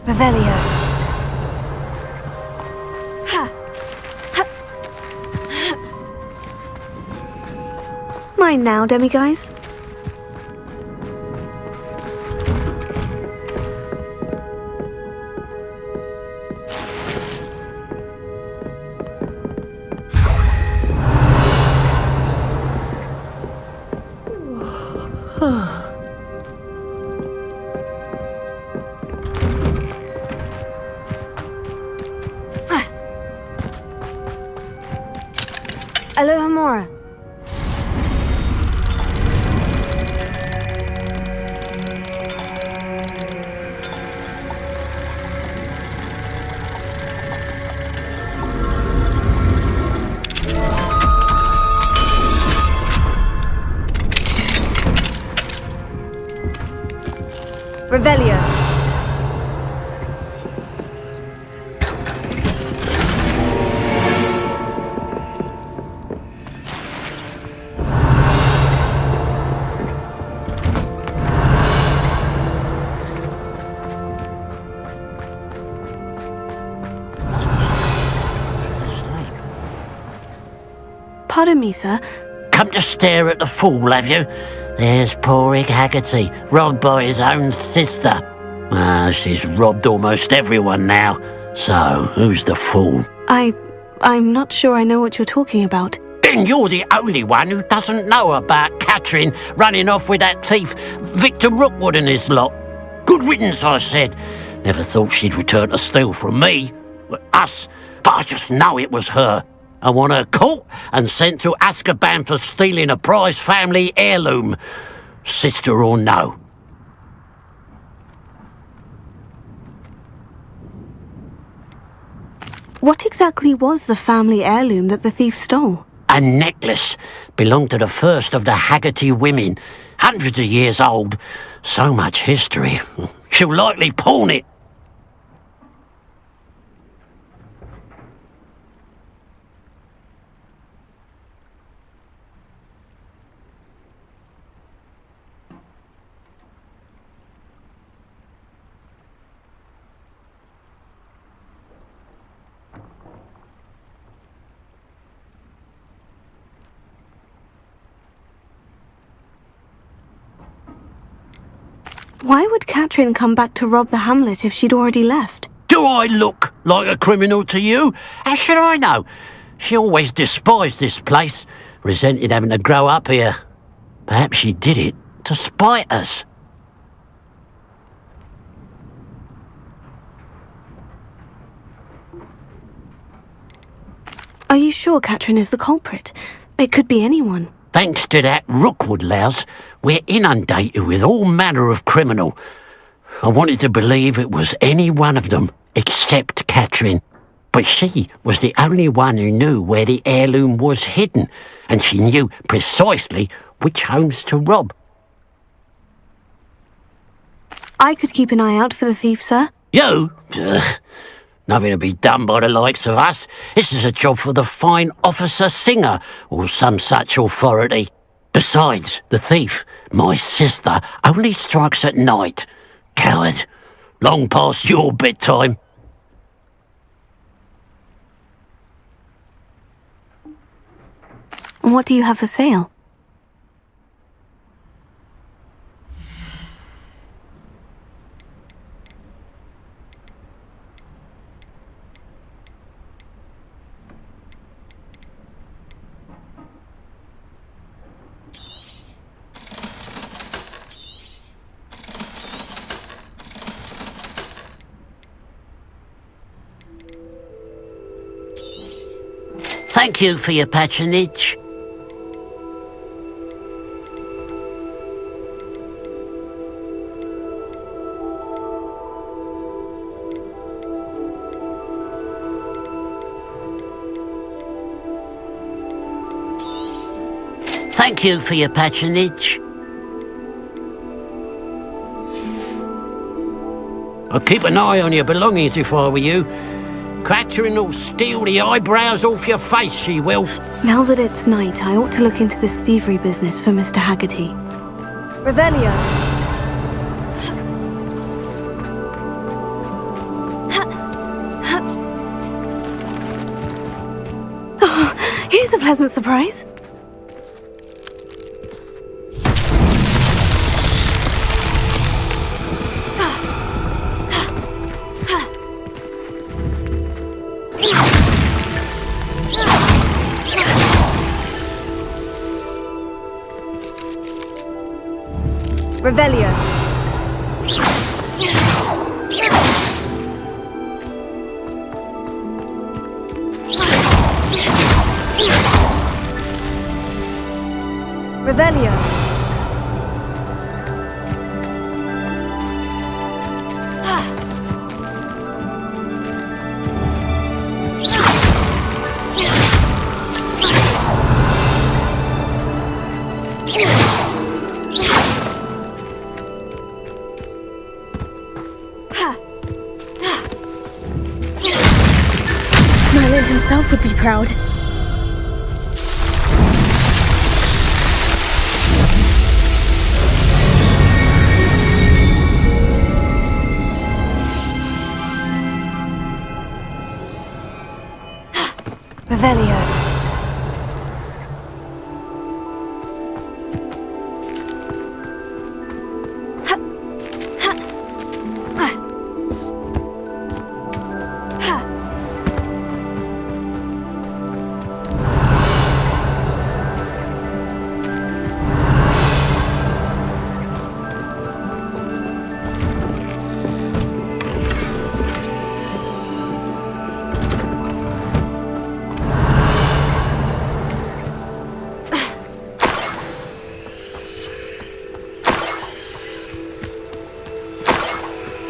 Revelio. Ha! Ha! Mine now, demiguise. Alohomora. Revelio. Pardon me, sir. Come to stare at the fool, have you? There's poor Ig Haggerty, robbed by his own sister. She's robbed almost everyone now. So, who's the fool? I'm not sure I know what you're talking about. Then you're the only one who doesn't know about Catherine running off with that thief, Victor Rookwood and his lot. Good riddance, I said. Never thought she'd return to steal from me, us, but I just know it was her. I want her caught and sent to Azkaban for stealing a prize family heirloom, sister or no. What exactly was the family heirloom that the thief stole? A necklace belonged to the first of the Haggerty women, hundreds of years old. So much history. She'll likely pawn it. Why would Catherine come back to rob the hamlet if she'd already left? Do I look like a criminal to you? How should I know? She always despised this place, resented having to grow up here. Perhaps she did it to spite us. Are you sure Catherine is the culprit? It could be anyone. Thanks to that Rookwood louse, we're inundated with all manner of criminal. I wanted to believe it was any one of them, except Catherine. But she was the only one who knew where the heirloom was hidden, and she knew precisely which homes to rob. I could keep an eye out for the thief, sir. You? Nothing to be done by the likes of us. This is a job for the fine officer Singer, or some such authority. Besides, the thief, my sister, only strikes at night. Coward. Long past your bedtime. And what do you have for sale? Thank you for your patronage. Thank you for your patronage. I'd keep an eye on your belongings if I were you. Catherine will steal the eyebrows off your face, she will. Now that it's night, I ought to look into this thievery business for Mr. Haggerty. Revelio. Here's a pleasant surprise. Revelio. Revelio. Merlin himself would be proud. Revelio.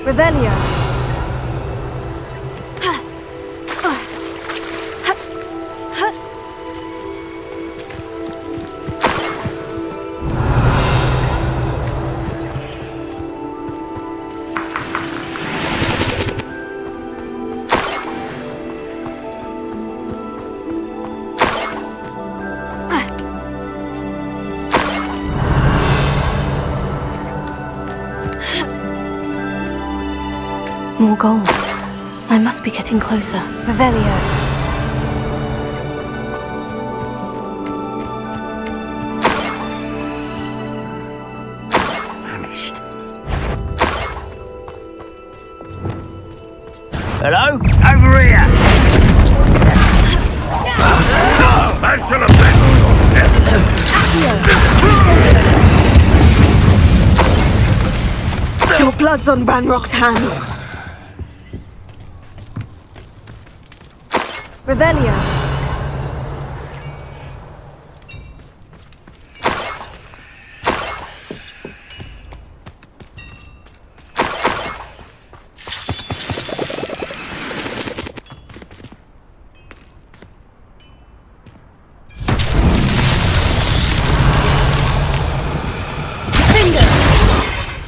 Revelio. More gold. I must be getting closer. Revelio. Vanished. Hello? Over here! No! I shall have Your blood's on Ranrock's hands. Revelio.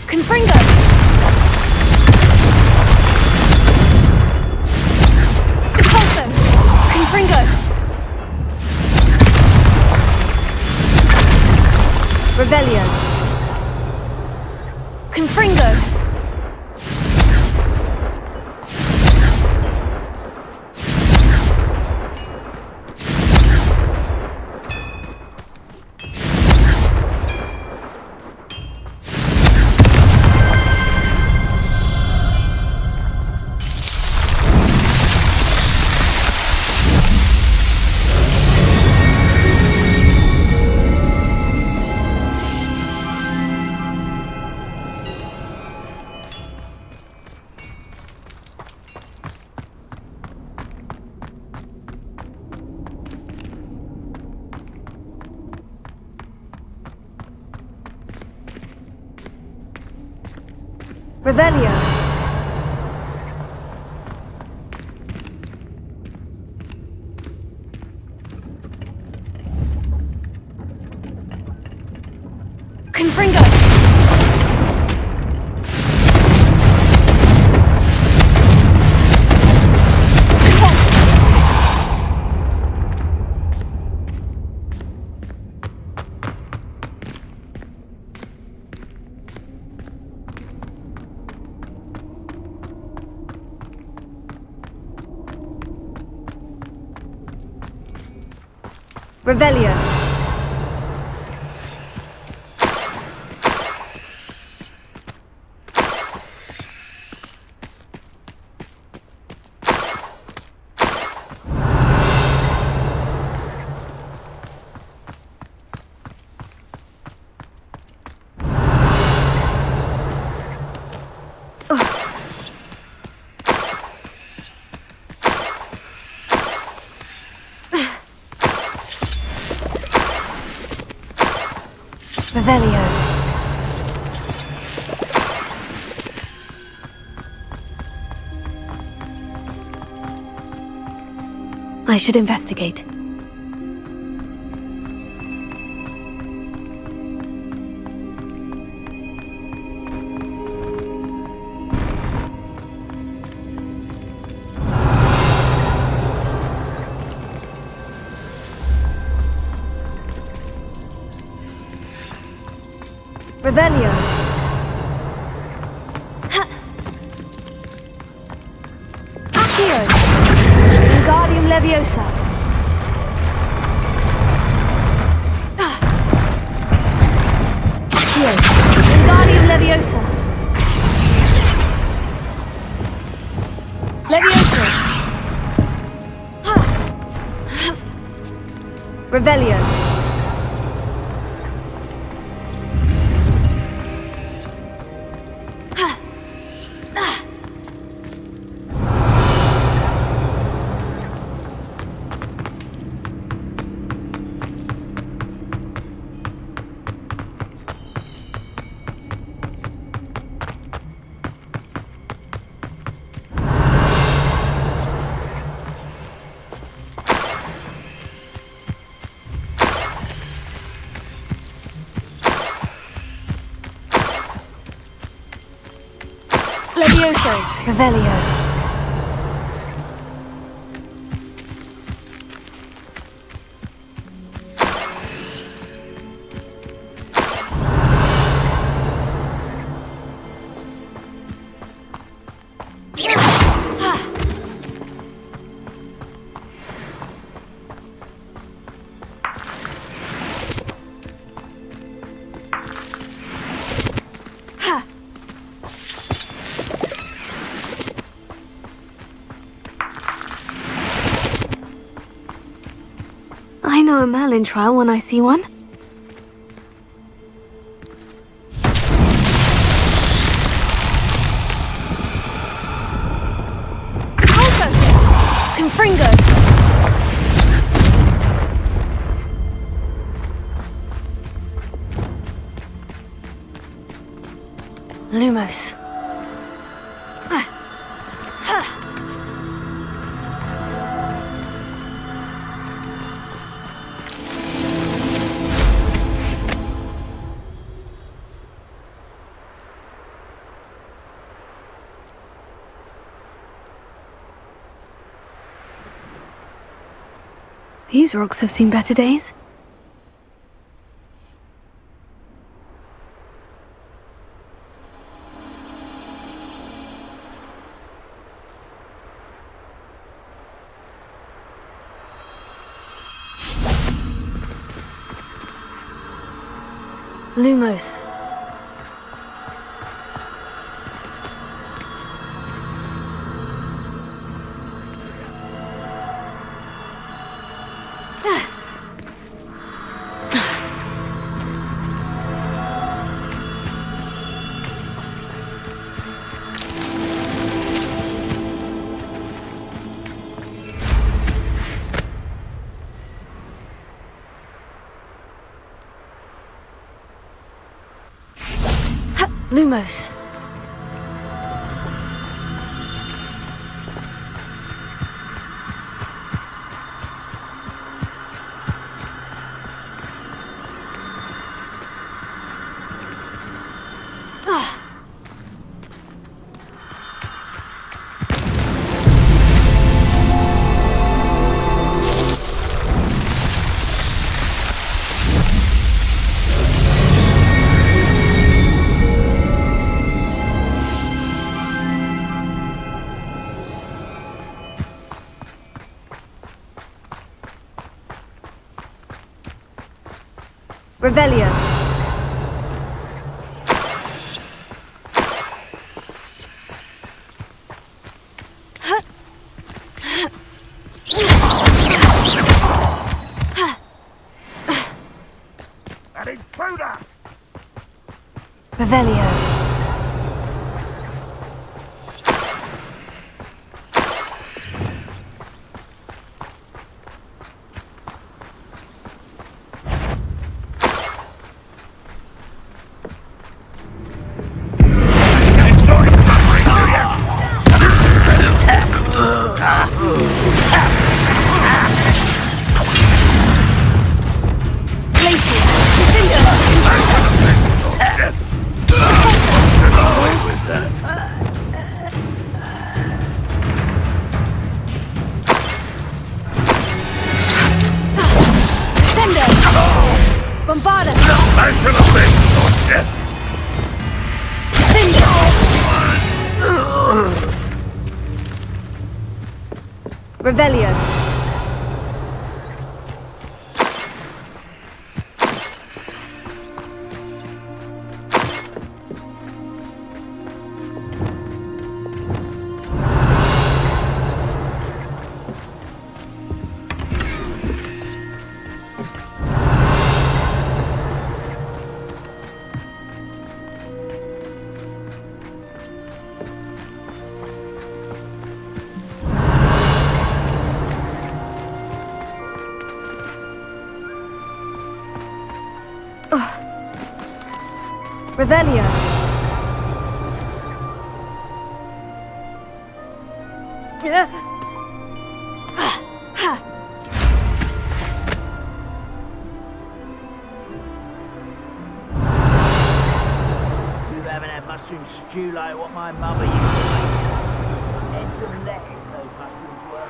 Confringo! Confringo! Revelio. Confringo! Revelio. Confringo. Revelio. Revelio. I should investigate. Revelio. Accio. Wingardium Leviosa. Accio. Wingardium Leviosa. Leviosa. Revelio. Levioso. Revelio. I know a Merlin trial when I see one. Also, Confringo. Lumos. These rocks have seen better days. Lumos. Lumos. Revelio. An intruder! Revelio. Enjoy suffering, do you? Bombarda! Passion of vengeance or death! Revelio. Revelio. You haven't had mushroom stew like what my mother used to make. Heads and lettuce those mushrooms were.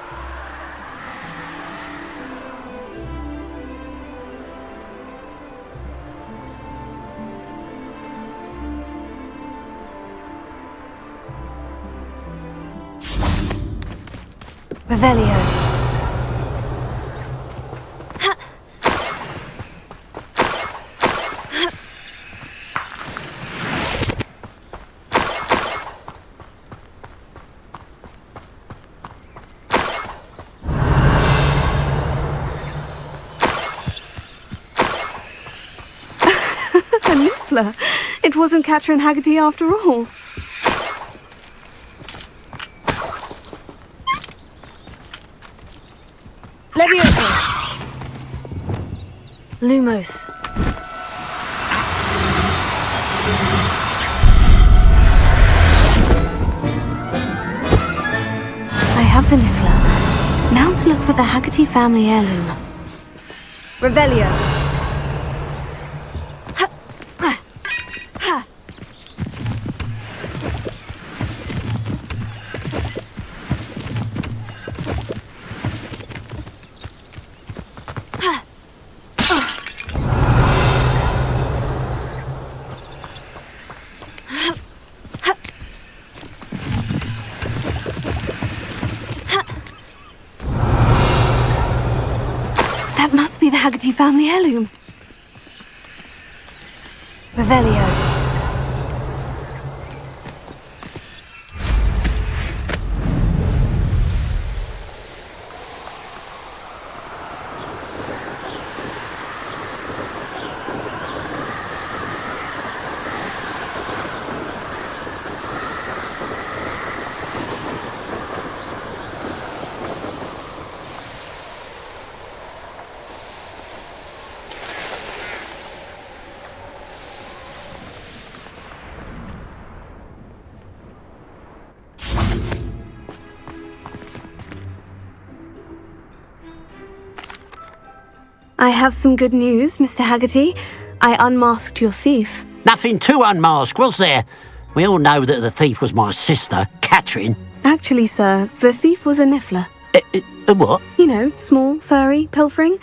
Revelio. A niffler. It wasn't Catherine Haggerty after all. Leviosa. Lumos. I have the niffler. Now to look for the Haggerty family heirloom. Revelio. That must be the Haggerty family heirloom. Revelio. I have some good news, Mr. Haggerty. I unmasked your thief. Nothing to unmask, was there? We all know that the thief was my sister, Catherine. Actually, sir, the thief was a niffler. What? You know, small, furry, pilfering.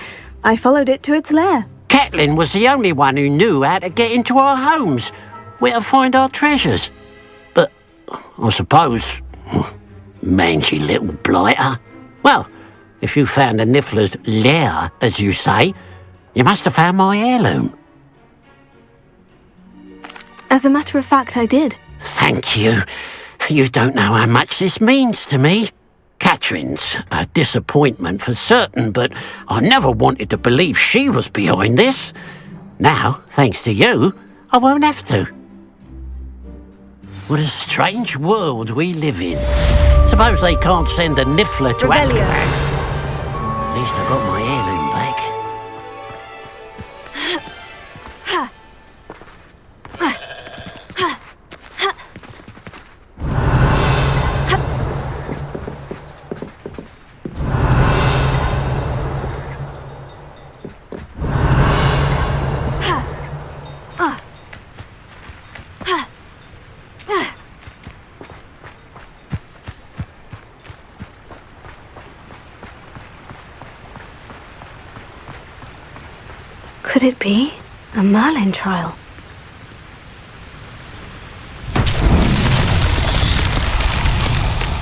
I followed it to its lair. Catelyn was the only one who knew how to get into our homes, where to find our treasures. But I suppose, mangy little blighter. Well, if you found the niffler's lair, as you say, you must have found my heirloom. As a matter of fact, I did. Thank you. You don't know how much this means to me. Catherine's a disappointment for certain, but I never wanted to believe she was behind this. Now, thanks to you, I won't have to. What a strange world we live in. Suppose they can't send a Niffler to Revelio. Azkaban. At least I got my heirloom back. Could it be a Merlin trial?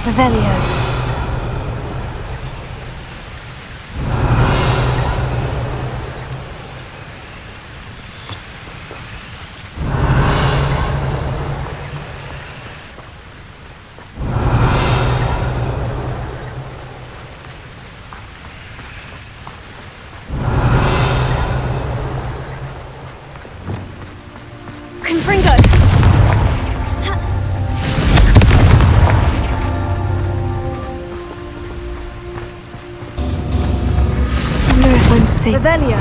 Revelio. Confringo! Wonder if I'm safe. Revelio.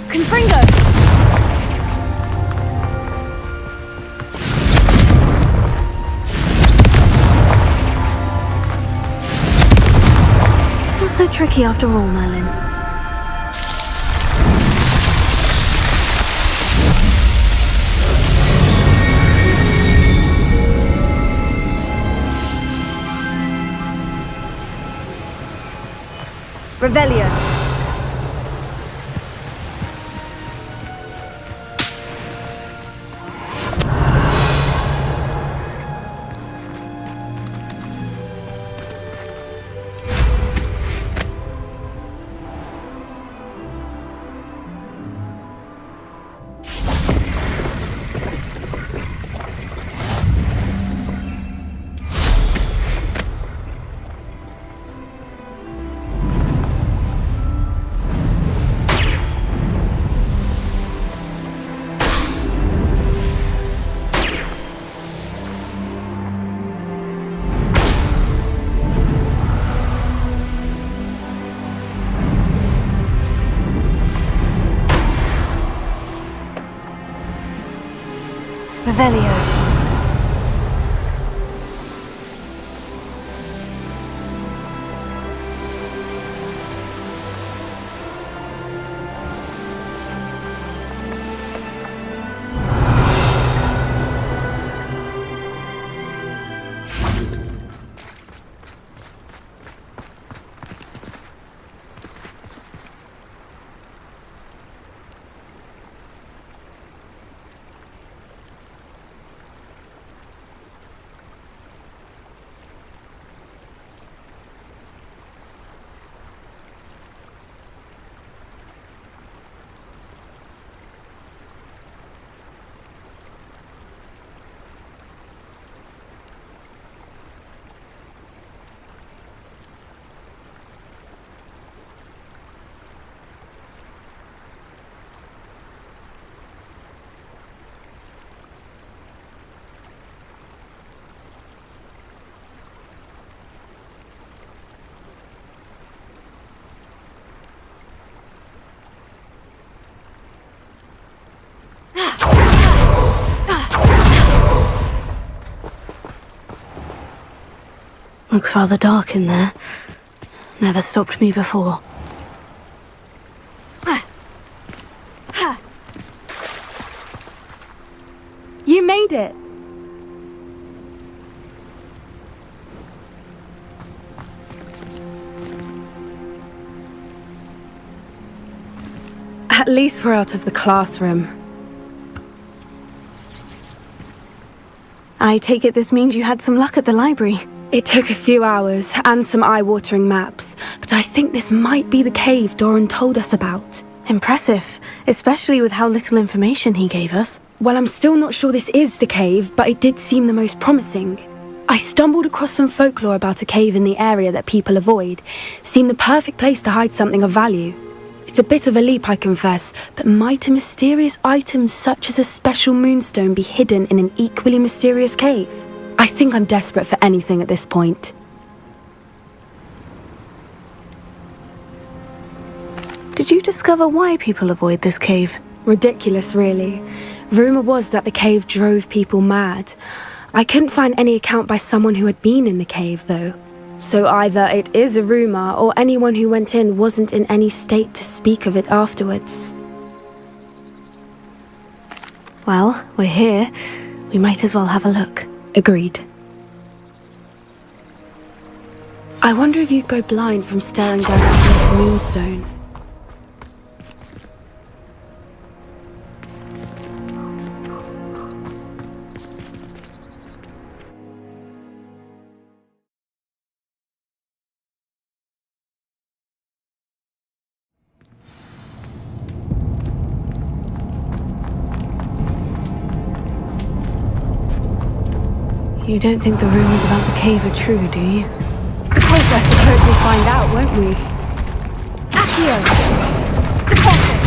Confringo! Not so tricky after all, Merlin. Revelio. Revelio. Looks rather dark in there. Never stopped me before. You made it! At least we're out of the classroom. I take it this means you had some luck at the library. It took a few hours and some eye-watering maps, but I think this might be the cave Doran told us about. Impressive, especially with how little information he gave us. Well, I'm still not sure this is the cave, but it did seem the most promising. I stumbled across some folklore about a cave in the area that people avoid. Seemed the perfect place to hide something of value. It's a bit of a leap, I confess, but might a mysterious item such as a special moonstone be hidden in an equally mysterious cave? I think I'm desperate for anything at this point. Did you discover why people avoid this cave? Ridiculous, really. Rumour was that the cave drove people mad. I couldn't find any account by someone who had been in the cave, though. So either it is a rumour, or anyone who went in wasn't in any state to speak of it afterwards. Well, we're here. We might as well have a look. Agreed. I wonder if you'd go blind from staring down at this moonstone. You don't think the rumors about the cave are true, do you? Closer, I suppose we'll find out, won't we? Accio! Deposit!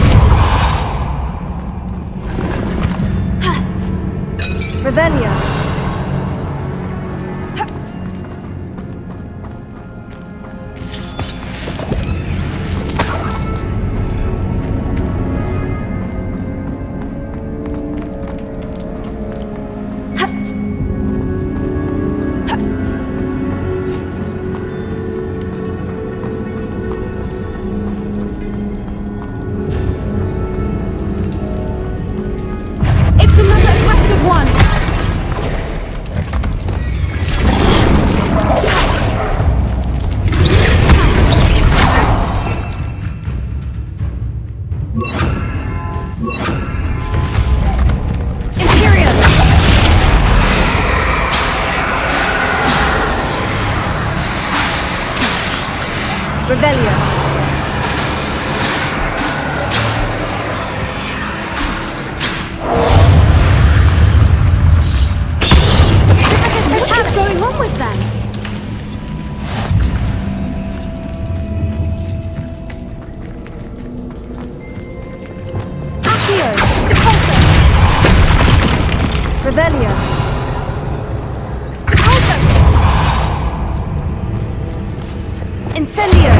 Revelio! Revelio. What's going on with them? Accio! Deposit! Revelio. Incendio!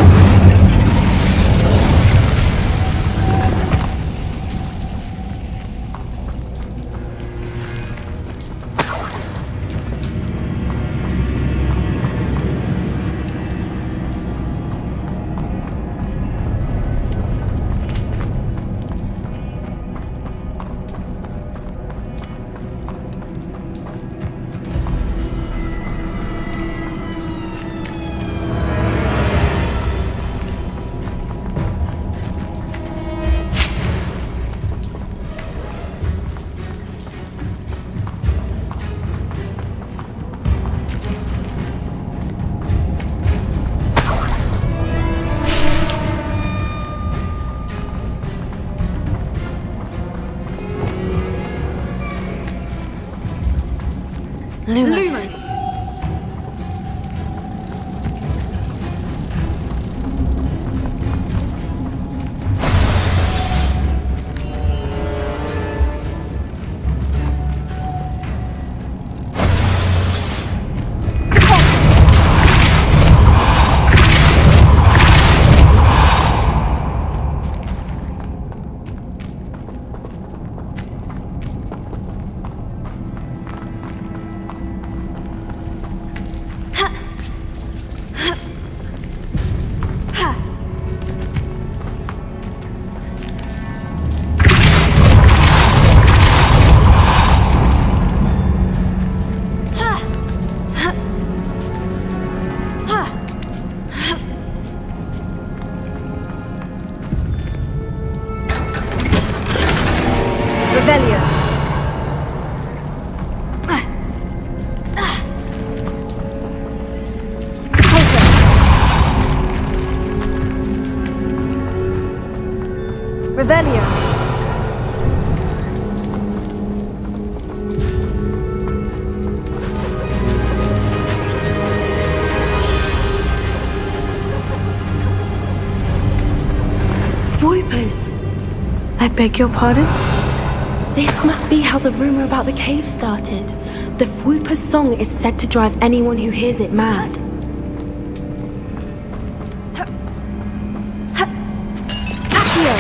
Revelio. Swoopers! I beg your pardon? This must be how the rumor about the cave started. The Fwooper's song is said to drive anyone who hears it mad. Accio!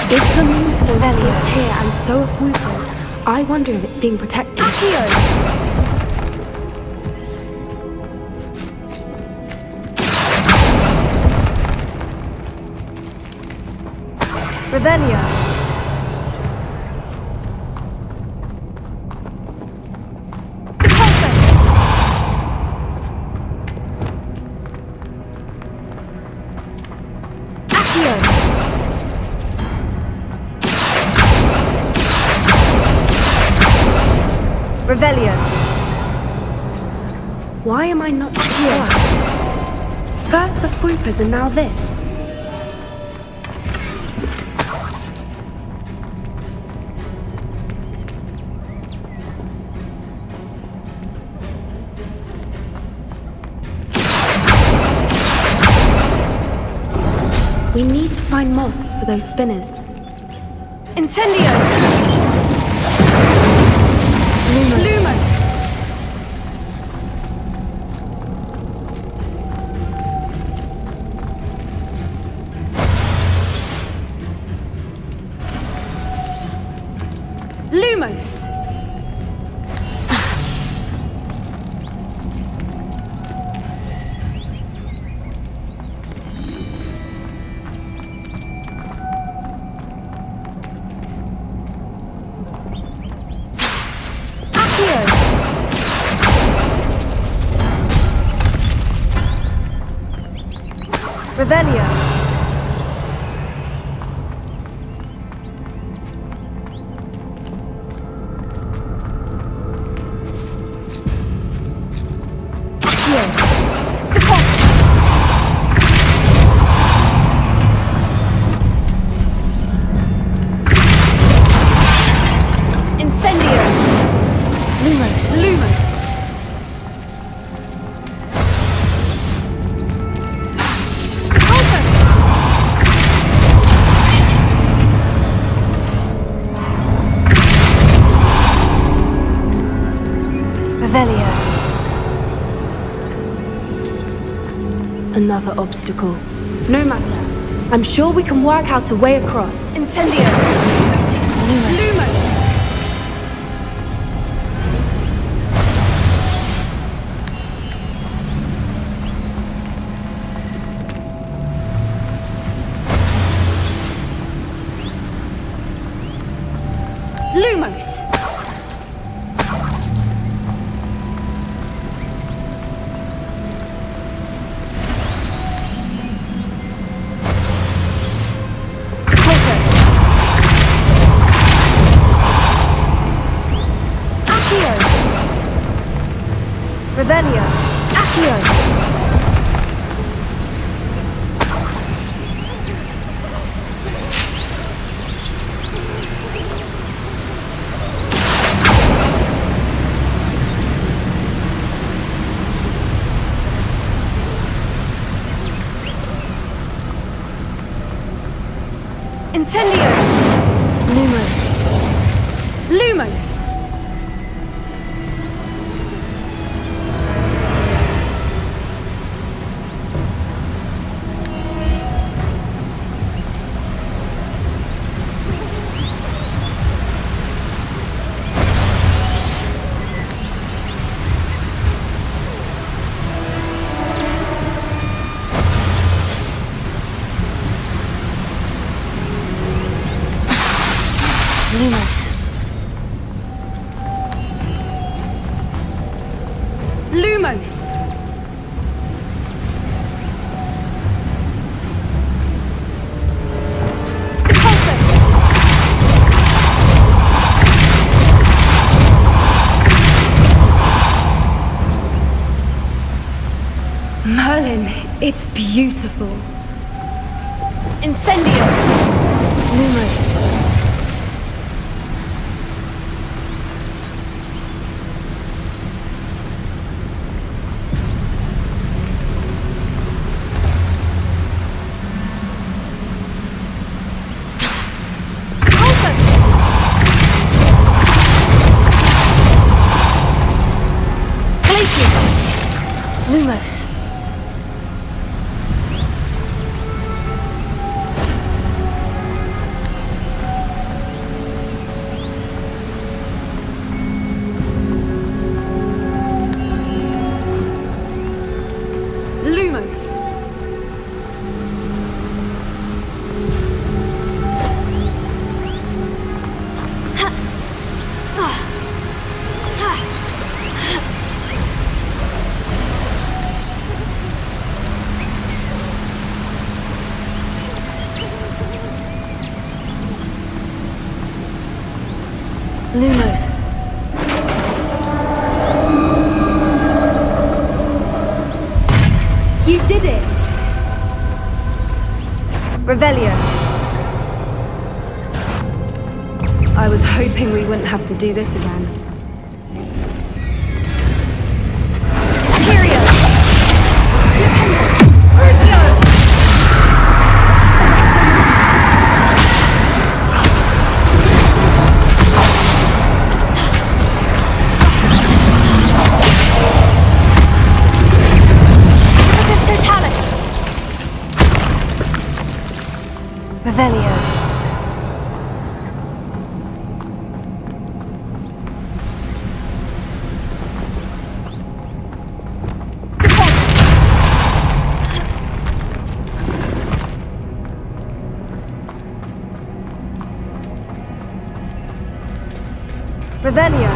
If the moonstone is here and so are Fwoopers, I wonder if it's being protected. Accio! Revelio. Depulso. Accio. Revelio. Why am I not surprised? First the Fwoopers and now this. We need to find moths for those spinners. Incendio. Lumos. Lumos! Revelio. Accio. Deposit. Incendio. Lumos. Lumos. Revelio. Another obstacle. No matter. I'm sure we can work out a way across. Incendio. Lumos. Lumos! Lumos! Depulso. Accio. Revelio. Accio. Incendio. Lumos. Lumos! Lumos. Lumos! Depulso. Merlin, it's beautiful. Incendio! Lumos. Lumos. Lumos. Lumos. You did it! Revelio. I was hoping we wouldn't have to do this again. Tyrio. Crucio. Revelio. Revelio.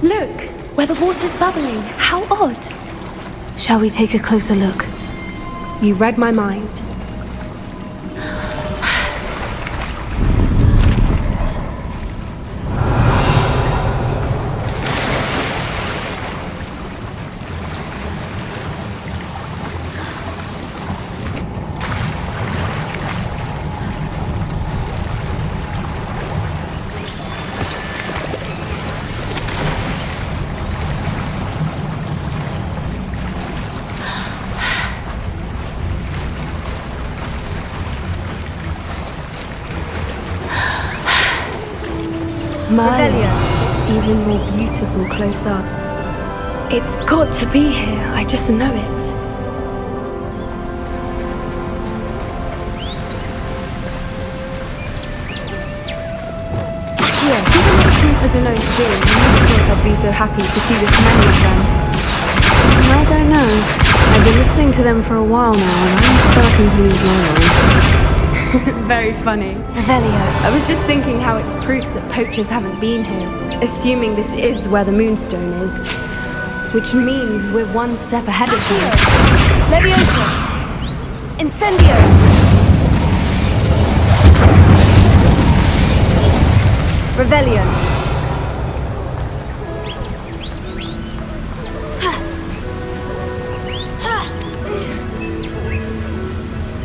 Look, where the water's bubbling. How odd. Shall we take a closer look? You read my mind. Merlin, it's even more beautiful close up. It's got to be here, I just know it. Here, given what creepers are known to do, you never thought I'd be so happy to see this many of them. I don't know. I've been listening to them for a while now, and I'm starting to lose my mind. Very funny. Revelio. I was just thinking how it's proof that poachers haven't been here, assuming this is where the Moonstone is. Which means we're one step ahead of them. Leviosa. Incendio. Revelio.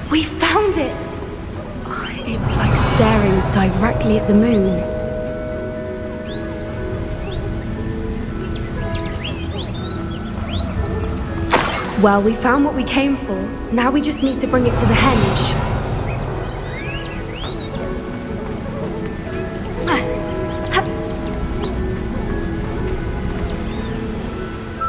We found it! It's like staring directly at the moon. Well, we found what we came for. Now we just need to bring it to the henge.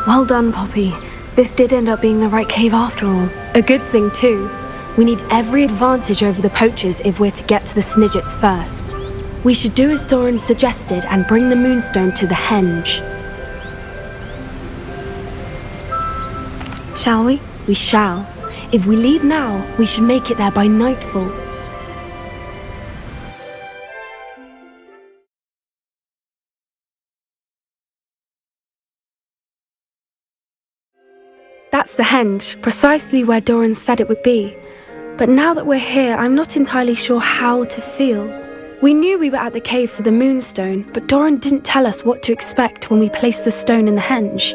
Well done, Poppy. This did end up being the right cave after all. A good thing, too. We need every advantage over the poachers if we're to get to the Snidgets first. We should do as Doran suggested and bring the Moonstone to the henge. Shall we? We shall. If we leave now, we should make it there by nightfall. That's the henge, precisely where Doran said it would be. But now that we're here, I'm not entirely sure how to feel. We knew we were at the cave for the Moonstone, but Doran didn't tell us what to expect when we placed the stone in the henge.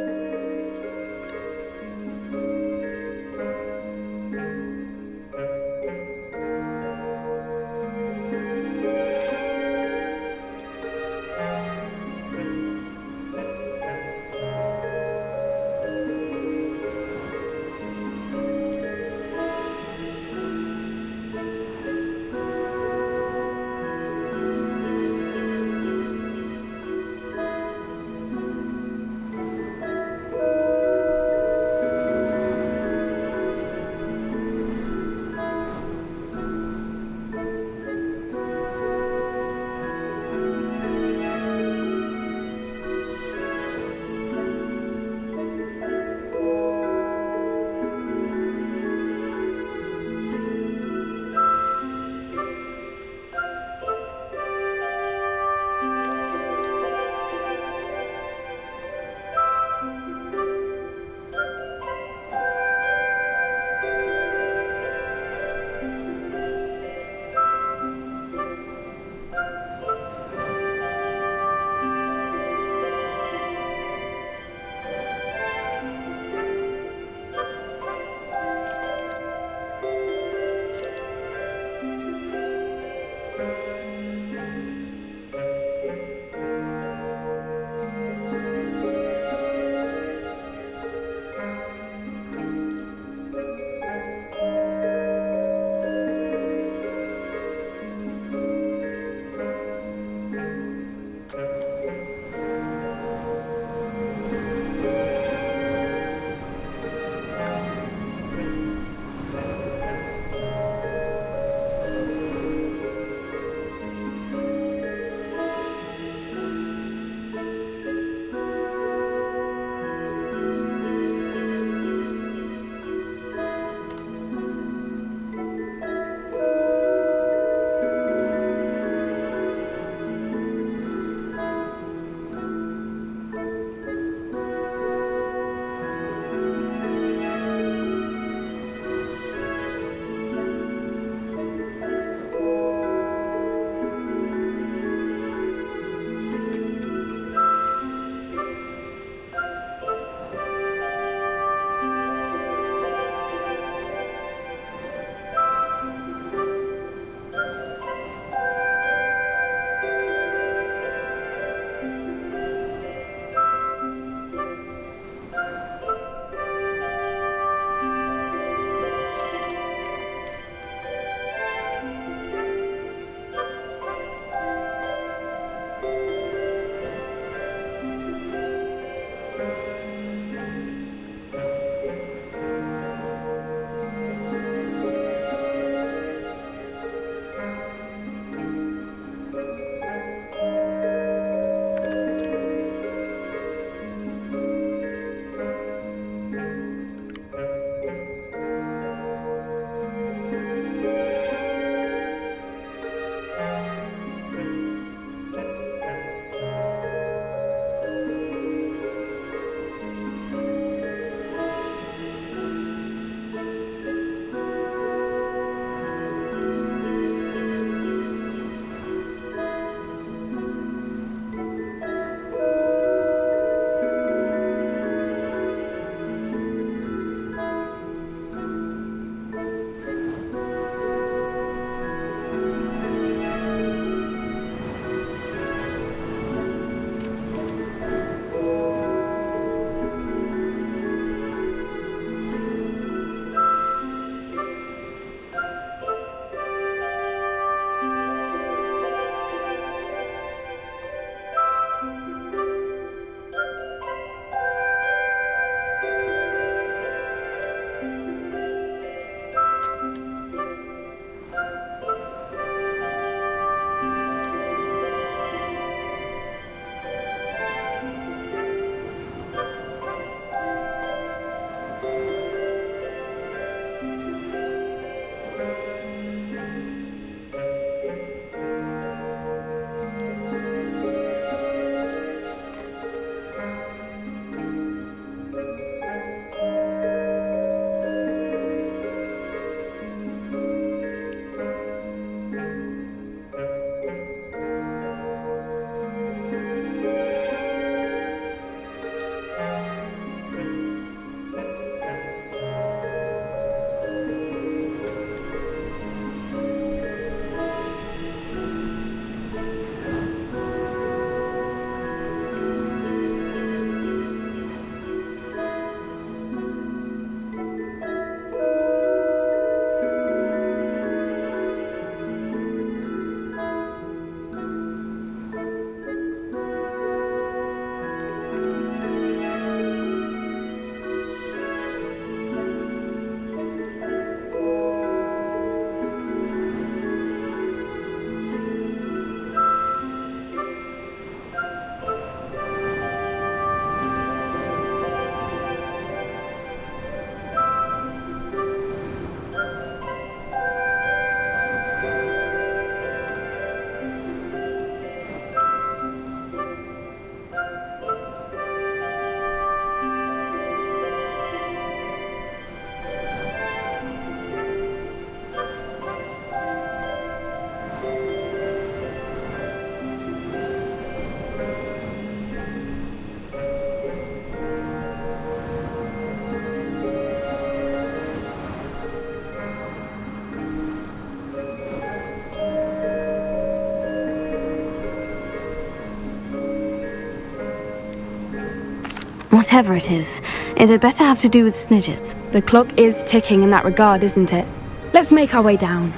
Whatever it is, it had better have to do with Snidges. The clock is ticking in that regard, isn't it? Let's make our way down.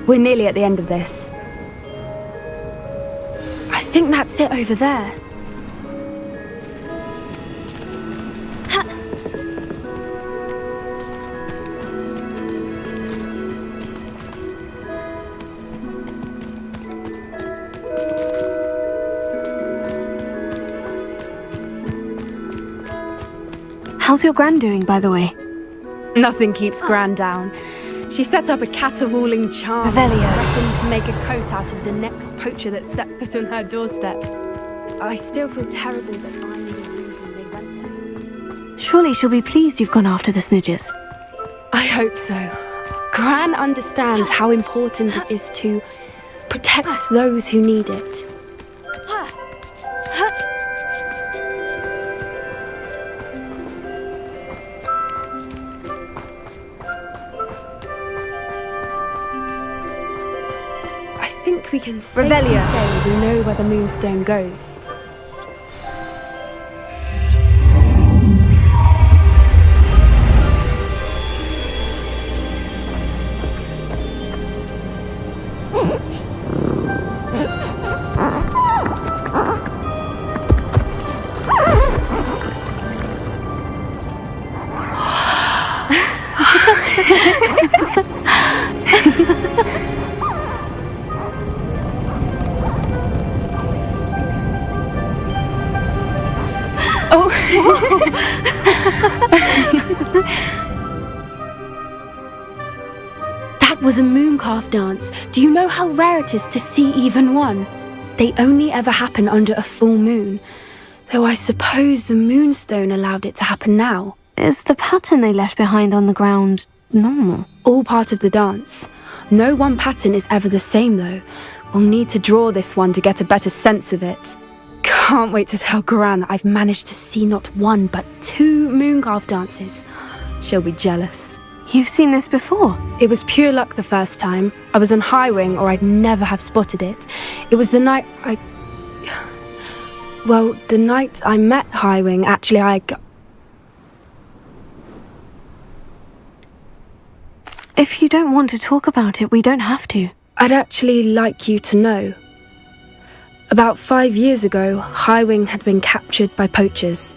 We're nearly at the end of this. I think that's it over there. How's your gran doing, by the way? Nothing keeps Gran down. She set up a caterwauling charm, Revelio. threatened to make a coat out of the next poacher that set foot on her doorstep. I still feel terrible that I'm the reason they went there. Surely she'll be pleased you've gone after the Snidges. I hope so. Gran understands how important it is to protect those who need it. I think we can safely Revelio. say we know where the Moonstone goes. That was a mooncalf dance. Do you know how rare it is to see even one? They only ever happen under a full moon. Though I suppose the Moonstone allowed it to happen now. Is the pattern they left behind on the ground normal? All part of the dance. No one pattern is ever the same though. We'll need to draw this one to get a better sense of it. Can't wait to tell Gran that I've managed to see not one but 2 mooncalf dances. She'll be jealous. You've seen this before? It was pure luck the first time. I was on Highwing or I'd never have spotted it. It was the night the night I met Highwing, actually If you don't want to talk about it, we don't have to. I'd actually like you to know. About 5 years ago, Highwing had been captured by poachers.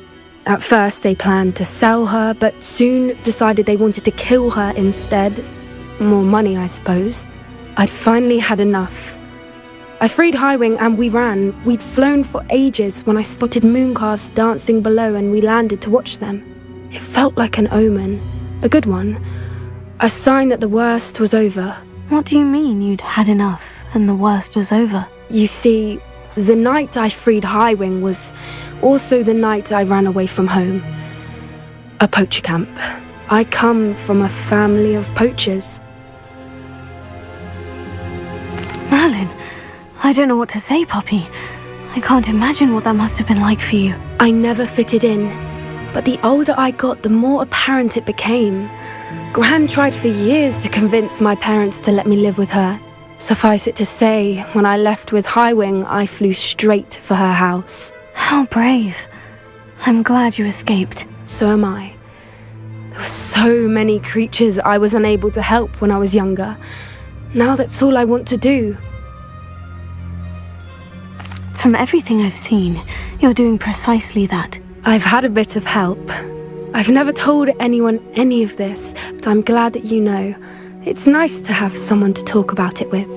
At first, they planned to sell her, but soon decided they wanted to kill her instead. More money, I suppose. I'd finally had enough. I freed Highwing and we ran. We'd flown for ages when I spotted mooncalves dancing below and we landed to watch them. It felt like an omen. A good one. A sign that the worst was over. What do you mean you'd had enough and the worst was over? You see, the night I freed Highwing was also the night I ran away from home. A poacher camp. I come from a family of poachers. Merlin, I don't know what to say, Poppy. I can't imagine what that must have been like for you. I never fitted in, but the older I got, the more apparent it became. Gran tried for years to convince my parents to let me live with her. Suffice it to say, when I left with Highwing, I flew straight for her house. How brave. I'm glad you escaped. So am I. There were so many creatures I was unable to help when I was younger. Now that's all I want to do. From everything I've seen, you're doing precisely that. I've had a bit of help. I've never told anyone any of this, but I'm glad that you know. It's nice to have someone to talk about it with.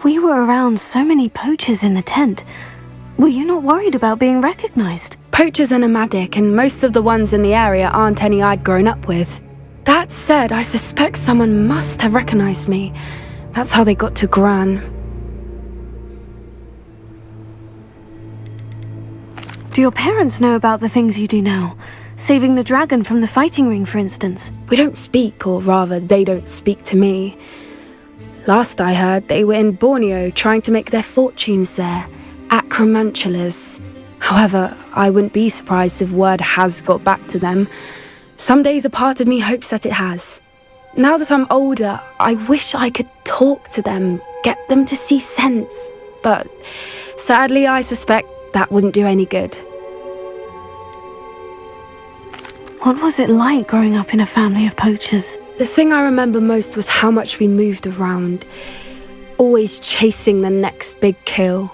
We were around so many poachers in the tent. Were you not worried about being recognized? Poachers are nomadic, and most of the ones in the area aren't any I'd grown up with. That said, I suspect someone must have recognized me. That's how they got to Gran. Do your parents know about the things you do now? Saving the dragon from the fighting ring, for instance? We don't speak, or rather, they don't speak to me. Last I heard, they were in Borneo trying to make their fortunes there. Acromantulas. However, I wouldn't be surprised if word has got back to them. Some days a part of me hopes that it has. Now that I'm older, I wish I could talk to them, get them to see sense. But Sadly, I suspect that wouldn't do any good. What was it like growing up in a family of poachers? The thing I remember most was how much we moved around, always chasing the next big kill.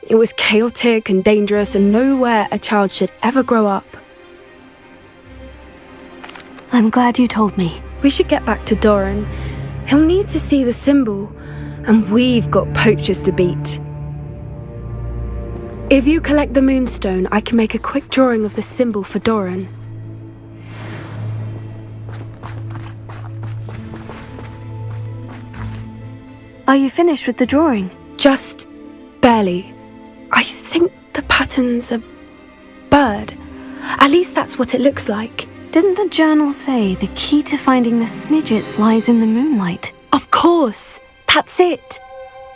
It was chaotic and dangerous, and nowhere a child should ever grow up. I'm glad you told me. We should get back to Doran. He'll need to see the symbol, and we've got poachers to beat. If you collect the moonstone, I can make a quick drawing of the symbol for Doran. Are you finished with the drawing? Just barely. I think the pattern's a bird. At least that's what it looks like. Didn't the journal say the key to finding the Snidgets lies in the moonlight? Of course! That's it!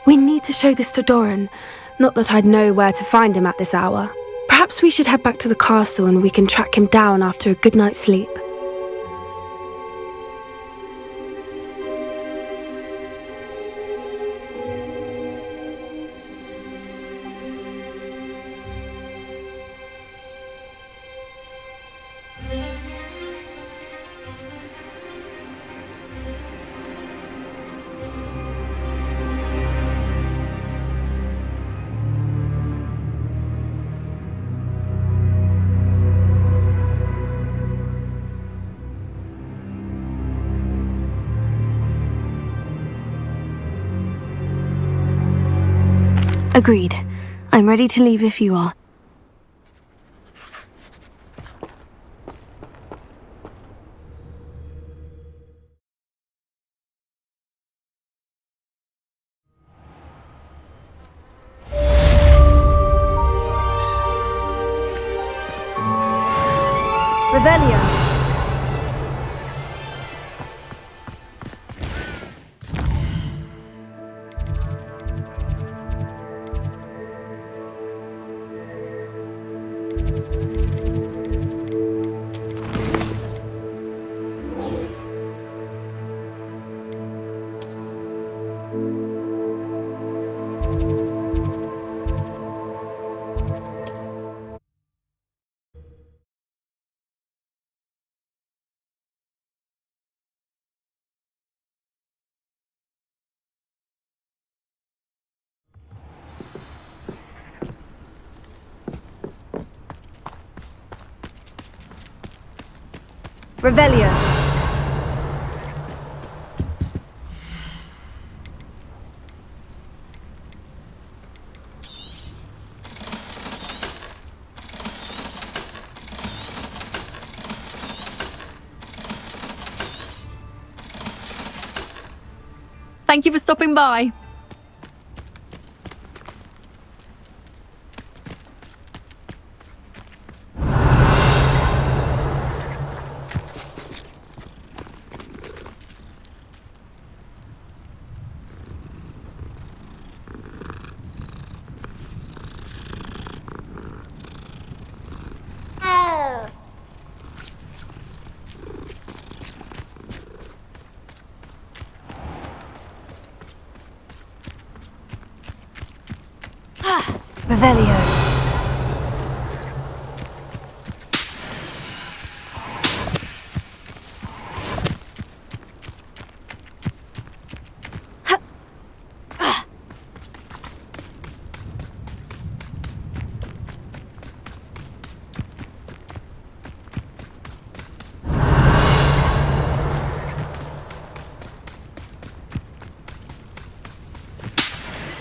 We need to show this to Doran. Not that I'd know where to find him at this hour. Perhaps we should head back to the castle and we can track him down after a good night's sleep. Agreed. I'm ready to leave if you are. Revelio. Revelio. Thank you for stopping by. Revelio.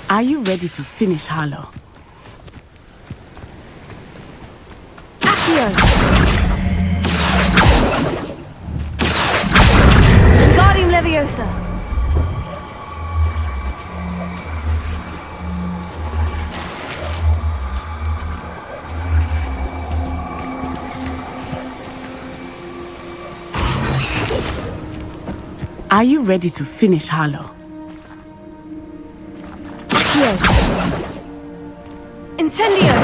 Are you ready to finish Harlow? Guardium Leviosa. Are you ready to finish Harlow? Incendio.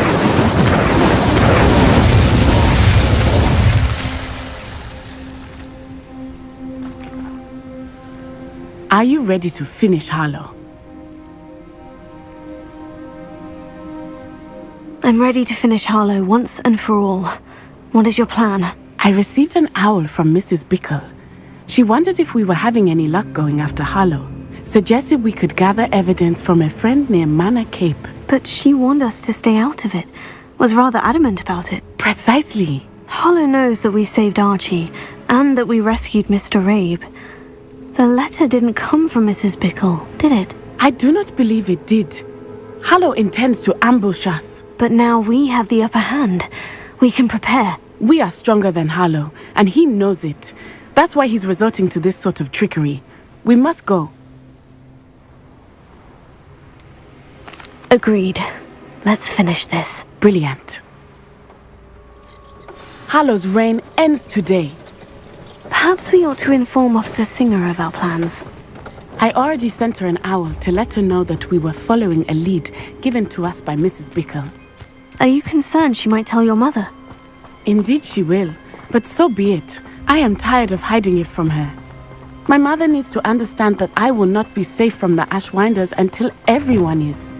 Are you ready to finish Harlow? I'm ready to finish Harlow once and for all. What is your plan? I received an owl from Mrs. Bickle. She wondered if we were having any luck going after Harlow. Suggested we could gather evidence from a friend near Manor Cape. But she warned us to stay out of it. Was rather adamant about it. Precisely. Harlow knows that we saved Archie, and that we rescued Mr. Rabe. The letter didn't come from Mrs. Bickle, did it? I do not believe it did. Harlow intends to ambush us. But now we have the upper hand. We can prepare. We are stronger than Harlow, and he knows it. That's why he's resorting to this sort of trickery. We must go. Agreed. Let's finish this. Brilliant. Harlow's reign ends today. Perhaps we ought to inform Officer Singer of our plans. I already sent her an owl to let her know that we were following a lead given to us by Mrs. Bickle. Are you concerned she might tell your mother? Indeed she will, but so be it. I am tired of hiding it from her. My mother needs to understand that I will not be safe from the Ashwinders until everyone is.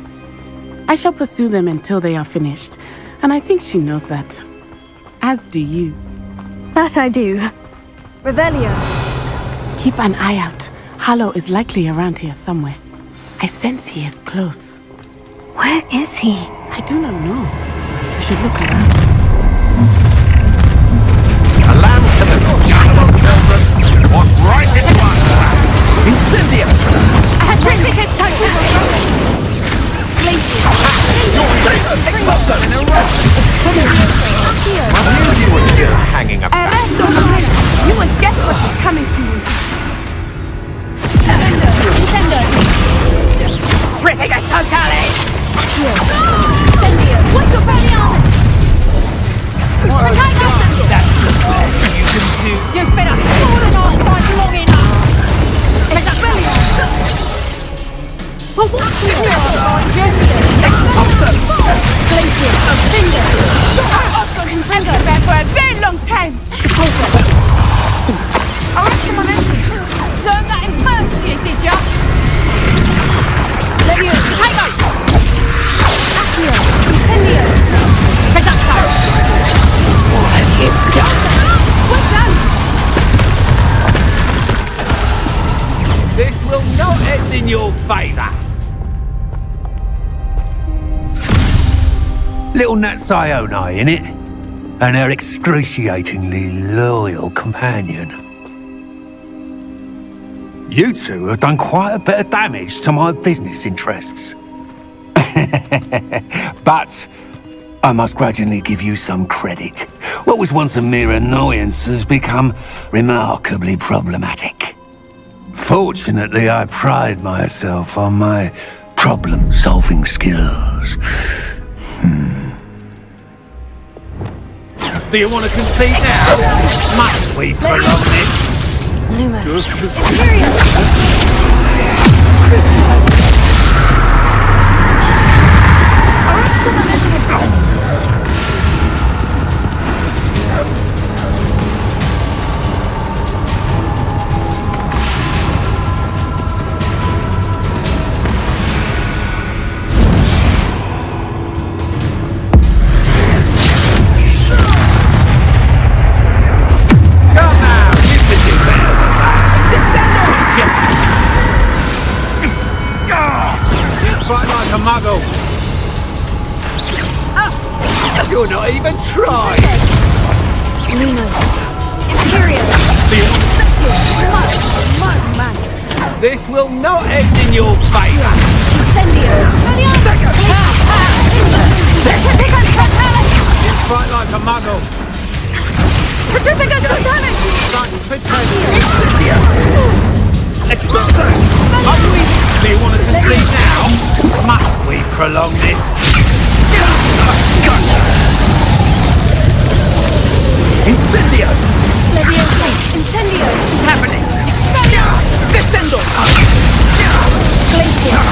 I shall pursue them until they are finished, and I think she knows that. As do you. That I do. Revelio. Keep an eye out. Harlow is likely around here somewhere. I sense he is close. Where is he? I do not know. We should look around. A lamb to the animal children. Walk right into our path. Incendio! I had great tickets, Expulso! I knew you were still hanging about. Arresto, you will guess what is coming to you. Tripping us totally! Incendio! What's your belly arms? That's the best you can do. You've been a fool in our fight long enough! Expelliarmus! For what you are, Expulso! Glacier! Finger! I've been back for a very long time! Arrest momentum! Learn that in first year, did ya? Leviosa! Tiger! Accio! Incendio! Reducto! What have you done? Well done! This will not end in your favour. Little Nat Sione, innit? And her excruciatingly loyal companion. You two have done quite a bit of damage to my business interests. But I must grudgingly give you some credit. What was once a mere annoyance has become remarkably problematic. Fortunately, I pride myself on my problem-solving skills. Do you want to concede now? Must we prolong this? Lumos. Like a muggle. You're not even trying. Lumos. Imperial. This will not end in your favour. Incendio. You fight like a muggle. Petrificus totalis! Expulso! Do you want to concede now? Must we prolong this? Incendio! Leviosa. Incendio. What's happening? Descendo! Glacier.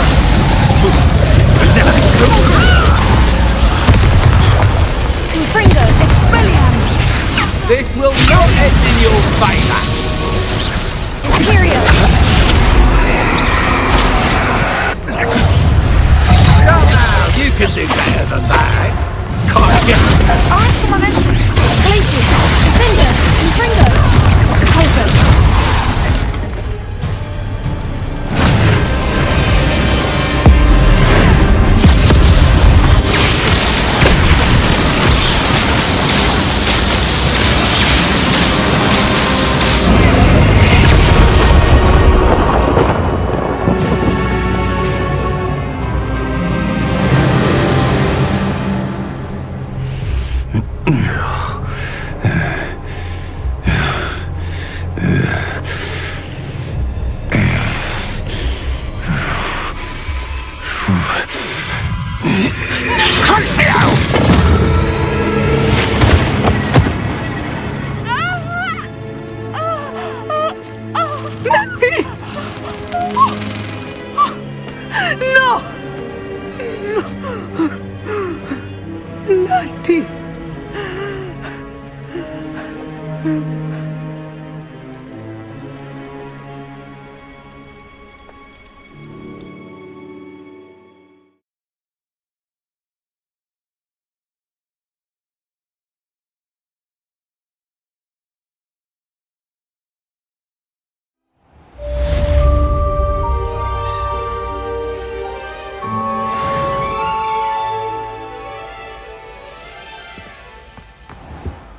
Confringo. Expelliarmus. This will not end in your favour. Imperial. Come now, you can do better than that. Gotcha! Alright, come on then. Glacius, Defender, Infringo. Closer.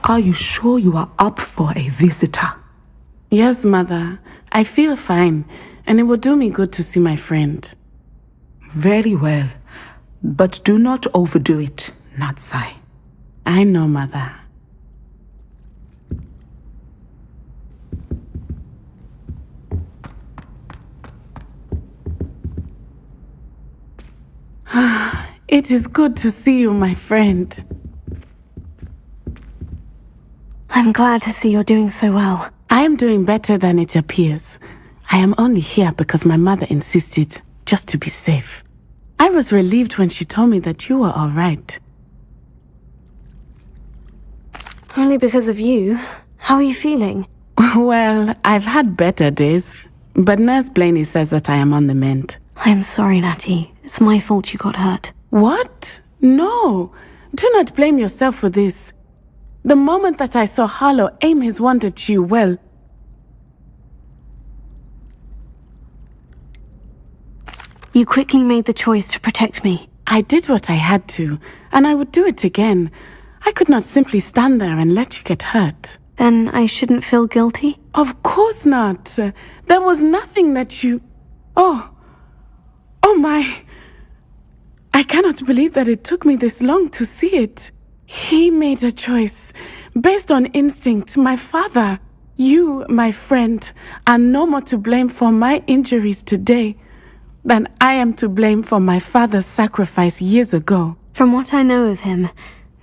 Are you sure you are up for a visitor? Yes, Mother. I feel fine, and it will do me good to see my friend. Very well. But do not overdo it, Natsai. I know, Mother. It is good to see you, my friend. I'm glad to see you're doing so well. I am doing better than it appears. I am only here because my mother insisted, just to be safe. I was relieved when she told me that you were all right. Only because of you. How are you feeling? Well, I've had better days, but Nurse Blaney says that I am on the mend. I'm sorry, Natty. It's my fault you got hurt. What? No. Do not blame yourself for this. The moment that I saw Harlow aim his wand at you, well... You quickly made the choice to protect me. I did what I had to, and I would do it again. I could not simply stand there and let you get hurt. Then I shouldn't feel guilty? Of course not. There was nothing that you... Oh my... I cannot believe that it took me this long to see it. He made a choice based on instinct. My father, you, my friend, are no more to blame for my injuries today than I am to blame for my father's sacrifice years ago. From what I know of him,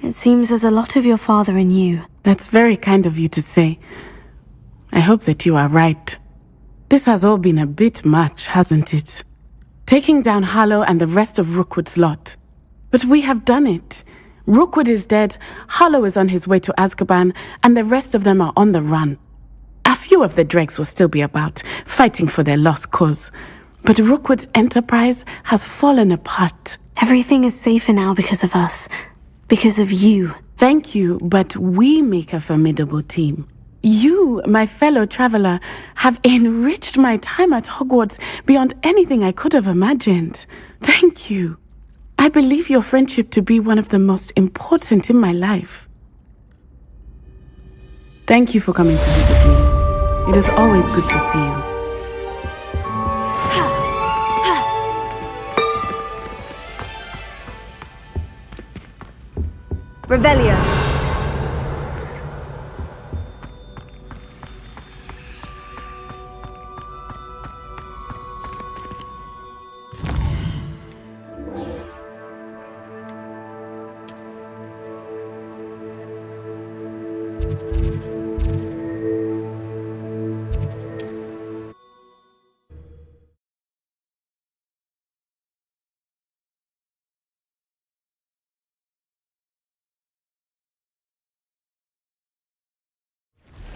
it seems there's a lot of your father in you. That's very kind of you to say. I hope that you are right. This has all been a bit much, hasn't it? Taking down Harlow and the rest of Rookwood's lot. But we have done it. Rookwood is dead, Harlow is on his way to Azkaban, and the rest of them are on the run. A few of the dregs will still be about, fighting for their lost cause. But Rookwood's enterprise has fallen apart. Everything is safer now because of us. Because of you. Thank you, but we make a formidable team. You, my fellow traveler, have enriched my time at Hogwarts beyond anything I could have imagined. Thank you. I believe your friendship to be one of the most important in my life. Thank you for coming to visit me. It is always good to see you. Revelio.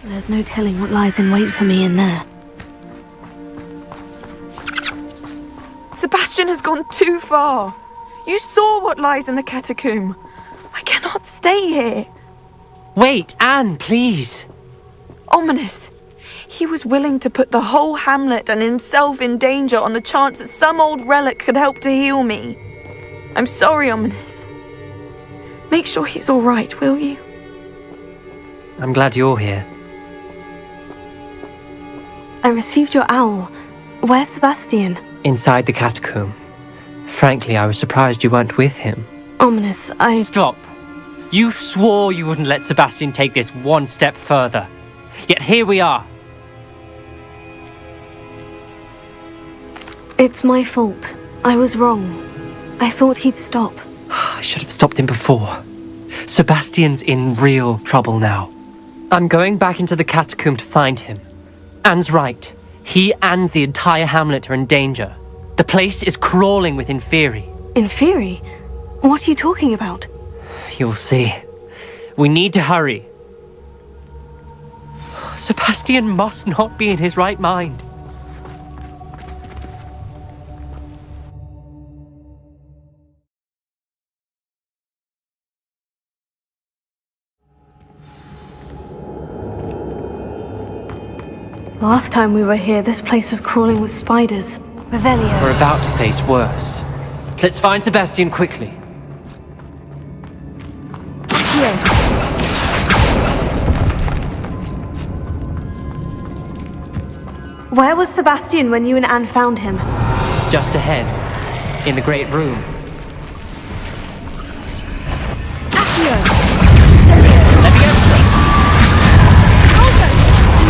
There's no telling what lies in wait for me in there. Sebastian has gone too far. You saw what lies in the catacomb. I cannot stay here. Wait, Anne, please. Ominous. He was willing to put the whole hamlet and himself in danger on the chance that some old relic could help to heal me. I'm sorry, Ominous. Make sure he's all right, will you? I'm glad you're here. I received your owl. Where's Sebastian? Inside the catacomb. Frankly, I was surprised you weren't with him. Ominous, Stop. You swore you wouldn't let Sebastian take this one step further. Yet here we are. It's my fault. I was wrong. I thought he'd stop. I should have stopped him before. Sebastian's in real trouble now. I'm going back into the catacomb to find him. Anne's right. He and the entire hamlet are in danger. The place is crawling with Inferi. Inferi? What are you talking about? You'll see. We need to hurry. Sebastian must not be in his right mind. Last time we were here, this place was crawling with spiders. Revelio. We're about to face worse. Let's find Sebastian quickly. Where was Sebastian when you and Anne found him? Just ahead, in the Great Room. Leviosa!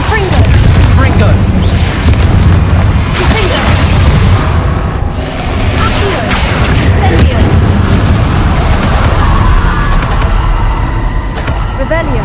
Fringo! Revelio.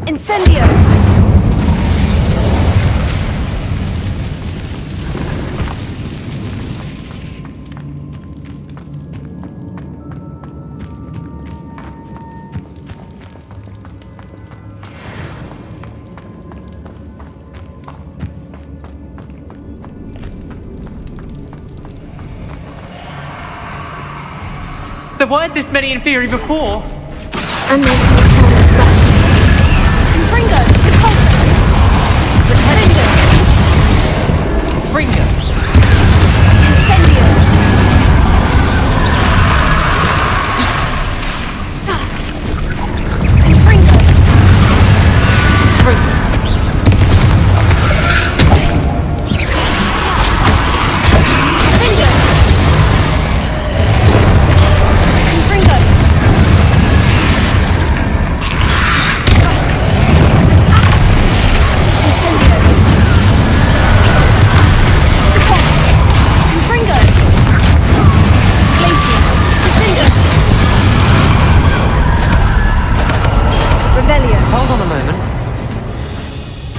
Incendio! There weren't this many Inferi before! And there's no sign of Sebastian. Fringo! Fringo! Incendio! Fringo! Fringo!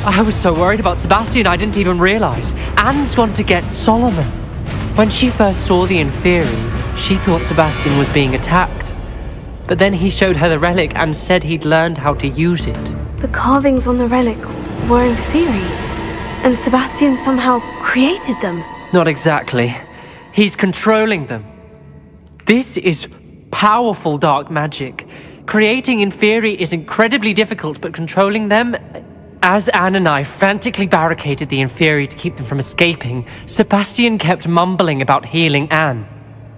I was so worried about Sebastian I didn't even realize. Anne's gone to get Solomon. When she first saw the Inferi, she thought Sebastian was being attacked. But then he showed her the relic and said he'd learned how to use it. The carvings on the relic were Inferi, and Sebastian somehow created them. Not exactly. He's controlling them. This is powerful dark magic. Creating Inferi is incredibly difficult, but controlling them... As Anne and I frantically barricaded the Inferi to keep them from escaping, Sebastian kept mumbling about healing Anne.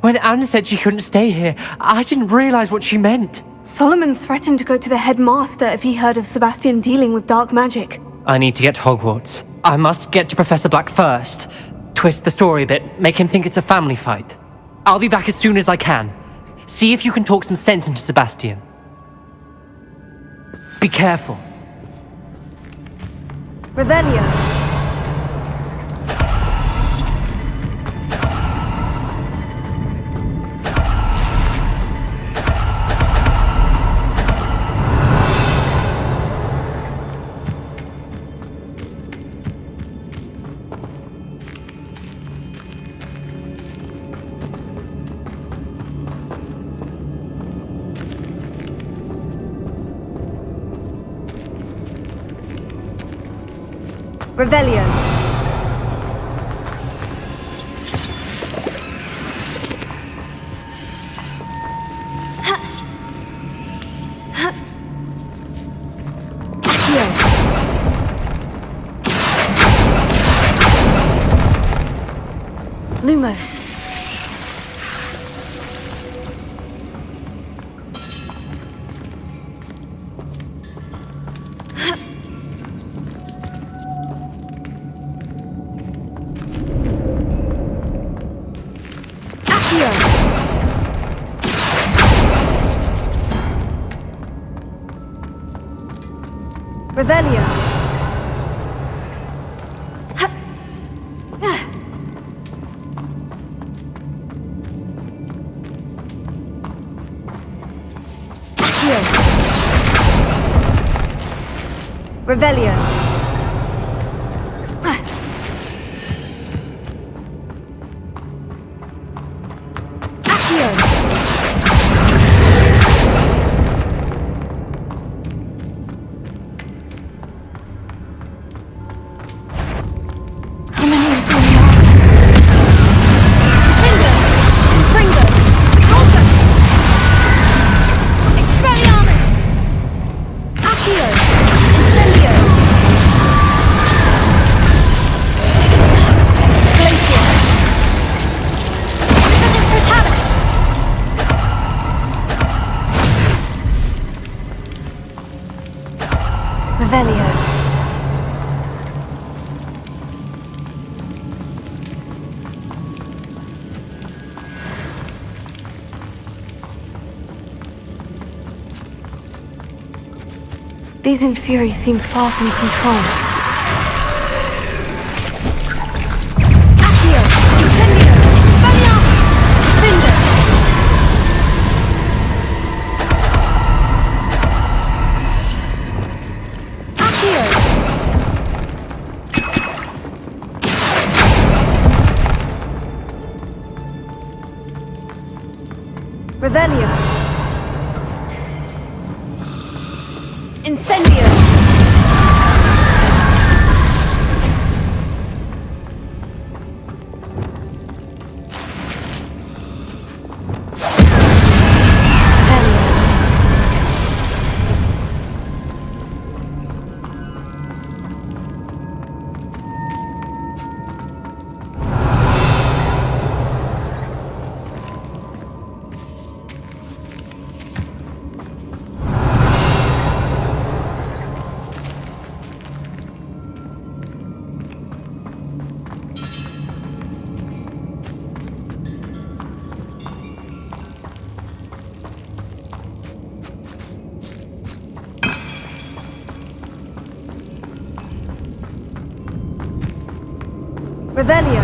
When Anne said she couldn't stay here, I didn't realize what she meant. Solomon threatened to go to the headmaster if he heard of Sebastian dealing with dark magic. I need to get to Hogwarts. I must get to Professor Black first. Twist the story a bit, make him think it's a family fight. I'll be back as soon as I can. See if you can talk some sense into Sebastian. Be careful. Revelio. Revelio. Lumos. Accio. Revelio. Revelio. Accio. How many of them are there? Fringo! Rosa! Expelliarmus! Accio! Incendio! Glacier! Civitas Totalis! Revelio. These Inferi seem far from control. Accio! Incendio! Expelliarmus! Finder! Accio! Revelio. Incendio! Revelio.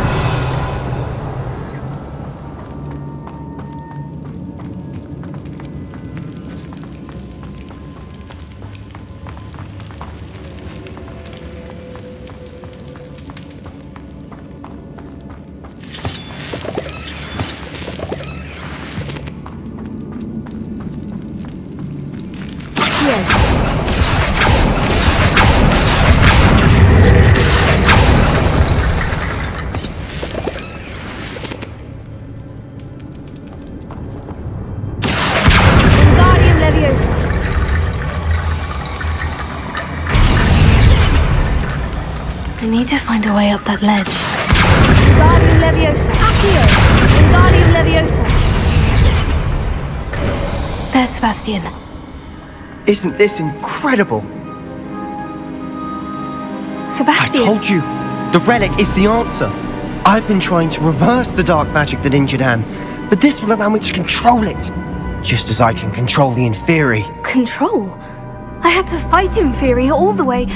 Wingardium Leviosa. I need to find a way up that ledge. Wingardium Leviosa. Accio! Wingardium Leviosa. There's Sebastian. Isn't this incredible? Sebastian! I told you, the relic is the answer. I've been trying to reverse the dark magic that injured Anne, but this will allow me to control it, just as I can control the Inferi. Control? I had to fight Inferi all the way.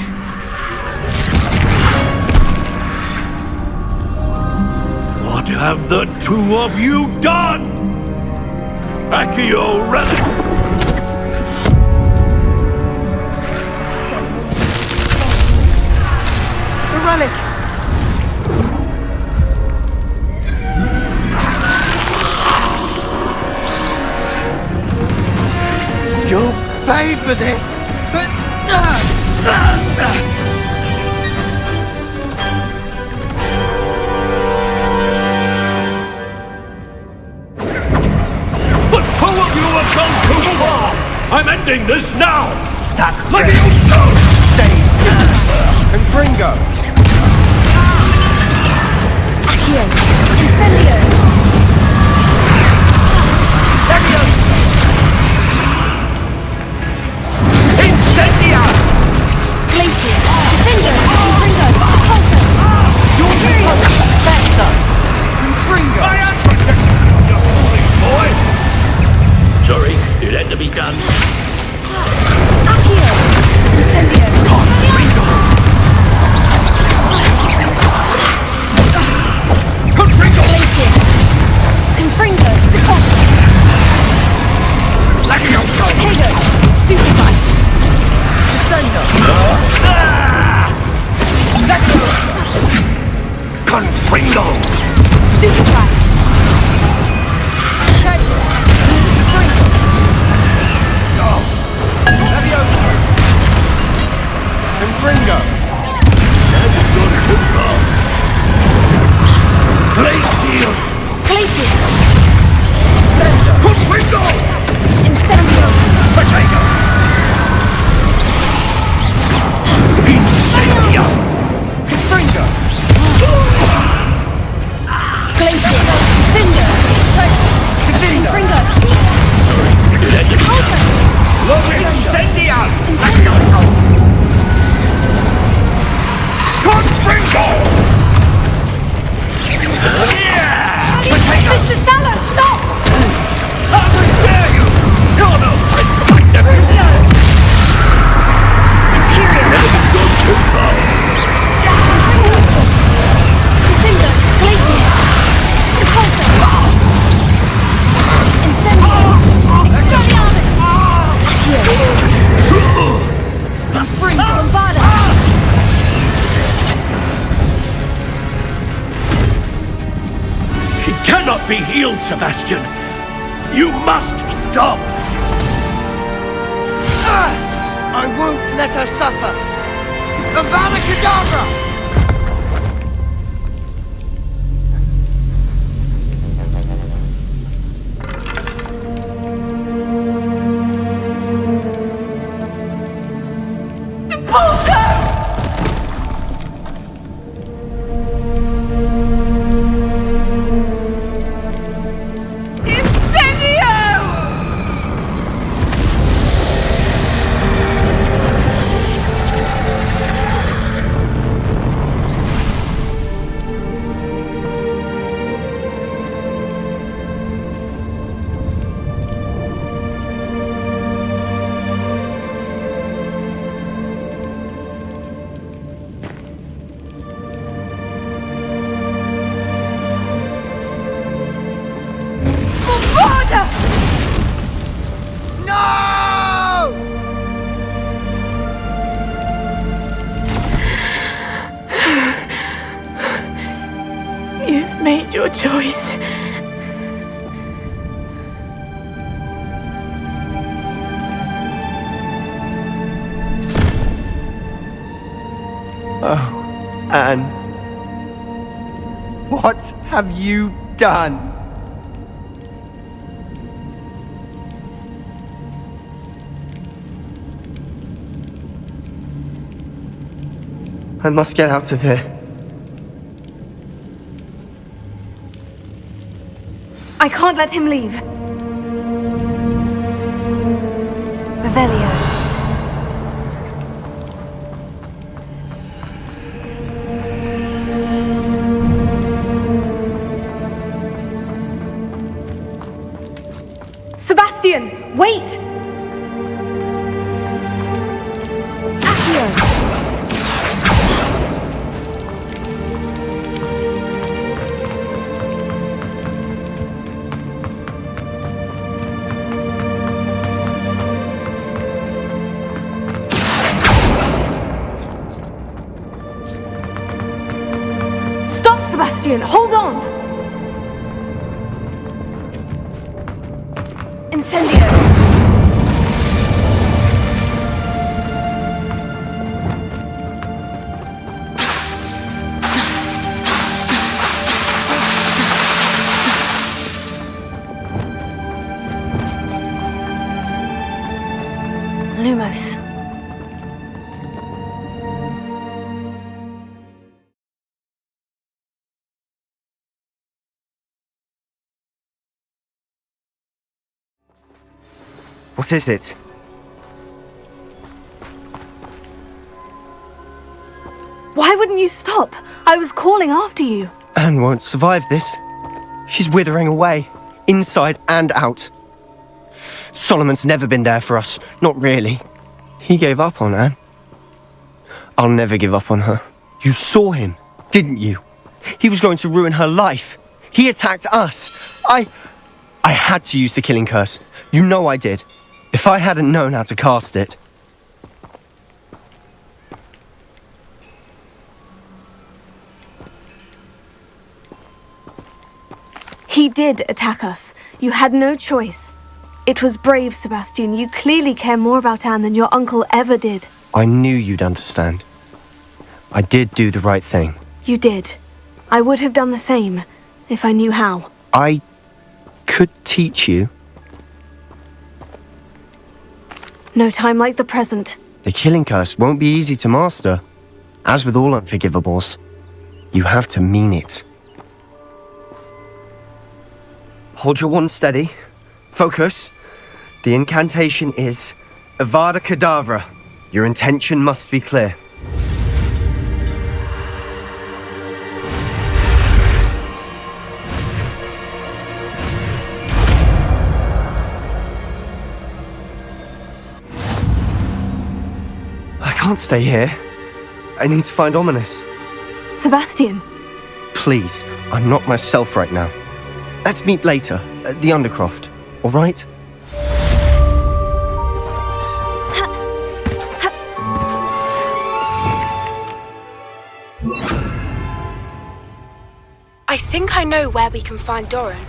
What have the two of you done? Accio Relic! The relic! You'll pay for this! ending this now! That's Levioso! Confringo! Accio! Incendio! Incendia! Glacius! Defender! Confringo! Repulsor! Imperial! Vector! I am protecting you, foolish boy! Sorry, it had to be done. Accio! Incendio! Confringo! Glacius! Confringo! Repulsor! Levioso! Tego! Stupefy! Confringo! Stupefy! Confringo! Glacius! Glacius! Confringo! Incendio! Potato! Incendia! Confringo! Glacius! Defender! Confringo! It had to be done. Look, Incendia! Incendio! Confringo! Mr. Salah, stop! How dare you! You're no friend to my nephew! Brutio! Imperial! Never gone too far. Defender! Glacius! Repulsor! Incendio! Expelliarmus! Accio! Confringo! Bombarda! She cannot be healed, Sebastian. You must stop. I won't let her suffer! Avada Kedavra! You've made your choice. Oh, Anne. What have you done? I must get out of here. I can't let him leave. Revelio. Sebastian, wait! Accio! Stop, Sebastian! Hold on! Incendio! close. What is it? Why wouldn't you stop? I was calling after you. Anne won't survive this. She's withering away, inside and out. Solomon's never been there for us, not really. He gave up on Anne. I'll never give up on her. You saw him, didn't you? He was going to ruin her life. He attacked us. I had to use the killing curse. You know I did. If I hadn't known how to cast it... He did attack us. You had no choice. It was brave, Sebastian. You clearly care more about Anne than your uncle ever did. I knew you'd understand. I did do the right thing. You did. I would have done the same, if I knew how. I could teach you. No time like the present. The killing curse won't be easy to master. As with all unforgivables, you have to mean it. Hold your wand steady. Focus. The incantation is Avada Kedavra. Your intention must be clear. I can't stay here. I need to find Ominis. Sebastian! Please, I'm not myself right now. Let's meet later, at the Undercroft, all right? I think I know where we can find Doran.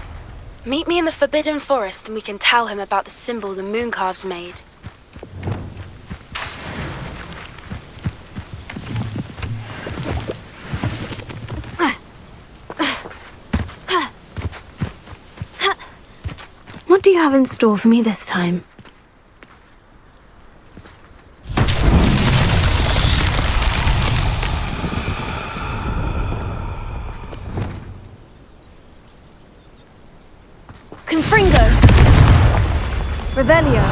Meet me in the Forbidden Forest and we can tell him about the symbol the Mooncalves made. What do you have in store for me this time? Confringo! Revelio!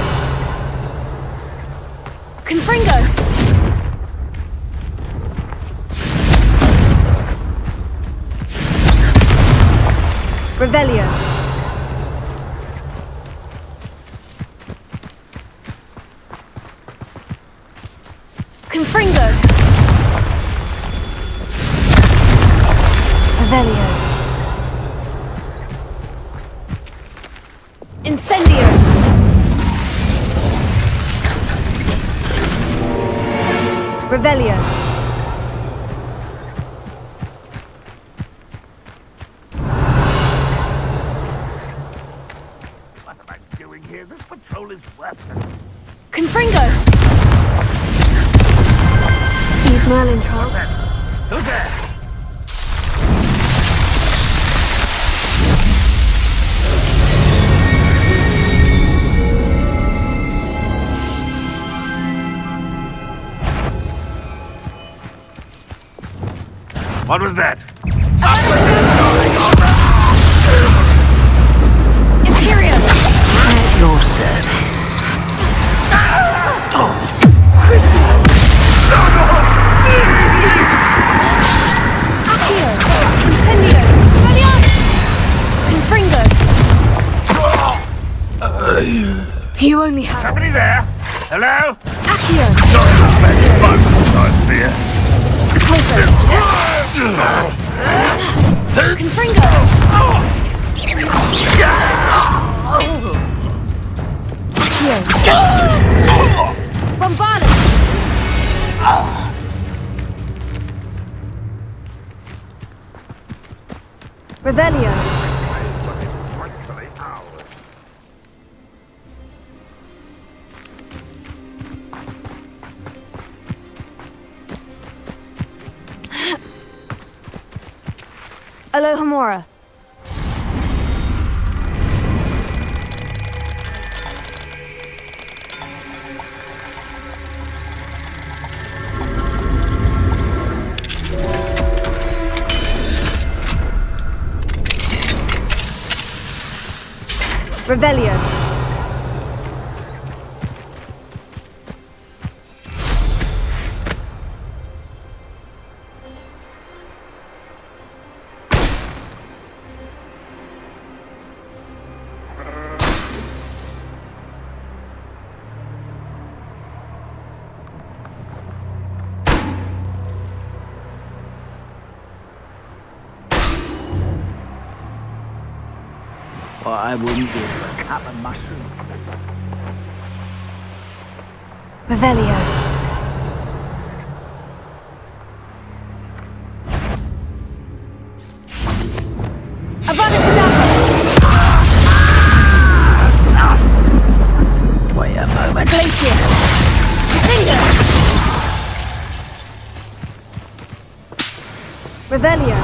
Confringo! Revelio! Confringo! Revelio! Incendio! Revelio! What am I doing here? This patrol is worthless. Confringo! These Merlin trolls. Who's there? What was that? Imperium! At your service. Crucio! Accio! Incendio! Confringo! You only have... Somebody there? Hello? Accio! Not flesh and bones, I fear. Closer! Confringo! Accio! Bombardus! Revelio! Alohomora. Revelio. What I wouldn't give for a cup of mushroom. Revelio. Avada Kedavra! Wait a moment. Glacier. Finger. Revelio.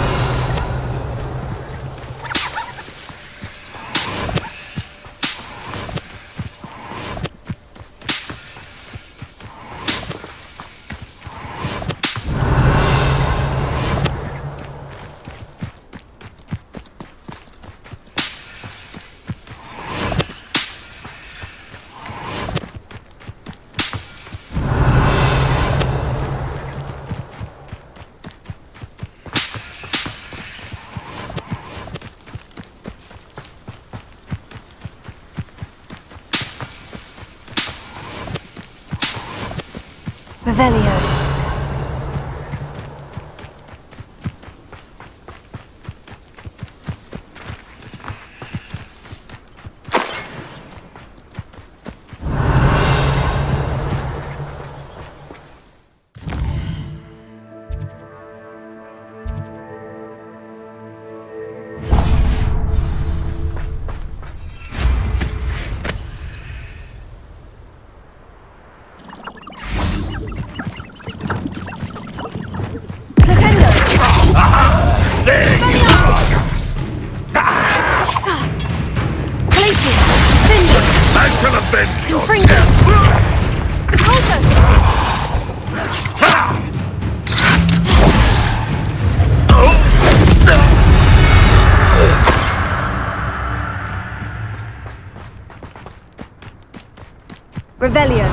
Revelio. Revelio.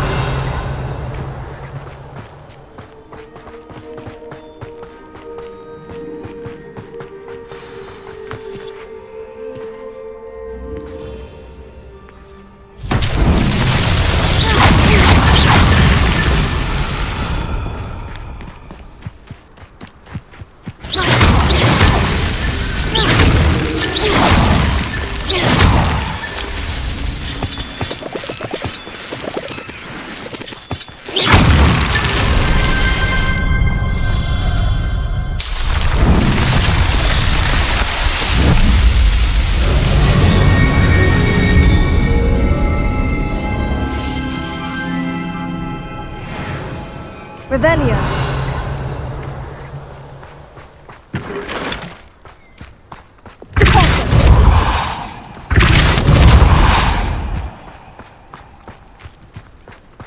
Revelio.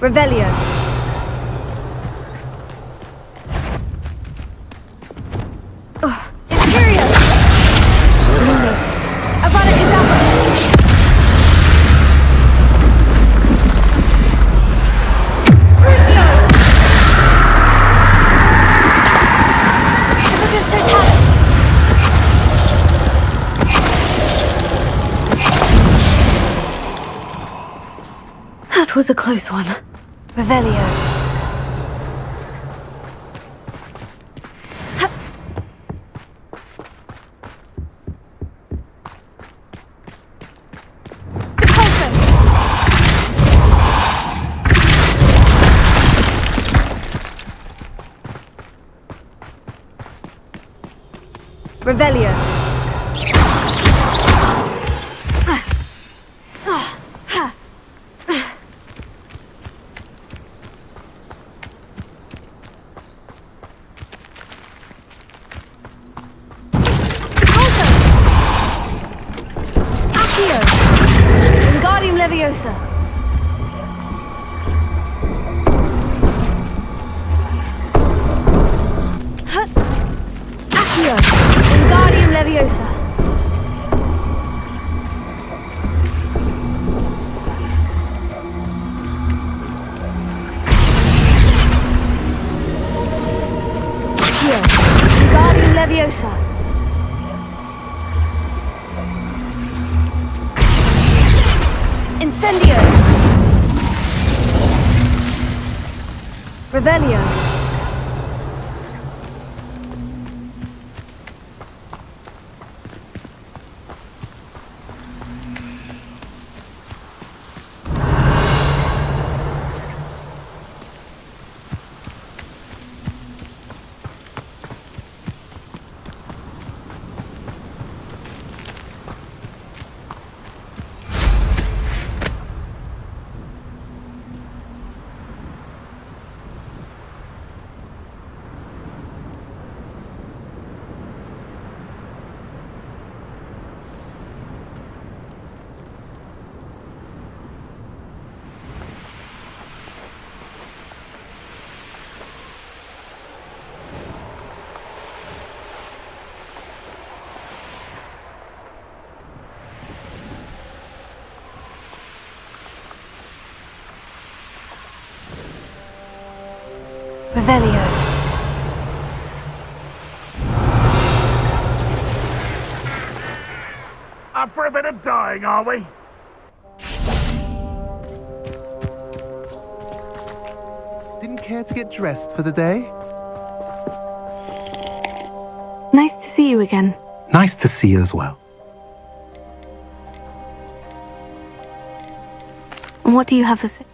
Revelio. Imperio. Lumos. Avada Kedavra. That was a close one. Revelio. Revelio. Wingardium Leviosa. Accio. Wingardium Leviosa. Incendio! Revelio! Revelio. Up for a bit of dying, are we? Didn't care to get dressed for the day? Nice to see you again. Nice to see you as well. And what do you have to say?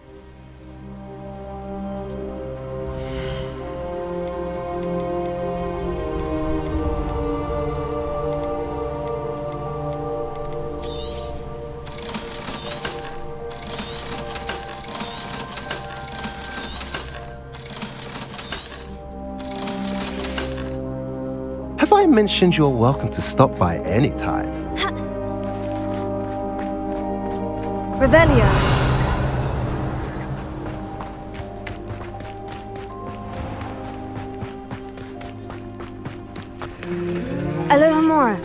Have I mentioned you're welcome to stop by any time? Revelio. Alohomora.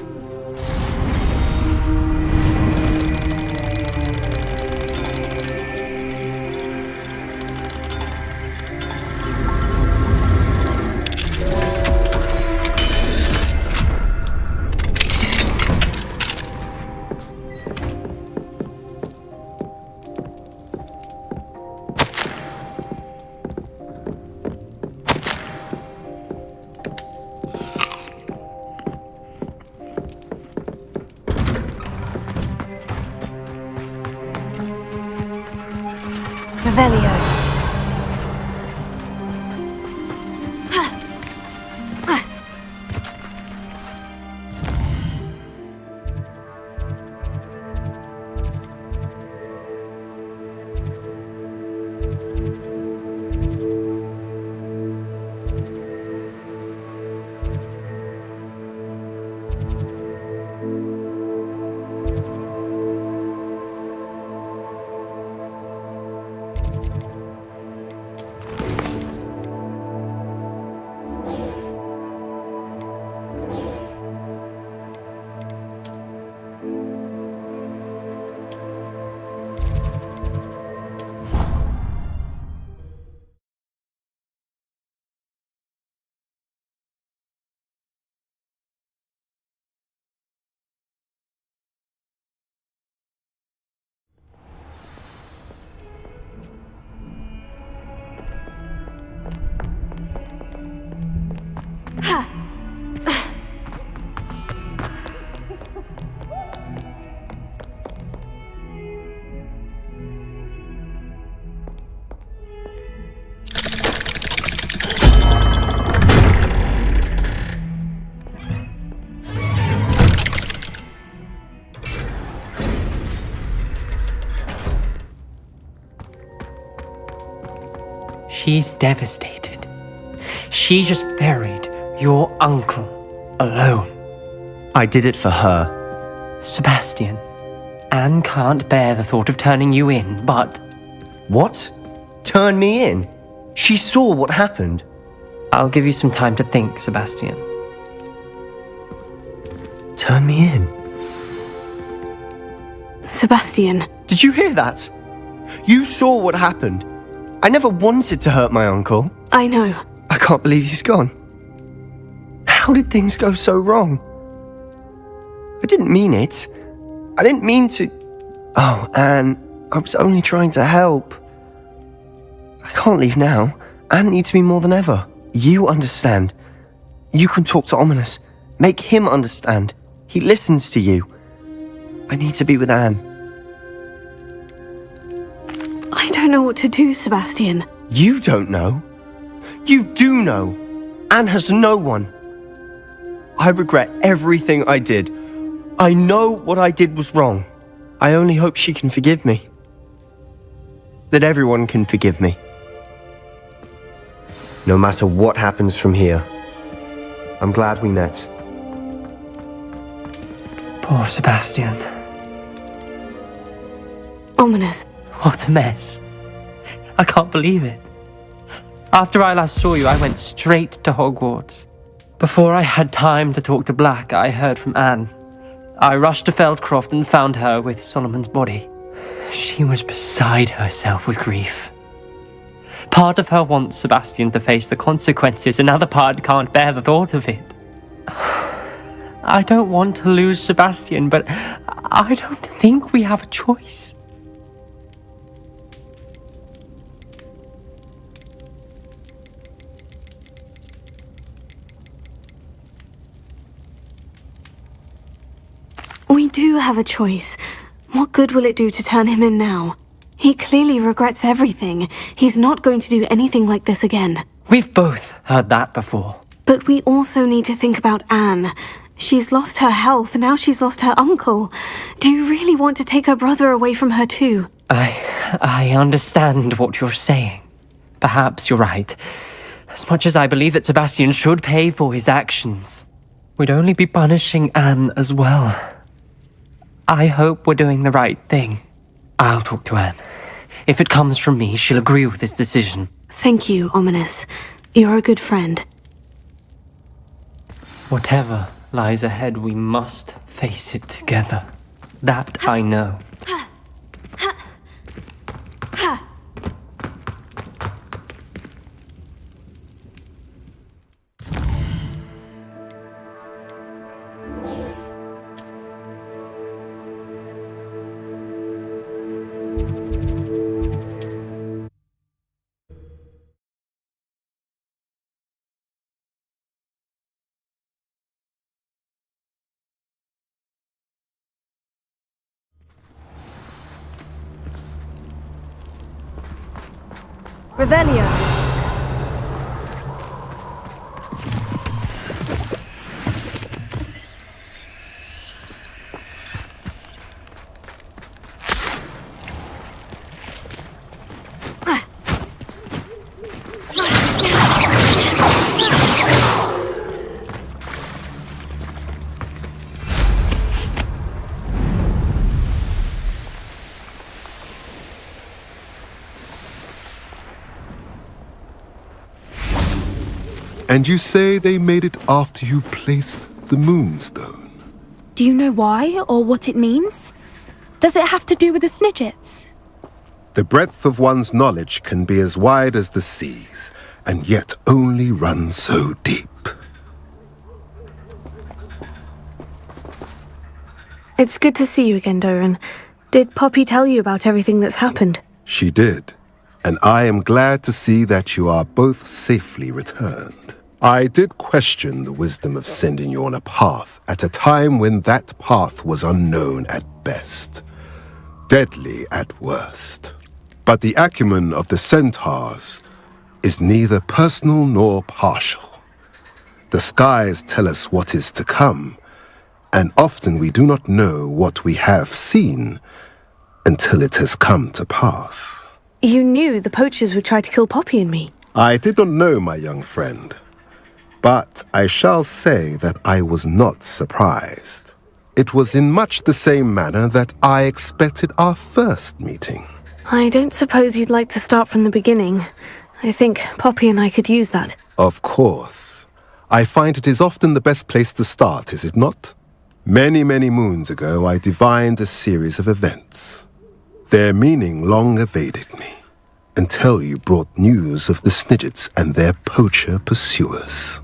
Revelio. She's devastated. She just buried your uncle alone. I did it for her. Sebastian, Anne can't bear the thought of turning you in, but... What? Turn me in? She saw what happened. I'll give you some time to think, Sebastian. Turn me in? Sebastian. Did you hear that? You saw what happened. I never wanted to hurt my uncle. I know. I can't believe he's gone. How did things go so wrong? I didn't mean it. I didn't mean to... Oh, Anne, I was only trying to help. I can't leave now. Anne needs me more than ever. You understand. You can talk to Ominis. Make him understand. He listens to you. I need to be with Anne. I don't know what to do, Sebastian. You don't know. You do know. Anne has no one. I regret everything I did. I know what I did was wrong. I only hope she can forgive me. That everyone can forgive me. No matter what happens from here, I'm glad we met. Poor Sebastian. Ominis. What a mess. I can't believe it. After I last saw you, I went straight to Hogwarts. Before I had time to talk to Black, I heard from Anne. I rushed to Feldcroft and found her with Solomon's body. She was beside herself with grief. Part of her wants Sebastian to face the consequences, another part can't bear the thought of it. I don't want to lose Sebastian, but I don't think we have a choice. We do have a choice. What good will it do to turn him in now? He clearly regrets everything. He's not going to do anything like this again. We've both heard that before. But we also need to think about Anne. She's lost her health, now she's lost her uncle. Do you really want to take her brother away from her too? I understand what you're saying. Perhaps you're right. As much as I believe that Sebastian should pay for his actions, we'd only be punishing Anne as well. I hope we're doing the right thing. I'll talk to Anne. If it comes from me, she'll agree with this decision. Thank you, Ominis. You're a good friend. Whatever lies ahead, we must face it together. That I know. Revelio. And you say they made it after you placed the Moonstone? Do you know why or what it means? Does it have to do with the Snidgets? The breadth of one's knowledge can be as wide as the seas, and yet only run so deep. It's good to see you again, Doran. Did Poppy tell you about everything that's happened? She did, and I am glad to see that you are both safely returned. I did question the wisdom of sending you on a path at a time when that path was unknown at best, deadly at worst. But the acumen of the centaurs is neither personal nor partial. The skies tell us what is to come, and often we do not know what we have seen until it has come to pass. You knew the poachers would try to kill Poppy and me. I did not know, my young friend, but I shall say that I was not surprised. It was in much the same manner that I expected our first meeting. I don't suppose you'd like to start from the beginning. I think Poppy and I could use that. Of course. I find it is often the best place to start, is it not? Many, many moons ago, I divined a series of events. Their meaning long evaded me, until you brought news of the Snidgets and their poacher pursuers.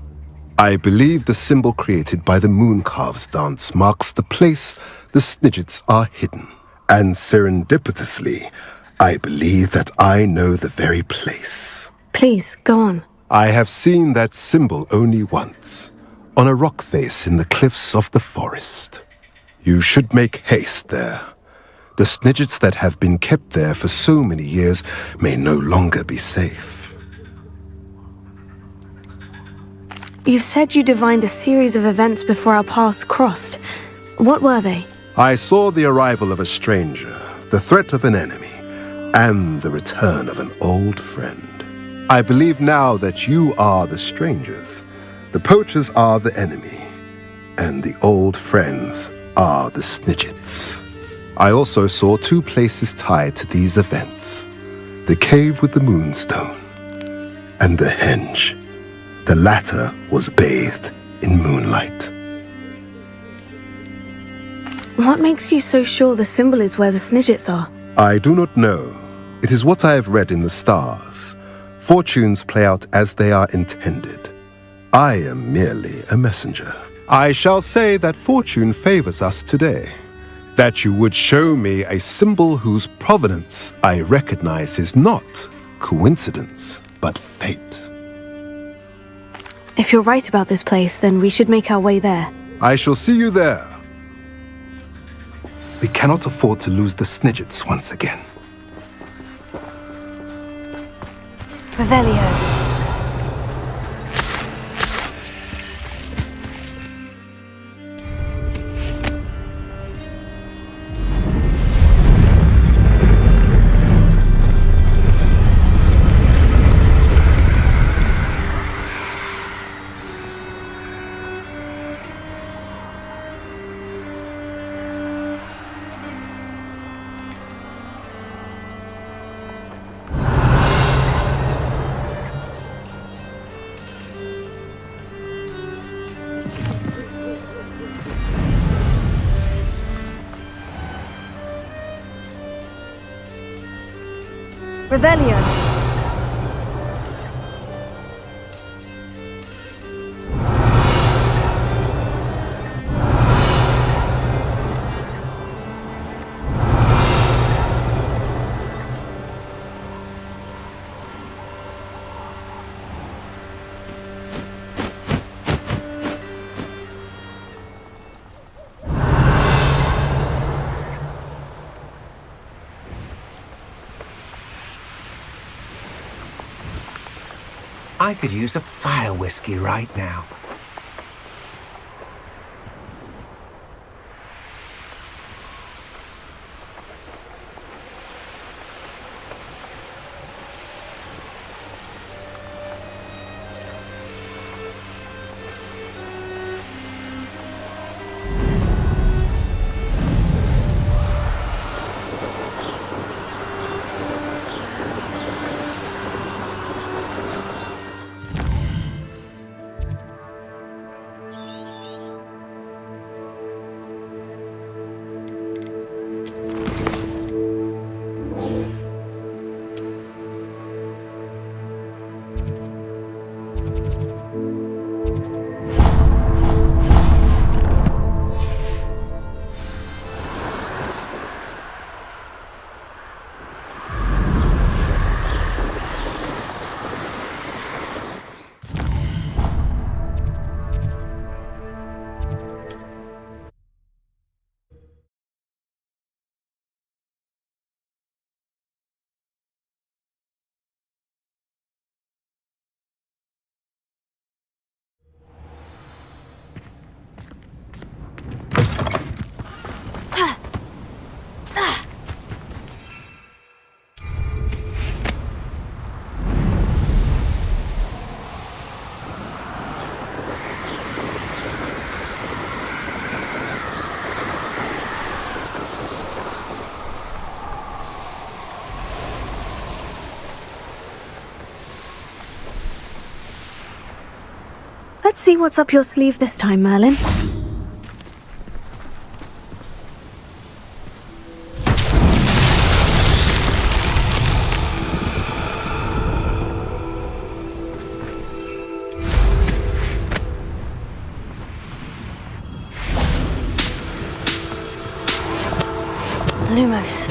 I believe the symbol created by the Mooncalves dance marks the place the Snidgets are hidden, And serendipitously, I believe that I know the very place. Please, go on. I have seen that symbol only once, on a rock face in the cliffs of the forest. You should make haste there. The Snidgets that have been kept there for so many years may no longer be safe. You said you divined a series of events before our paths crossed. What were they? I saw the arrival of a stranger, the threat of an enemy, and the return of an old friend. I believe now that you are the strangers. The poachers are the enemy, and the old friends are the Snidgets. I also saw two places tied to these events. The cave with the moonstone, and the henge. The latter was bathed in moonlight. What makes you so sure the symbol is where the Snidgets are? I do not know. It is what I have read in the stars. Fortunes play out as they are intended. I am merely a messenger. I shall say that fortune favors us today. That you would show me a symbol whose provenance I recognize is not coincidence, but fate. If you're right about this place, then we should make our way there. I shall see you there. We cannot afford to lose the Snidgets once again. Revelio. Revelio. I could use a fire whiskey right now. Let's see what's up your sleeve this time, Merlin. Lumos.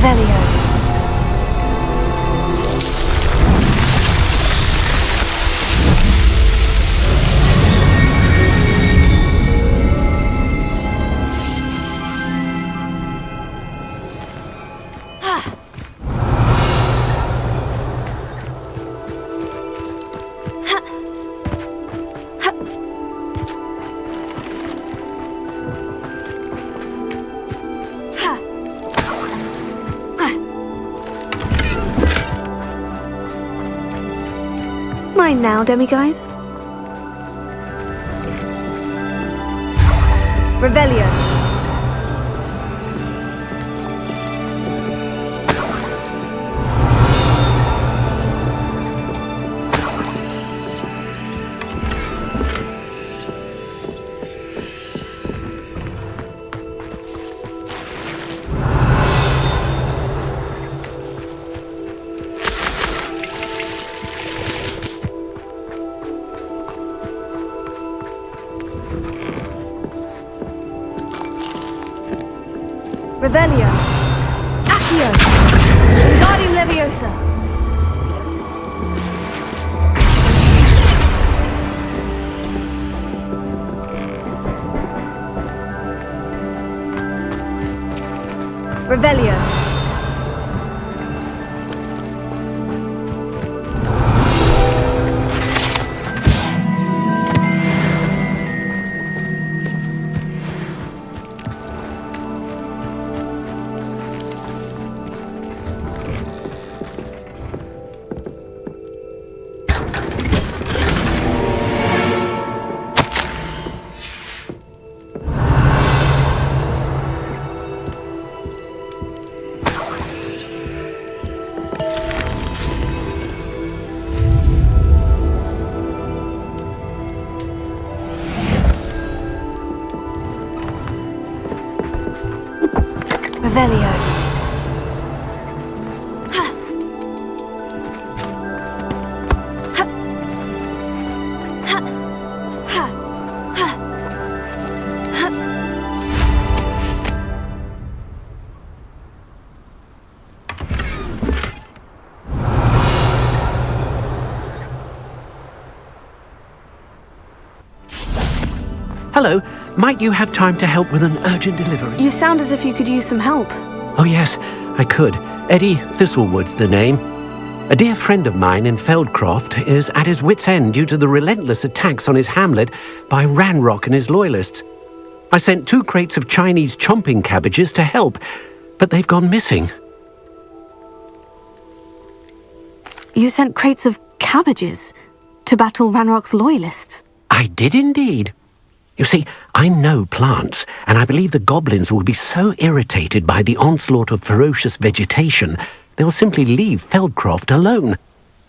Revelio. Mine now, demiguise. Revelio. Revelio. Accio. Wingardium Leviosa. Revelio. Revelio. Hello, might you have time to help with an urgent delivery? You sound as if you could use some help. Oh yes, I could. Eddie Thistlewood's the name. A dear friend of mine in Feldcroft is at his wit's end due to the relentless attacks on his hamlet by Ranrock and his loyalists. I sent 2 crates of Chinese chomping cabbages to help, but they've gone missing. You sent crates of cabbages to battle Ranrock's loyalists? I did indeed. You see, I know plants, and I believe the goblins will be so irritated by the onslaught of ferocious vegetation, they'll simply leave Feldcroft alone.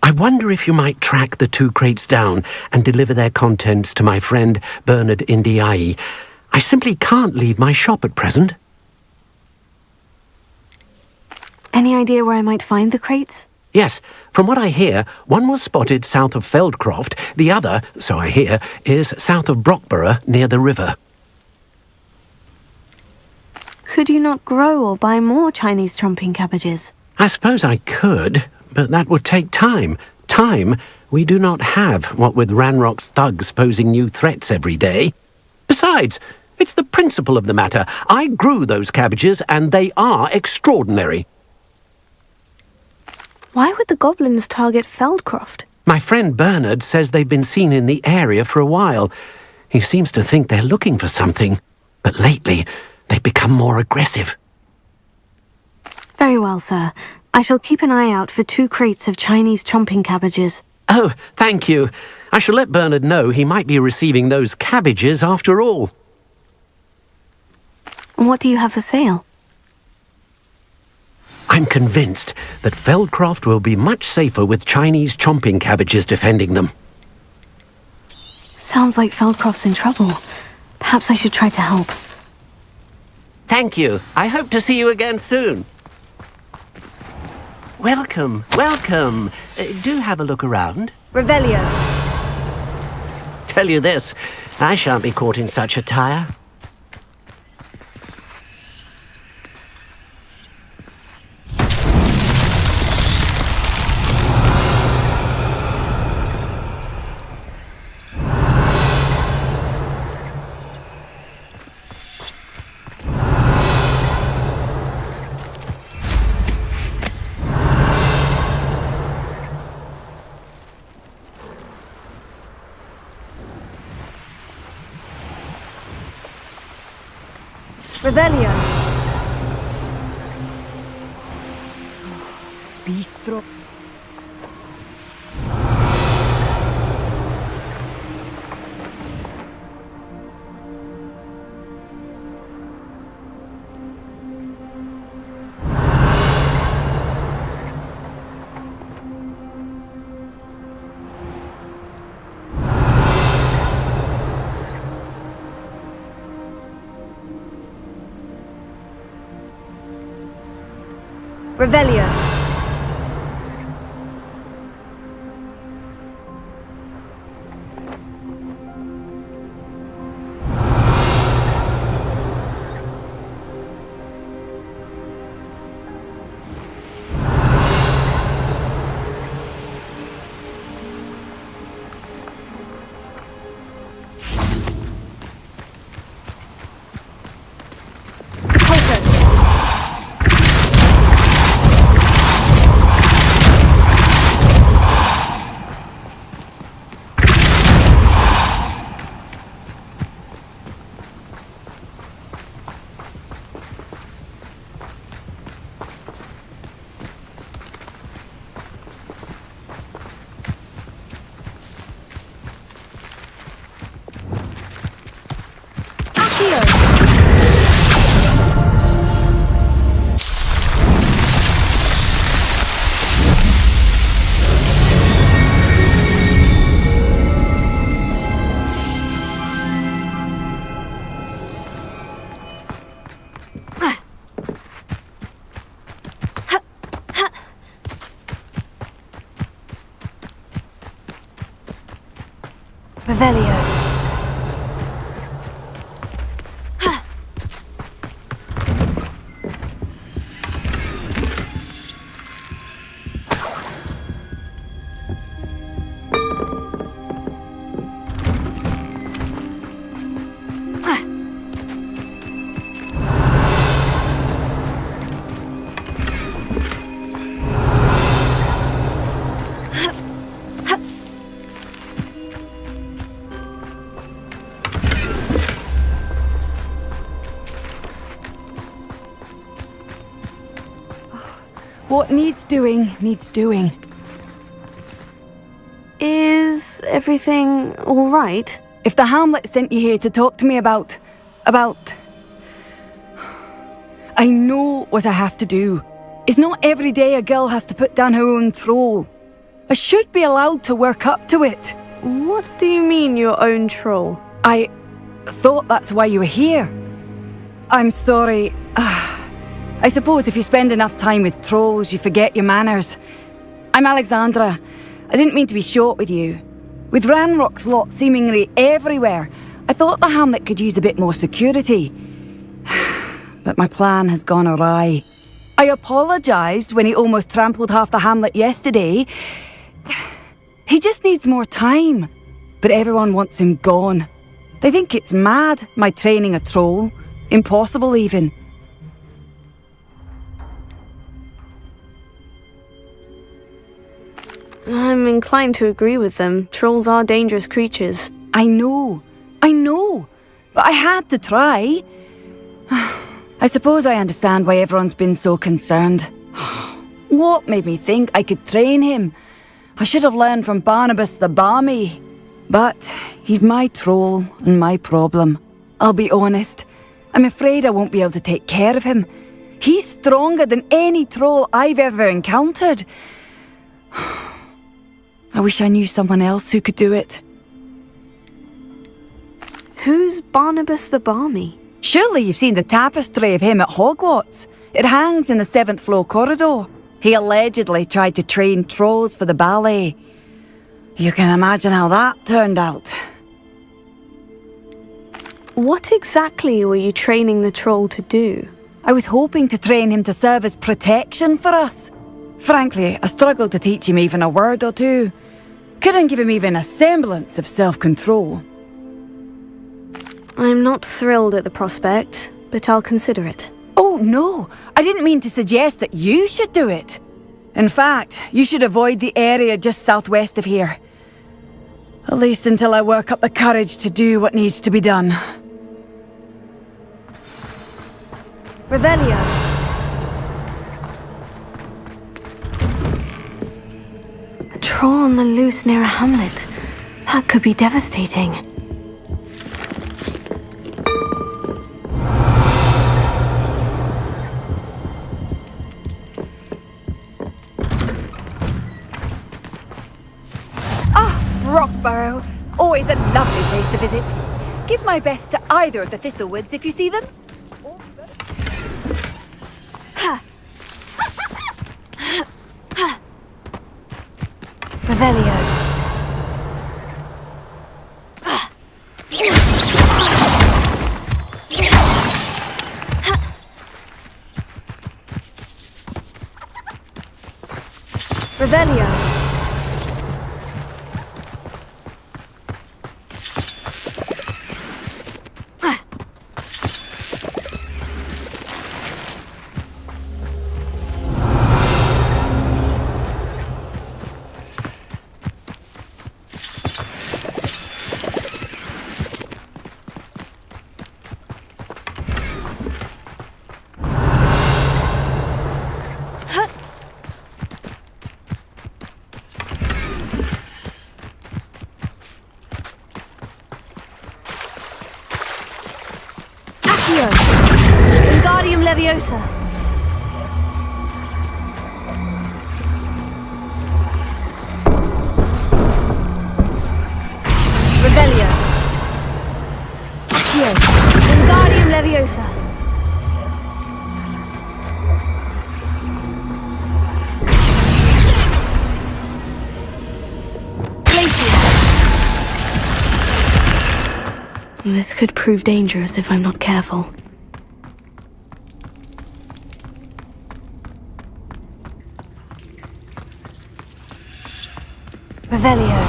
I wonder if you might track the 2 crates down and deliver their contents to my friend Bernard Indiai. I simply can't leave my shop at present. Any idea where I might find the crates? Yes, from what I hear, one was spotted south of Feldcroft, the other, so I hear, is south of Brockborough near the river. Could you not grow or buy more Chinese chomping cabbages? I suppose I could, but that would take time. Time we do not have, what with Ranrock's thugs posing new threats every day. Besides, it's the principle of the matter. I grew those cabbages, and they are extraordinary. Why would the goblins target Feldcroft? My friend Bernard says they've been seen in the area for a while. He seems to think they're looking for something, but lately they've become more aggressive. Very well, sir. I shall keep an eye out for 2 crates of Chinese chomping cabbages. Oh, thank you. I shall let Bernard know he might be receiving those cabbages after all. What do you have for sale? I'm convinced that Feldcroft will be much safer with Chinese chomping cabbages defending them. Sounds like Feldcroft's in trouble. Perhaps I should try to help. Thank you. I hope to see you again soon. Welcome, welcome. Do have a look around. Revelio. Tell you this, I shan't be caught in such attire. Revelio. Bistro. Revelio. Revelio. What needs doing, needs doing. Is everything all right? If the Hamlet sent you here to talk to me about... I know what I have to do. It's not every day a girl has to put down her own troll. I should be allowed to work up to it. What do you mean, your own troll? I thought that's why you were here. I'm sorry. I suppose if you spend enough time with trolls, you forget your manners. I'm Alexandra. I didn't mean to be short with you. With Ranrock's lot seemingly everywhere, I thought the Hamlet could use a bit more security. But my plan has gone awry. I apologised when he almost trampled half the Hamlet yesterday. He just needs more time. But everyone wants him gone. They think it's mad, my training a troll. Impossible, even. I'm inclined to agree with them. Trolls are dangerous creatures. I know. But I had to try. I suppose I understand why everyone's been so concerned. What made me think I could train him? I should have learned from Barnabas the Barmy. But he's my troll and my problem. I'll be honest, I'm afraid I won't be able to take care of him. He's stronger than any troll I've ever encountered. I wish I knew someone else who could do it. Who's Barnabas the Barmy? Surely you've seen the tapestry of him at Hogwarts. It hangs in the 7th floor corridor. He allegedly tried to train trolls for the ballet. You can imagine how that turned out. What exactly were you training the troll to do? I was hoping to train him to serve as protection for us. Frankly, I struggled to teach him even a word or two. Couldn't give him even a semblance of self-control. I'm not thrilled at the prospect, but I'll consider it. Oh, no. I didn't mean to suggest that you should do it. In fact, you should avoid the area just southwest of here. At least until I work up the courage to do what needs to be done. Revelio. A troll on the loose near a hamlet. That could be devastating. Rockburrow. Always a lovely place to visit. Give my best to either of the Thistlewoods if you see them. Revelio. Revelio. Wingardium Leviosa. Revelio. Accio. Wingardium Leviosa. Glacius. This could prove dangerous if I'm not careful. Revelio.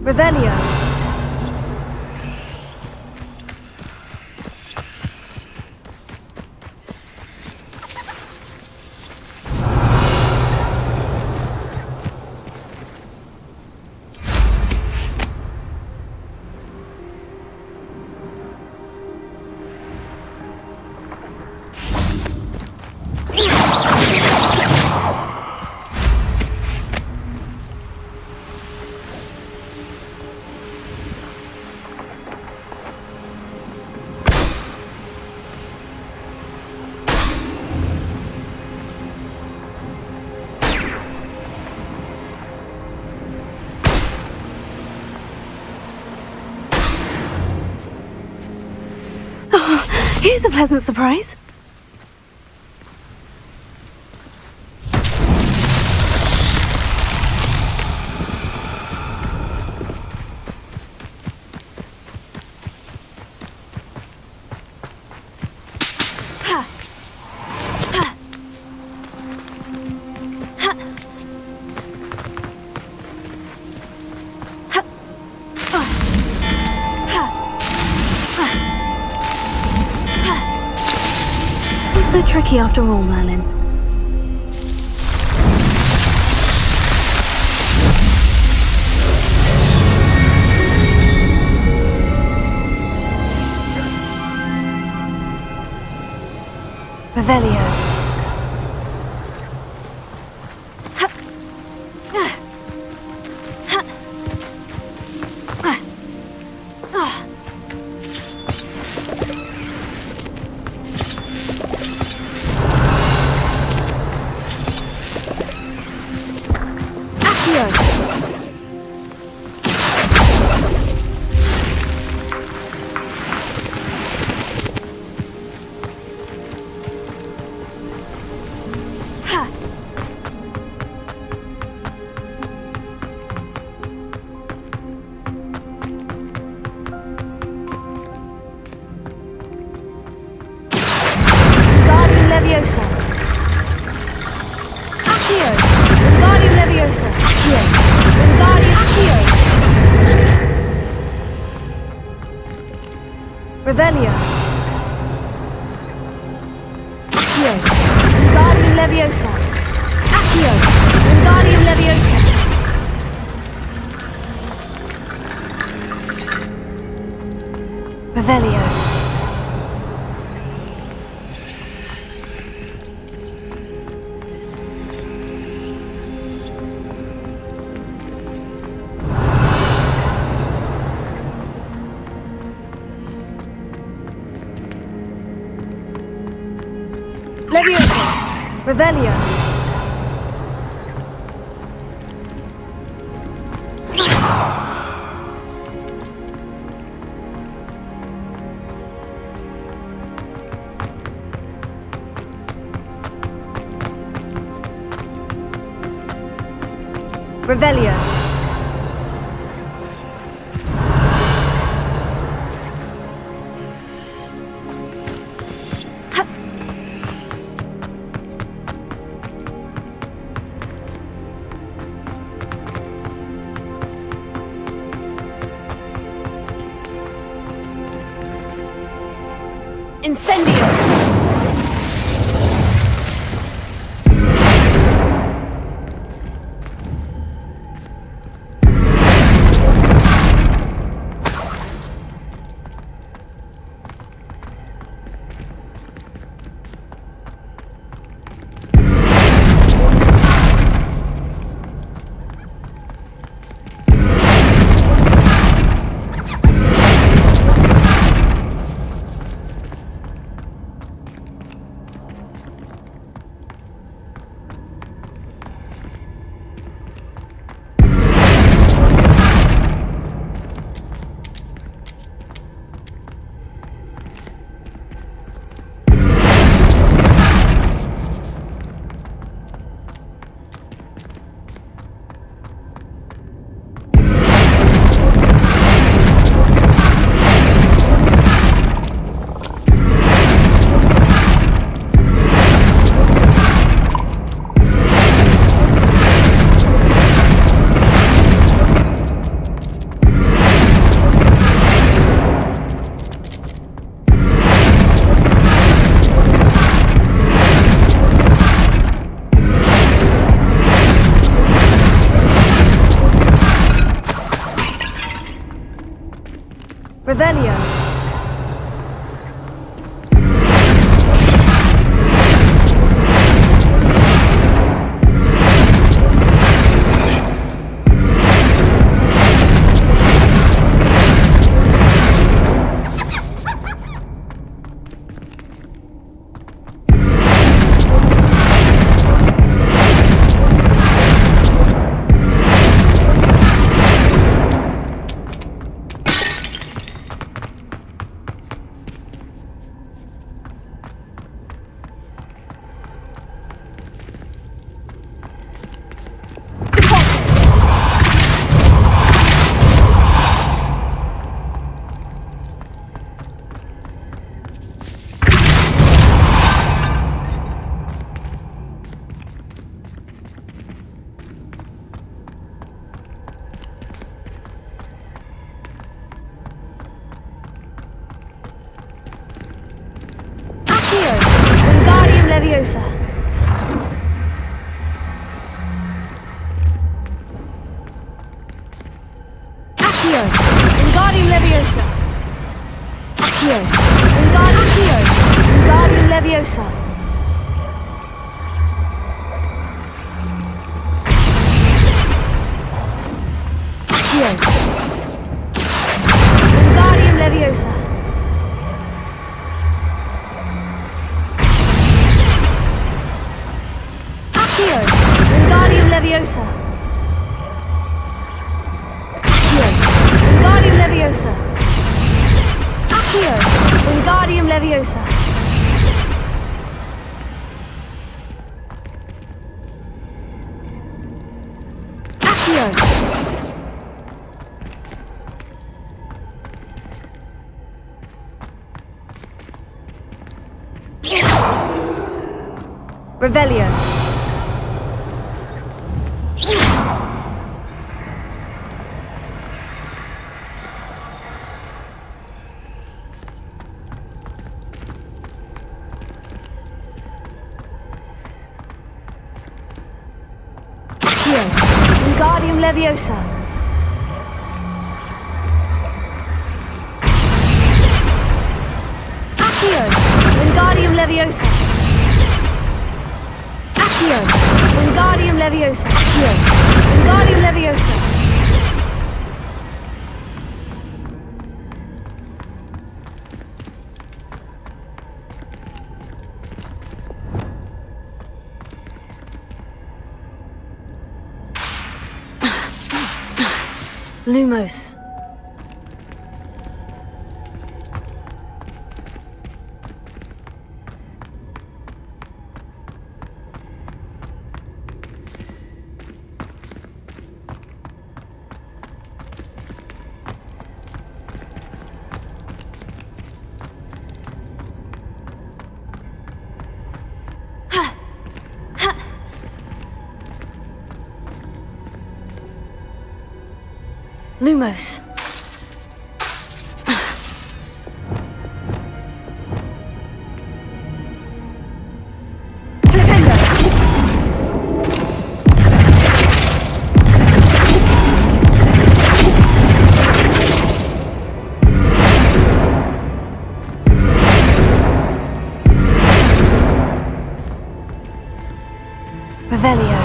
Revelio. Here's a pleasant surprise. so tricky after all, Merlin. Revelio. Leviosa. Accio. Wingardium Leviosa. Accio. Wingardium Accio. Revelio. Accio. Wingardium Leviosa. Accio. Wingardium Leviosa. Revelio. Leviosa. Revelio. Revelio. Incendio! Revelio. Leviosa. Accio. Wingardium Leviosa. Accio. Wingardium Leviosa. Accio. Wingardium Leviosa. Accio. Wingardium Leviosa. Accio. Wingardium Leviosa. Accio. Revelio. Accio. Wingardium Leviosa. Accio. Wingardium Leviosa. Accio. Wingardium Leviosa. Accio. Wingardium Leviosa. Lumos. Lumos. Flipendo. Revelio.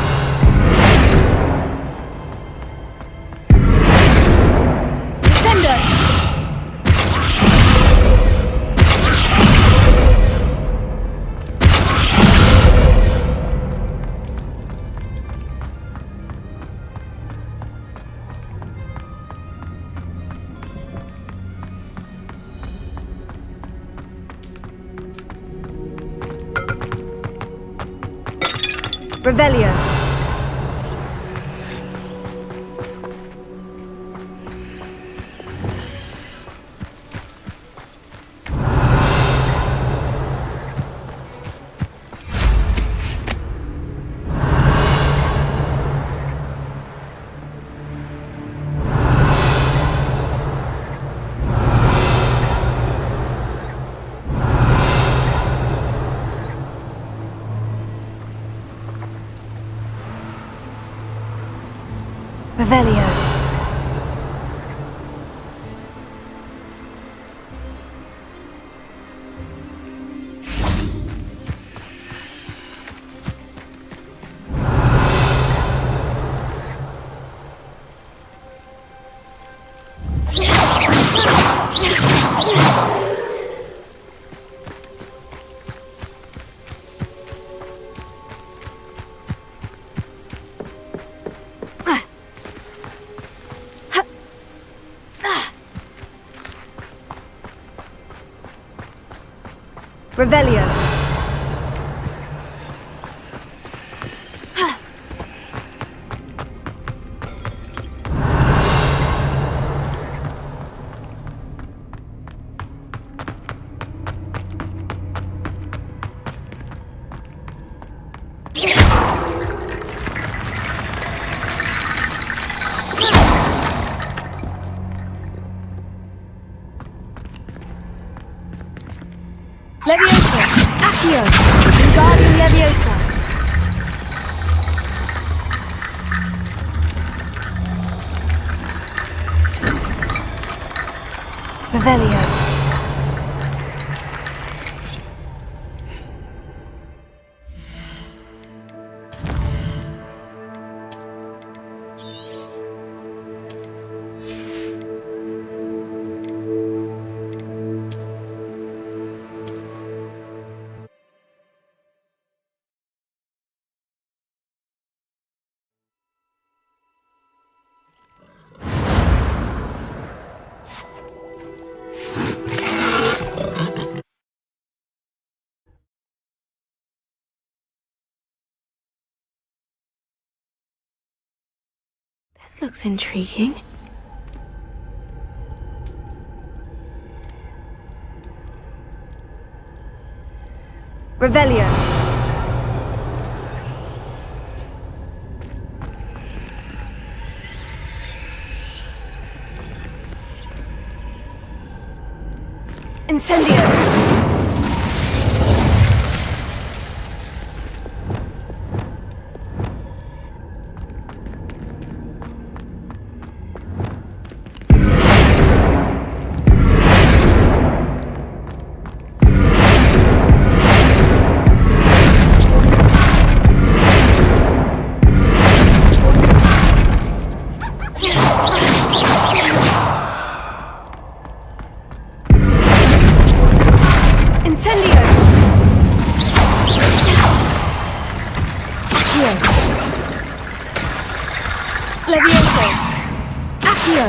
Revelio. Revelio. Revelio. Leviosa. Accio. Wingardium Leviosa. Revelio. This looks intriguing. Revelio. Incendio. Levioso. Accio.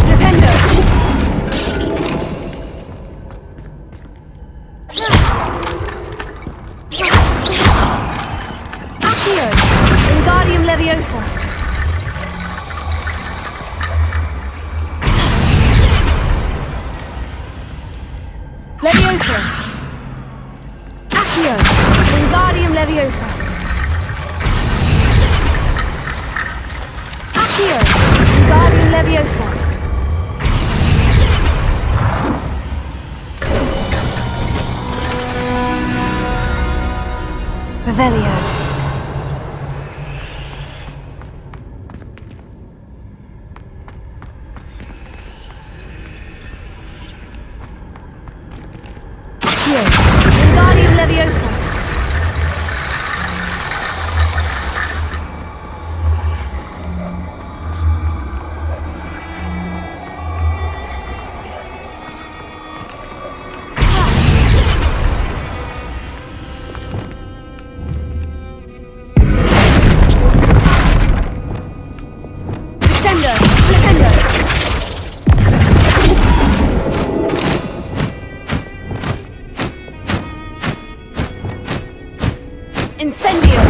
Flipendo. Accio. Wingardium Leviosa. Leviosa. Accio. Wingardium Leviosa. Accio. Wingardium Leviosa. Revelio. Wingardium Leviosa. Descendo. Flipendo. Incendio!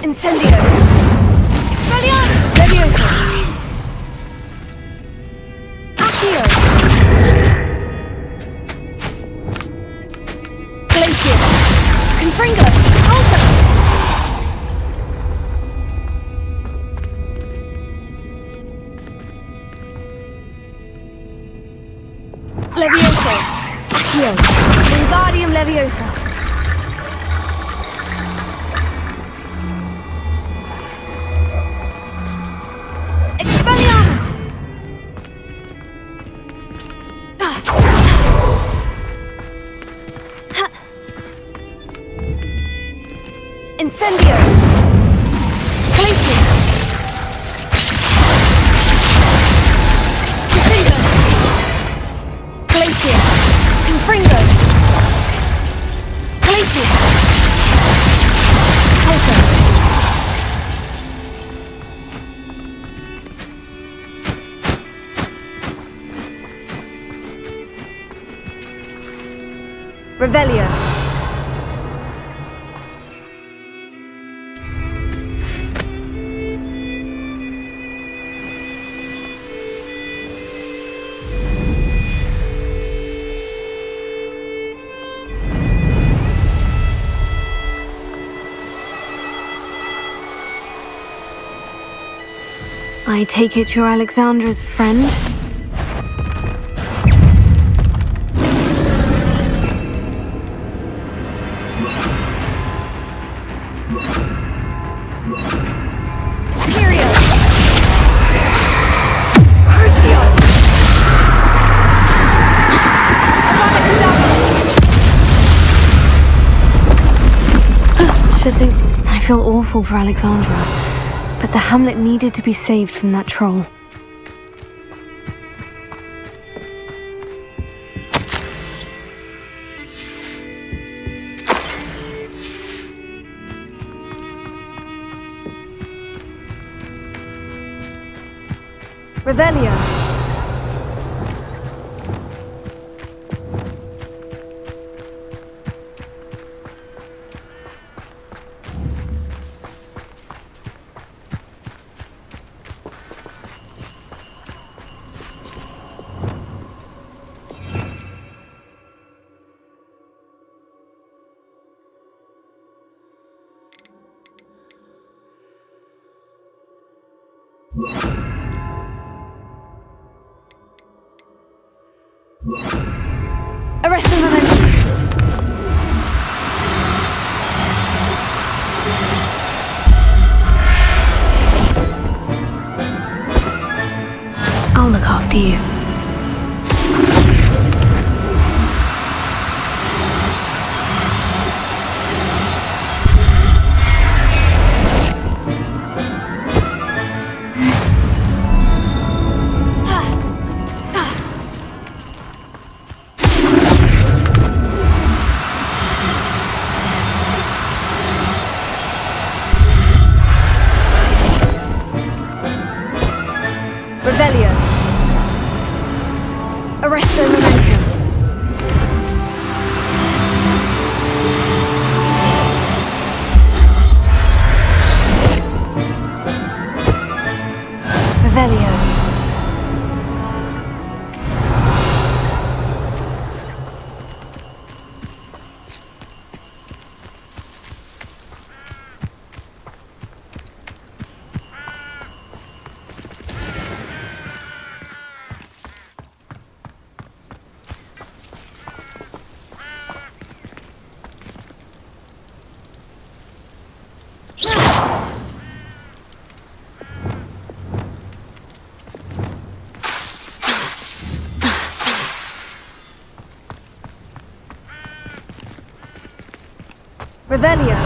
Incendio! Leviosa! Accio! Glacius! Confringo! Alpha! Leviosa! Accio! Wingardium Leviosa! Expelliarmus! Incendio! Glacius! Confringo! Glacius! Confringo! Glacius! Pulsar! Revelio. I take it you're Alexandra's friend? I feel awful for Alexandra, but the hamlet needed to be saved from that troll. Revelio. Arrest the momentum. I'll look after you. Revelio. Arrest the momentum. Revelio. Revelio.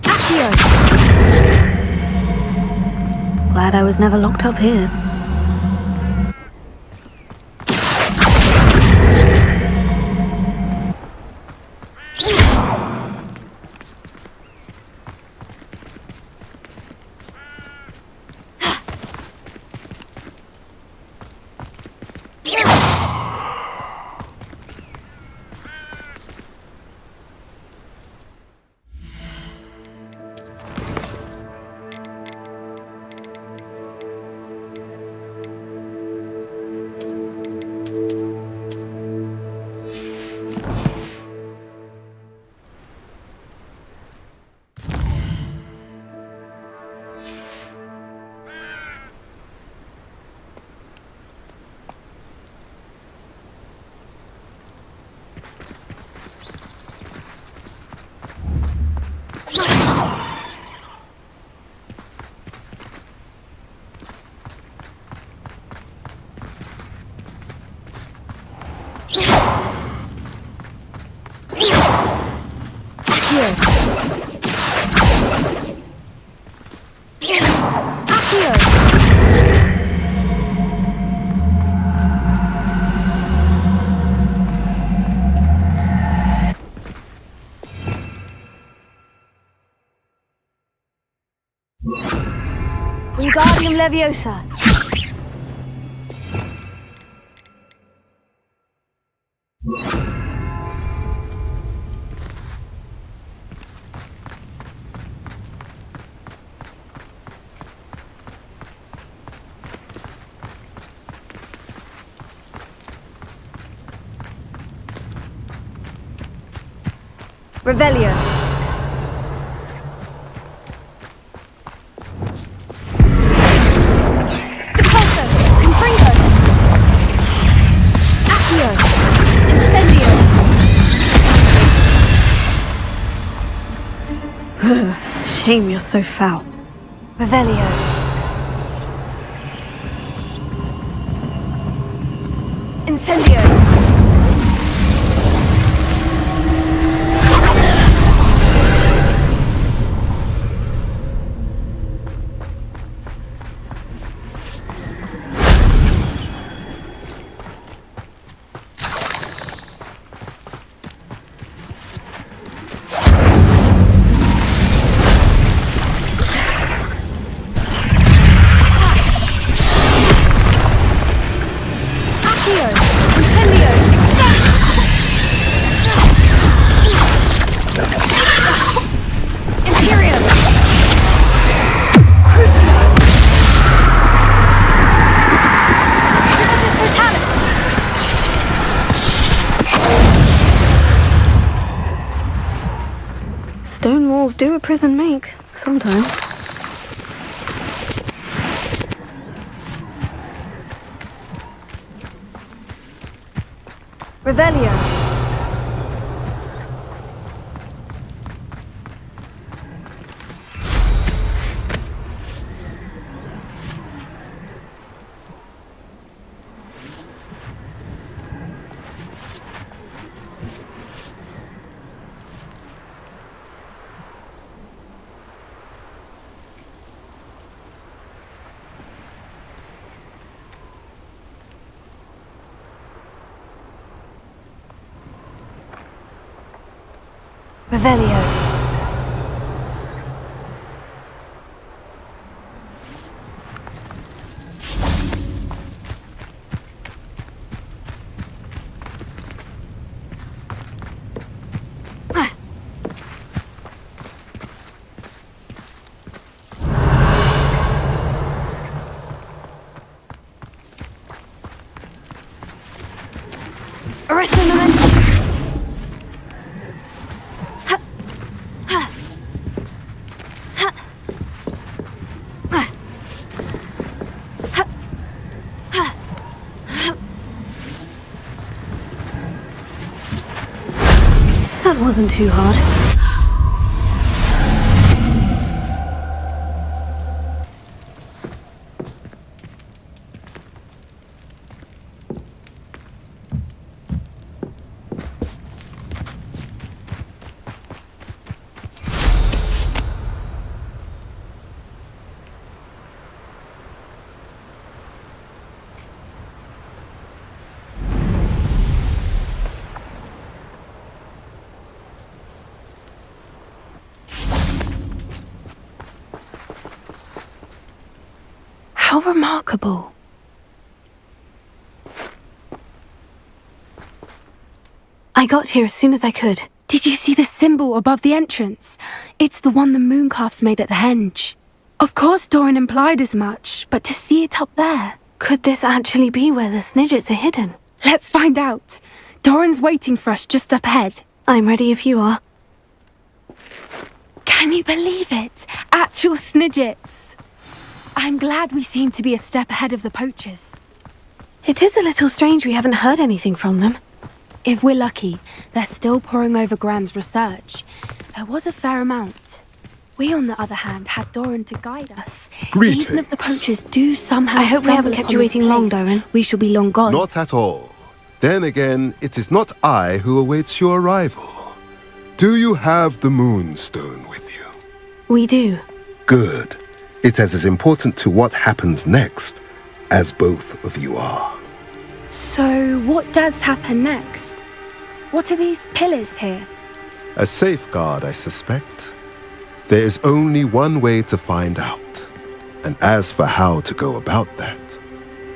Accio. Glad I was never locked up here. Wingardium Leviosa. Revelio. Depulso. Confringo. Accio. Incendio. Shame you're so foul. Revelio. Incendio. Stone walls do a prison make, sometimes. Revelio. Revelio. Arrestinament. That wasn't too hard. How remarkable. I got here as soon as I could. Did you see the symbol above the entrance? It's the one the Mooncalfs made at the henge. Of course Doran implied as much, but to see it up there... Could this actually be where the Snidgets are hidden? Let's find out. Doran's waiting for us just up ahead. I'm ready if you are. Can you believe it? Actual Snidgets. I'm glad we seem to be a step ahead of the poachers. It is a little strange we haven't heard anything from them. If we're lucky, they're still poring over Gran's research. There was a fair amount. We, on the other hand, had Doran to guide us. Greetings. Even if the poachers do somehow I hope we haven't kept you waiting long, Doran. We shall be long gone. Not at all. Then again, it is not I who awaits your arrival. Do you have the Moonstone with you? We do. Good. It is as important to what happens next as both of you are. So, what does happen next? What are these pillars here? A safeguard, I suspect. There is only one way to find out. And as for how to go about that,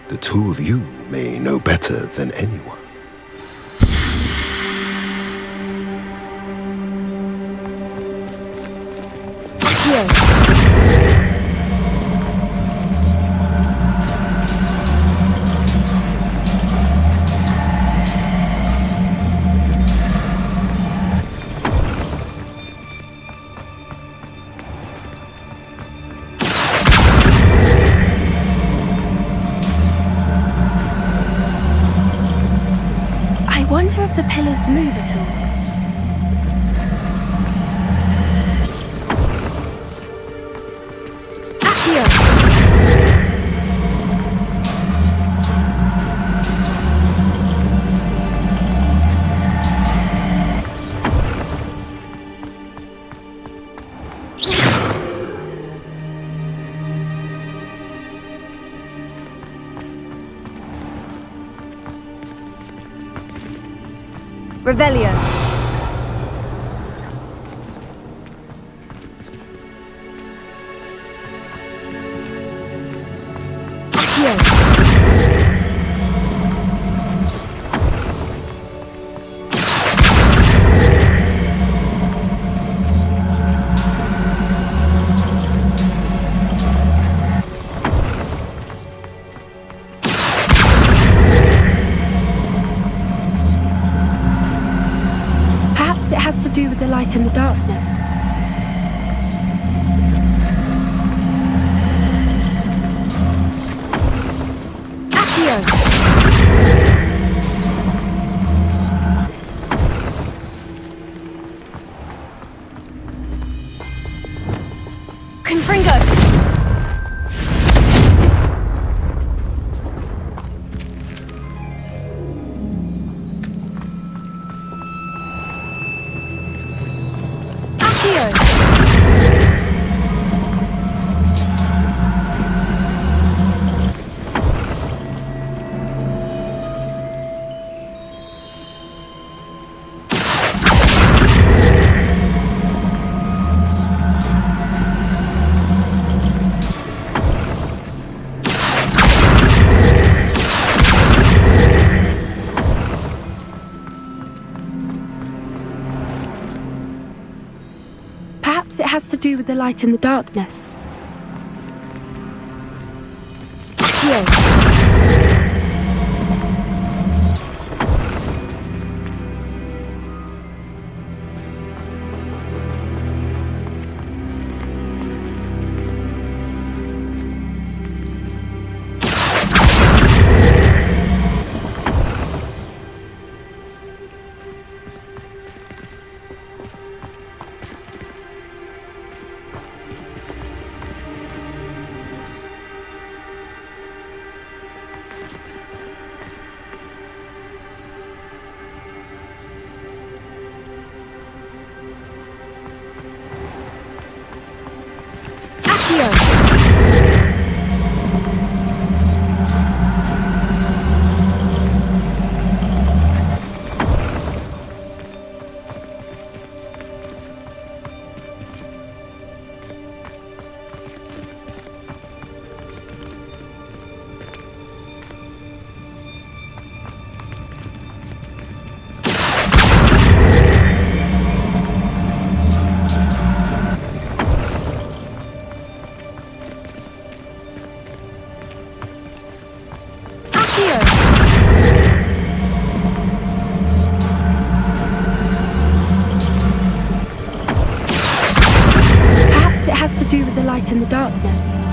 the two of you may know better than anyone. Here. the pillars move at all? Accio! Revelio. With the light and the darkness. Accio! Confringo! Perhaps it has to do with the light and the darkness. Accio! Perhaps it has to do with the light and the darkness.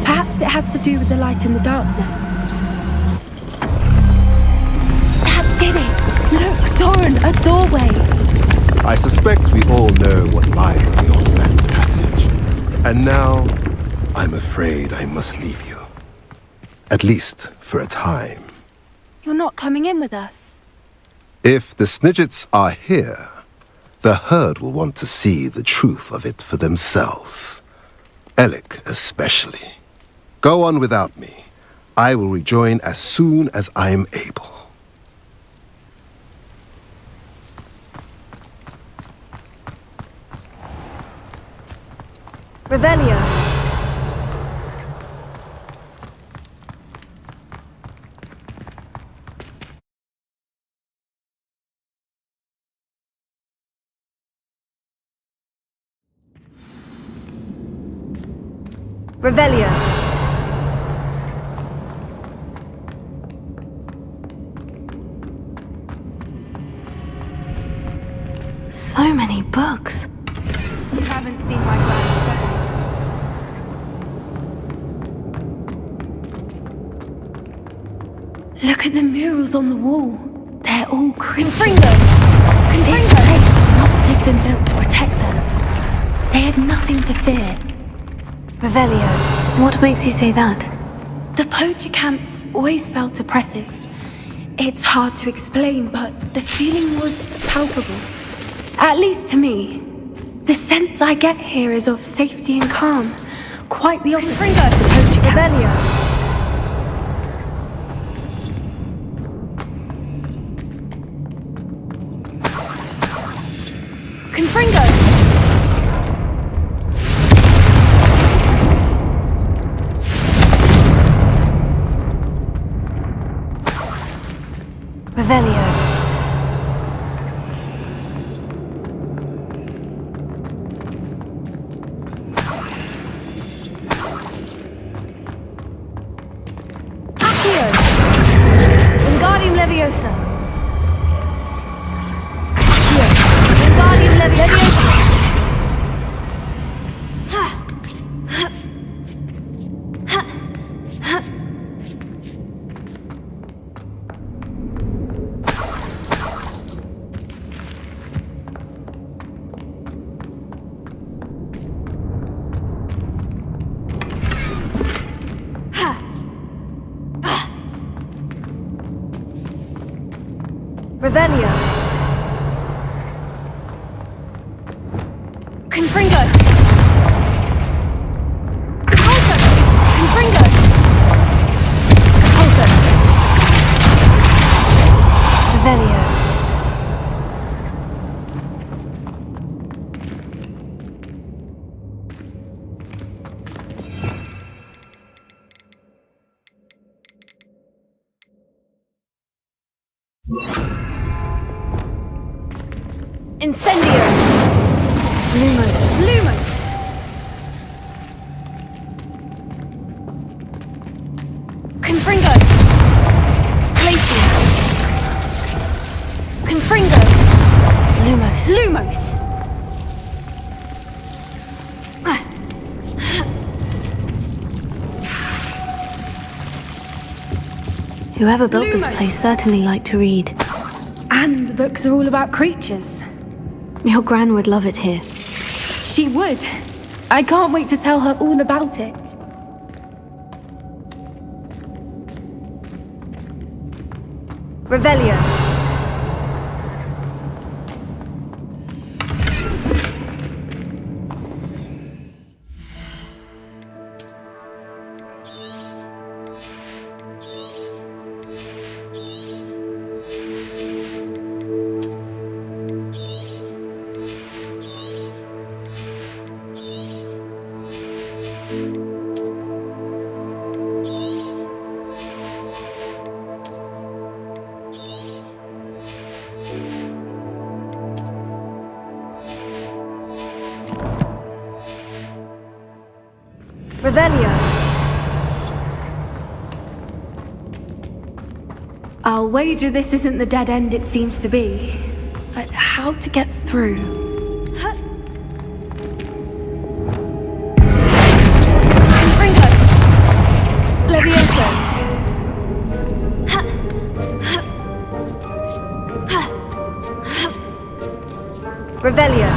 Perhaps it has to do with the light and the darkness. That did it! Look, Doran, a doorway! I suspect we all know what lies beyond that passage. And now, I'm afraid I must leave you. At least for a time. You're not coming in with us? If the Snidgets are here, the herd will want to see the truth of it for themselves. Alec especially. Go on without me. I will rejoin as soon as I am able. Revelio. Revelio. So many books. You haven't seen my grand. Look at the murals on the wall. They're all creatures. This place must have been built to protect them. They had nothing to fear. Revelio. What makes you say that? The poacher camps always felt oppressive. It's hard to explain, but the feeling was palpable. At least to me. The sense I get here is of safety and calm. Quite the opposite of the poacher camps. Revelio. Confringo! Revelio. Accio! Wingardium Leviosa. Accio! Wingardium Leviosa. Revelio. Confringo. Repulsor. Confringo. Repulsor. Revelio. Incendio! Lumos. Lumos! Confringo! Glacius! Confringo! Lumos. Lumos! Whoever built this Lumos. place certainly liked to read. And the books are all about creatures. Your Gran would love it here. She would. I can't wait to tell her all about it. Revelio. Revelio. I'll wager this isn't the dead end it seems to be. But how to get through? Confringo. Levioso. Revelio.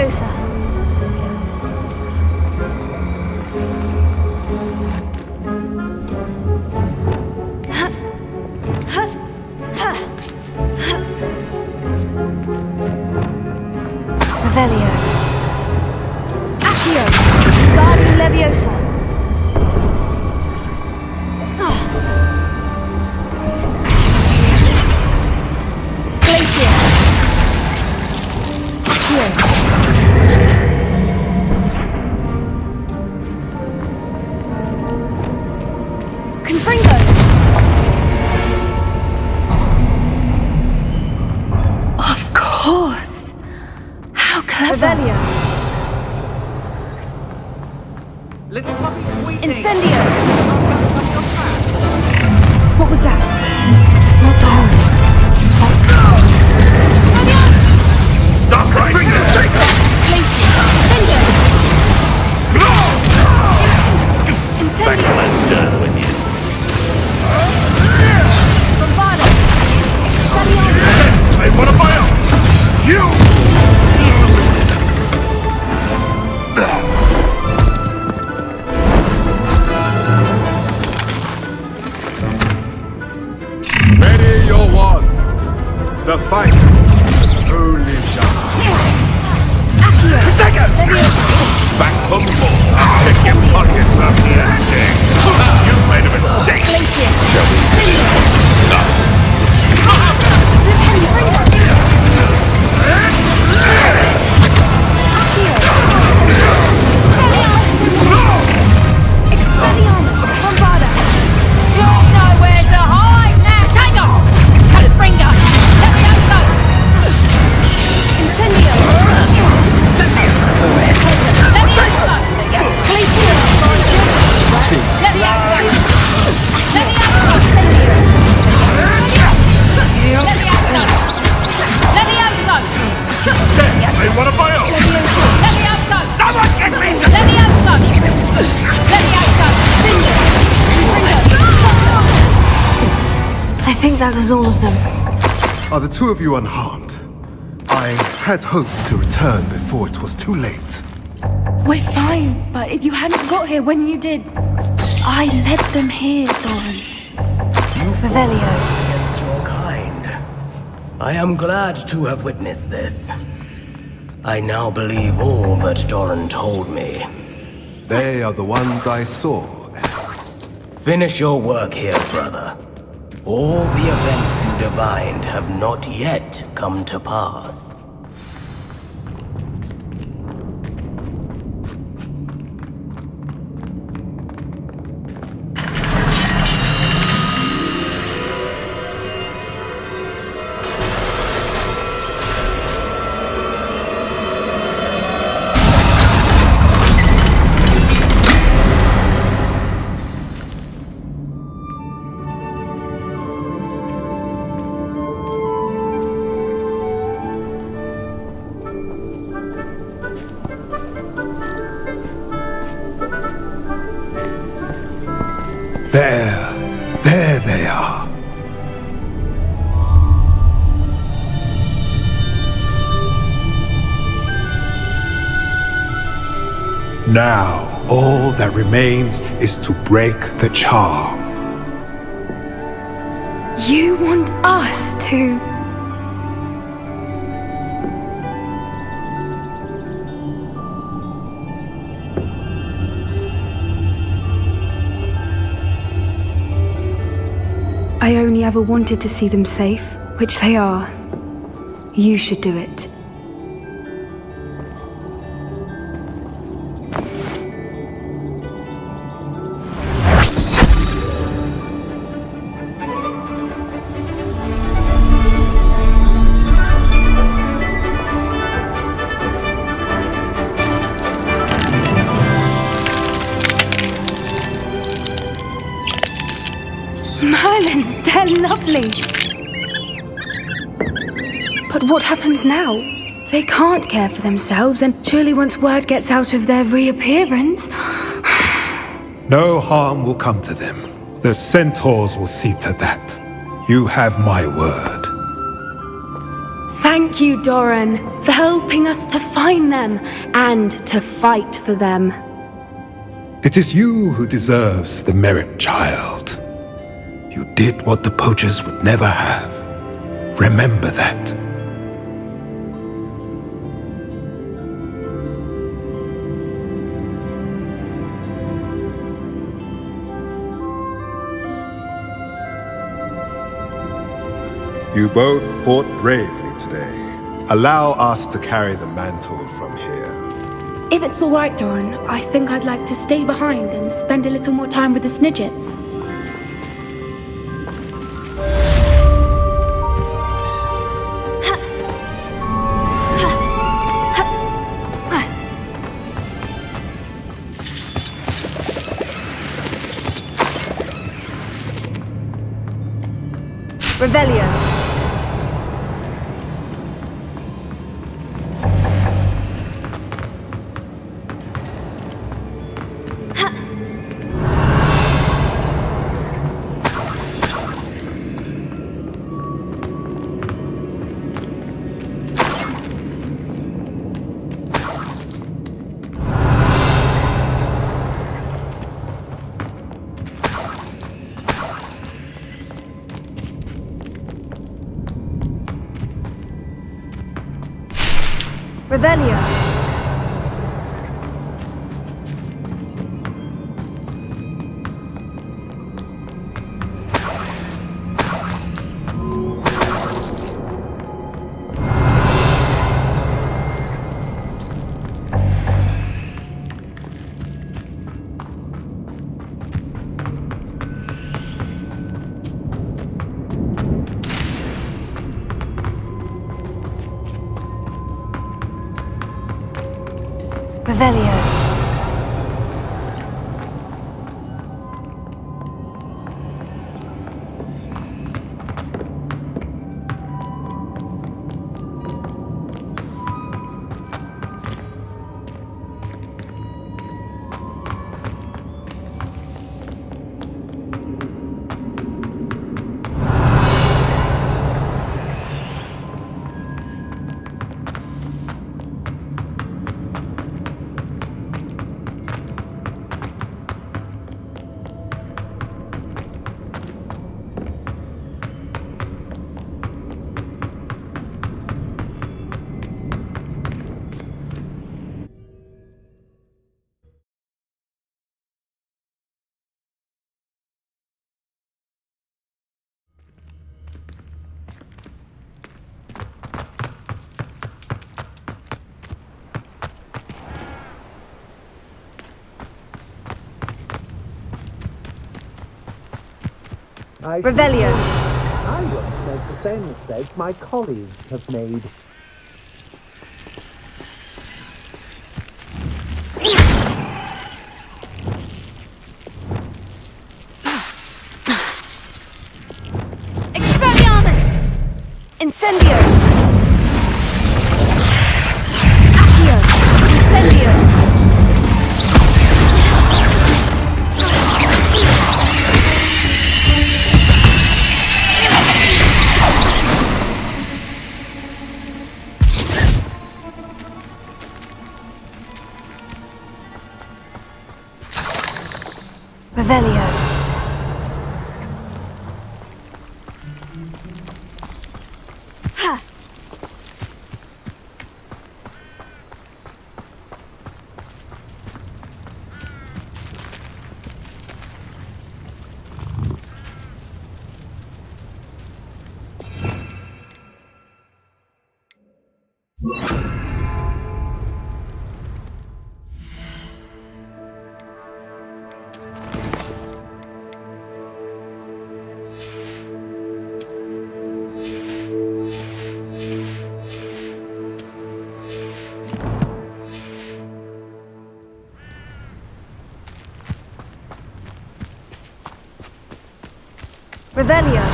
Leviosa. Revelio. Accio. Guardian Leviosa. Glacier. Accio. Confringo. Of course. How clever. Revelio. Incendio. What was that? Not Dawn. Stop right there! Back to that dirt with you. Yes, I want to buy out! You! Ready your wands. The fight is only just. Take it! Back for more. Check your pockets up here, Dick. You made a mistake. Shall we finish this stuff? You're nowhere to hide now! Take off! Confringo! Leviosa! Incendio. Yes, I want to buy out! Someone get me! I think that was all of them. Are the two of you unharmed? I had hoped to return before it was too late. We're fine, but if you hadn't got here when you did, I led them here, Doran. Revelio. Against your kind. I am glad to have witnessed this. I now believe all that Doran told me. They are the ones I saw. Finish your work here, brother. All the events you divined have not yet come to pass. There they are. Now, all that remains is to break the charm. You want us to... I only ever wanted to see them safe, which they are. You should do it. Merlin, they're lovely. But what happens now? They can't care for themselves, and surely once word gets out of their reappearance... No harm will come to them. The centaurs will see to that. You have my word. Thank you, Doran, for helping us to find them and to fight for them. It is you who deserves the merit, child. You did what the poachers would never have. Remember that. You both fought bravely today. Allow us to carry the mantle from here. If it's all right, Doran, I think I'd like to stay behind and spend a little more time with the Snidgets. Revelio. Revelio. Revelio. Revelio. I won't make the same mistake my colleagues have made. Expelliarmus! Incendio! Accio! Incendio! Revelio. Ha! Revelio.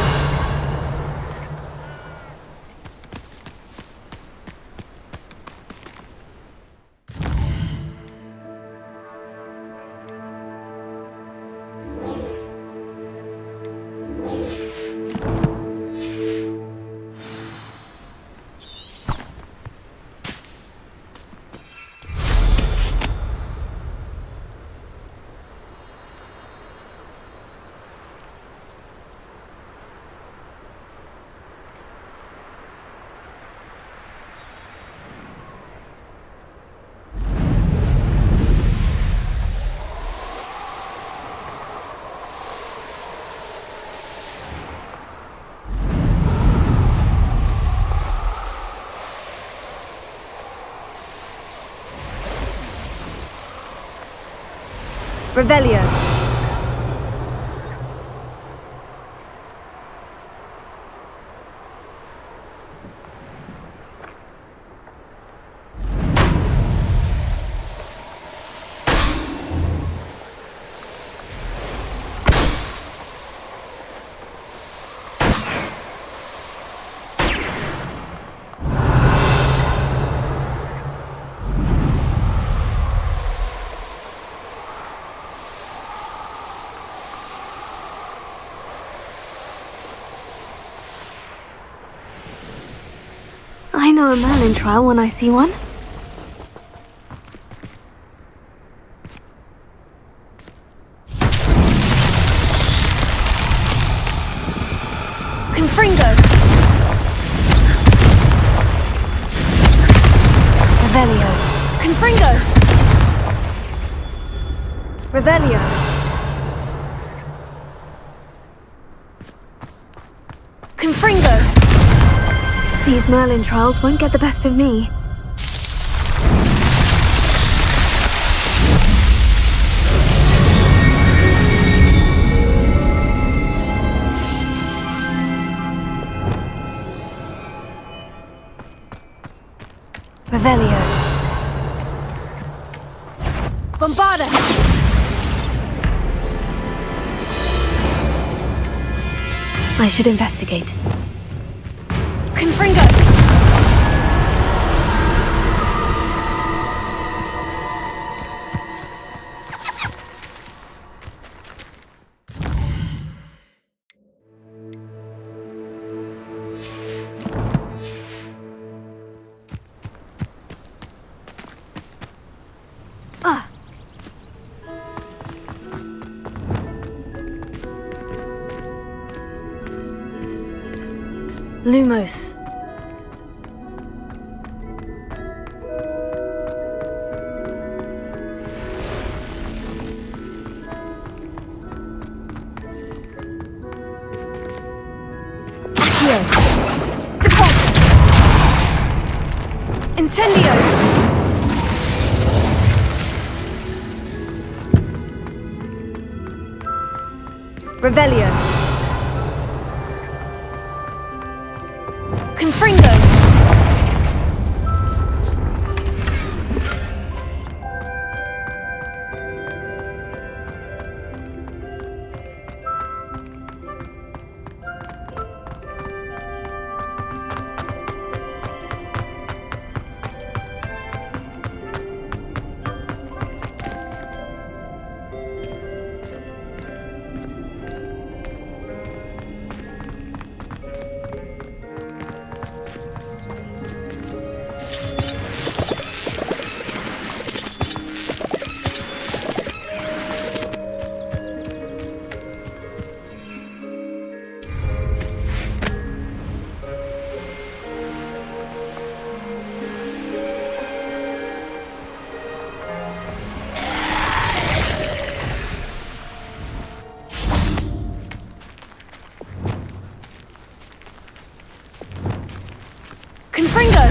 Revelio. I know a Merlin trial when I see one. Confringo! Revelio. Confringo! Revelio. Confringo! These Merlin trials won't get the best of me. Revelio. Bombarda! I should investigate. Confringo! Lumos. Accio. Deposit. Incendio. Revelio. Confringo! Confringo!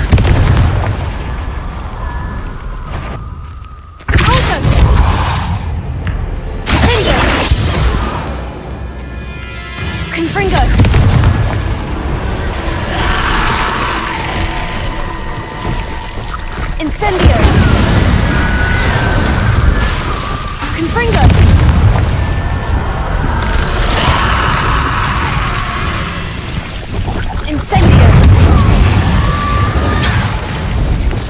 Also! Incendio! Confringo! Incendio! Confringo! Incendio!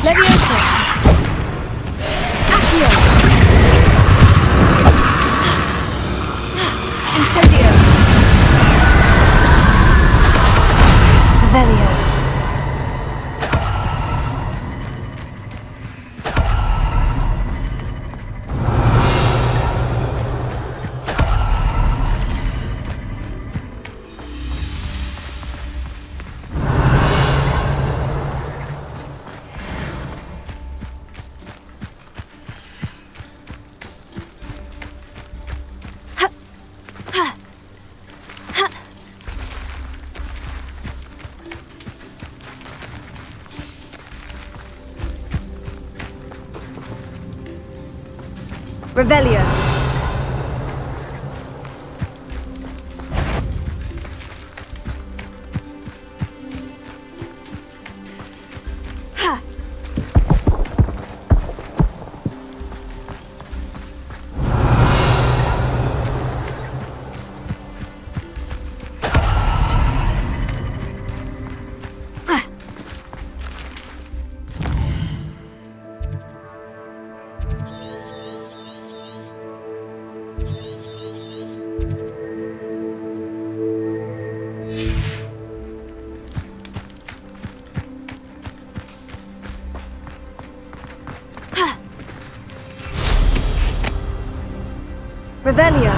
Leviosa! Accio! Incendio! Revelio! Revelio. Revelio.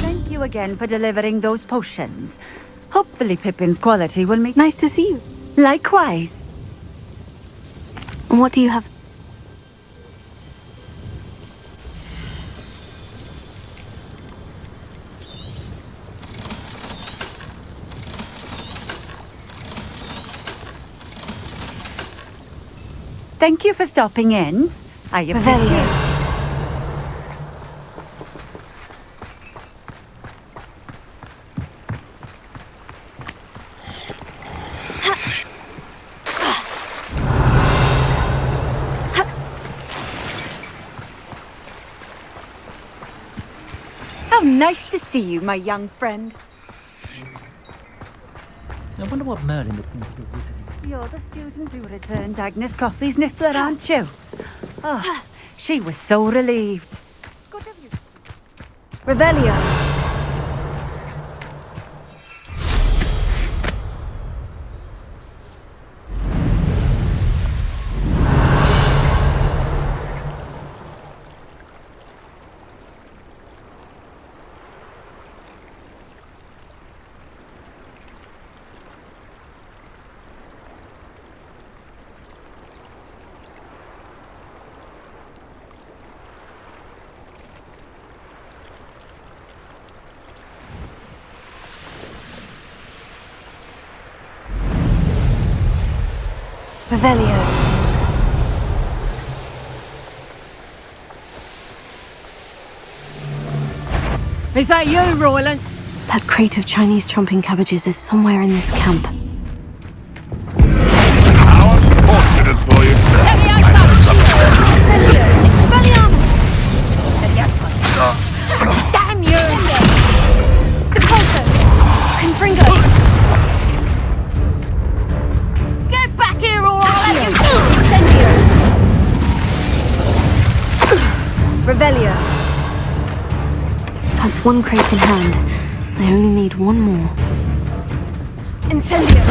Thank you again for delivering those potions. Hopefully Pippin's quality will make... Nice to see you. Likewise. And what do you have? Thank you for stopping in. I appreciate it. How nice to see you, my young friend. I wonder what Merlin would think of the wizard. You're the student who returned Agnes Coffey's niffler, aren't you? Oh, she was so relieved. Revelio. Revelio. Is that you, Royland? That crate of Chinese chomping cabbages is somewhere in this camp. How unfortunate for you. Damn you! Depulso! Confringo! Get back here or I'll have you! Incendio! Revelio. That's one crate in hand. I only need one more. Incendio!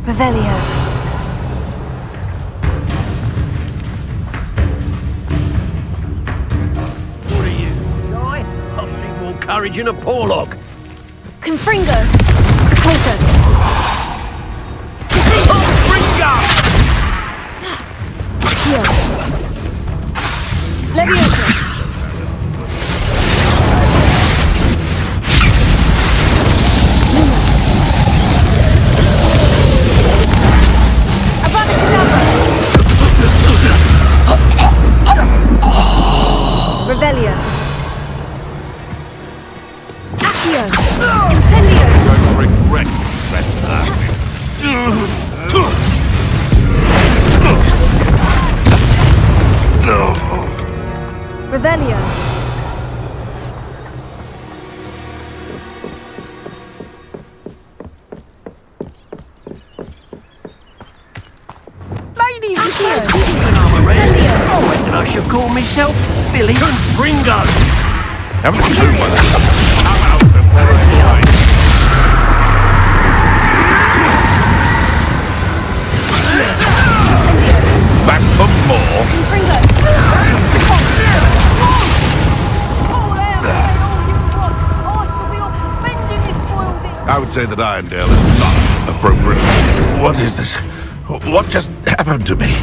Revelio. What are you, guy? I've seen more courage in a Porlock. Confringo! Closer! Confringo! Here. Leviosa! Revelio. Accio. Incendio. Don't regret that time. Revelio. Ladies, Accio. I reckon I should call myself Billy Confringo. Haven't you seen one? Come out before I die. Back for more. Confringo. I would say that Irondale is not appropriate. What is this? What just happened to me?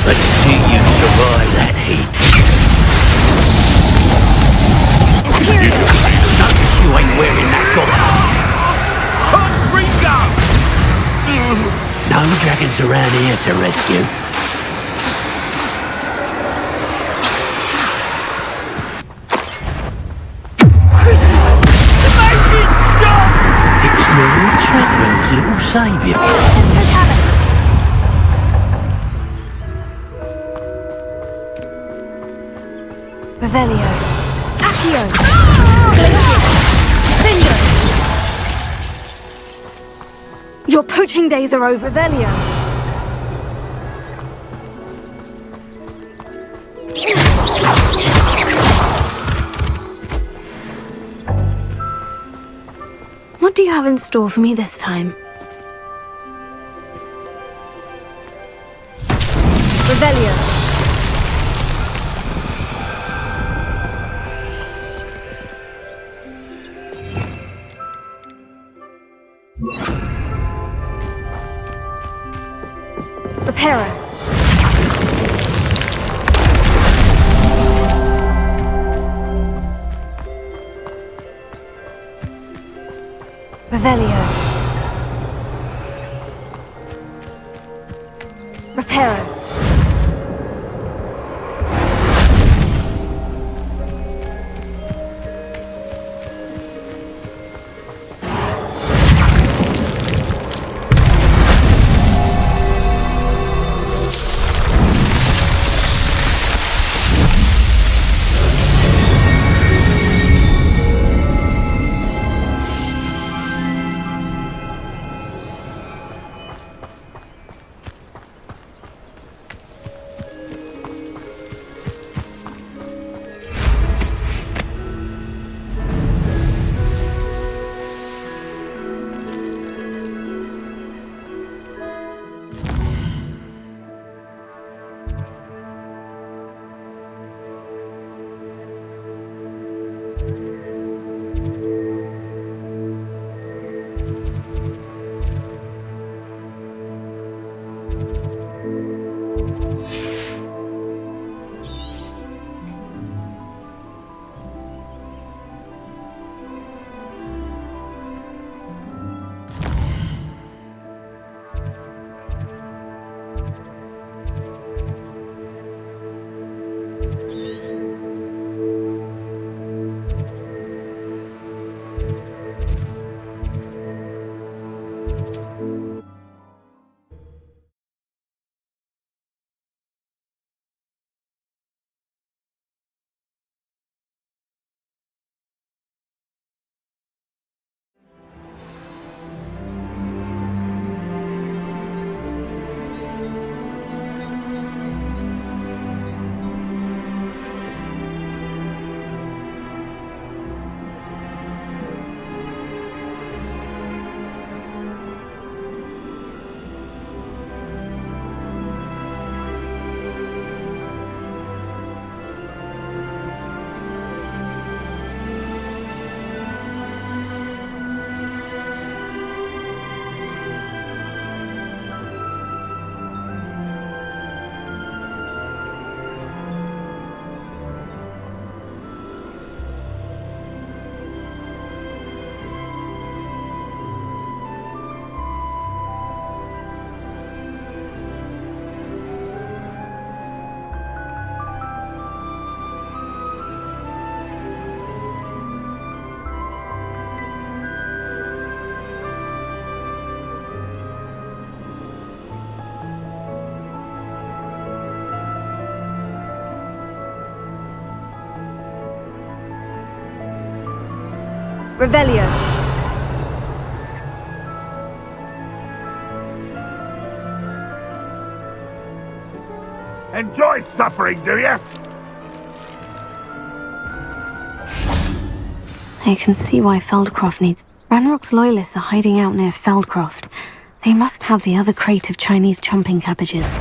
Let's see you survive that heat. Notice you ain't wearing that gauntlet. No dragons around here to rescue. It's Norman Treadwell's little saviour. Revelio. Accio. Glacier. Bingo. Your poaching days are over, Revelio. you have in store for me this time? Revelio. Reparo. Revelio. Reparo. Revelio. Enjoy suffering, do you? I can see why Feldcroft needs... Ranrock's loyalists are hiding out near Feldcroft. They must have the other crate of Chinese chomping cabbages.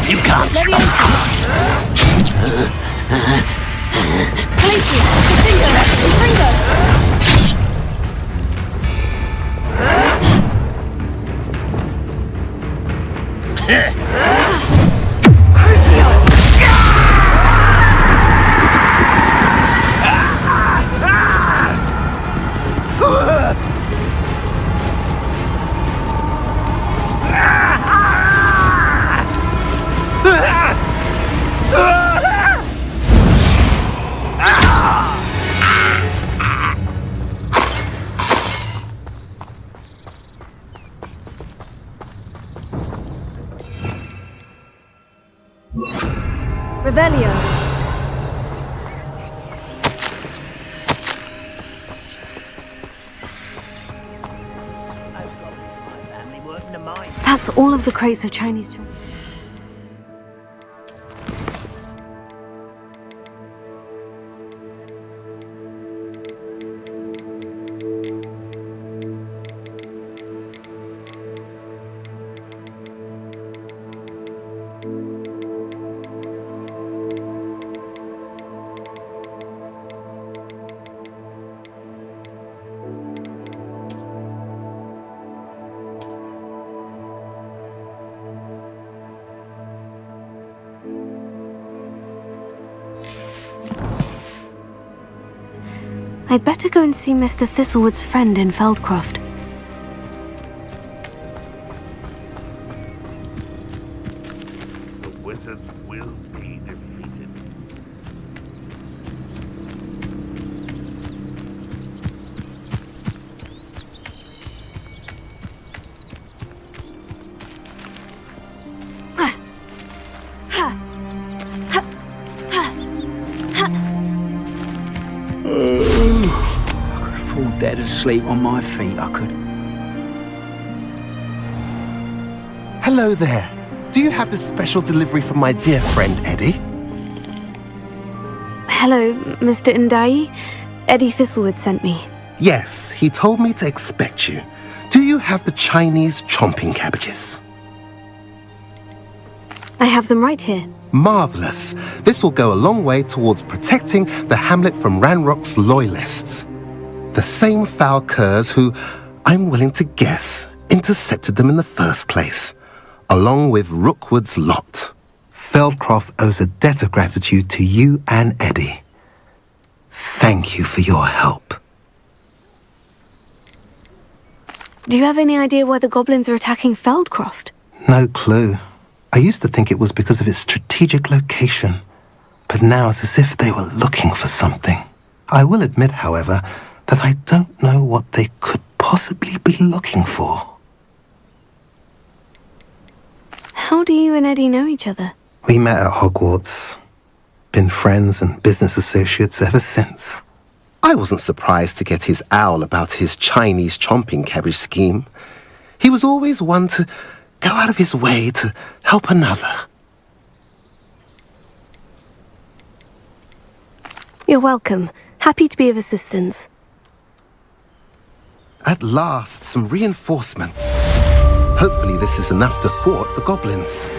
You can't stop. Revelio. That's all of the crates of Chinese chomping. I'd better go and see Mr. Thistlewood's friend in Feldcroft. The wizards will be defeated. I could fall dead asleep on my feet, I could. Hello there. Do you have this special delivery from my dear friend Eddie? Hello, Mr. Ndai. Eddie Thistlewood sent me. Yes, he told me to expect you. Do you have the Chinese chomping cabbages? I have them right here. Marvellous. This will go a long way towards protecting the hamlet from Ranrock's loyalists. The same foul curs who, I'm willing to guess, intercepted them in the first place, along with Rookwood's lot. Feldcroft owes a debt of gratitude to you and Eddie. Thank you for your help. Do you have any idea why the goblins are attacking Feldcroft? No clue. I used to think it was because of its strategic location, but now it's as if they were looking for something. I will admit, however, that I don't know what they could possibly be looking for. How do you and Eddie know each other? We met at Hogwarts. Been friends and business associates ever since. I wasn't surprised to get his owl about his Chinese chomping cabbage scheme. He was always one to go out of his way to help another. You're welcome. Happy to be of assistance. At last, some reinforcements. Hopefully this is enough to thwart the goblins.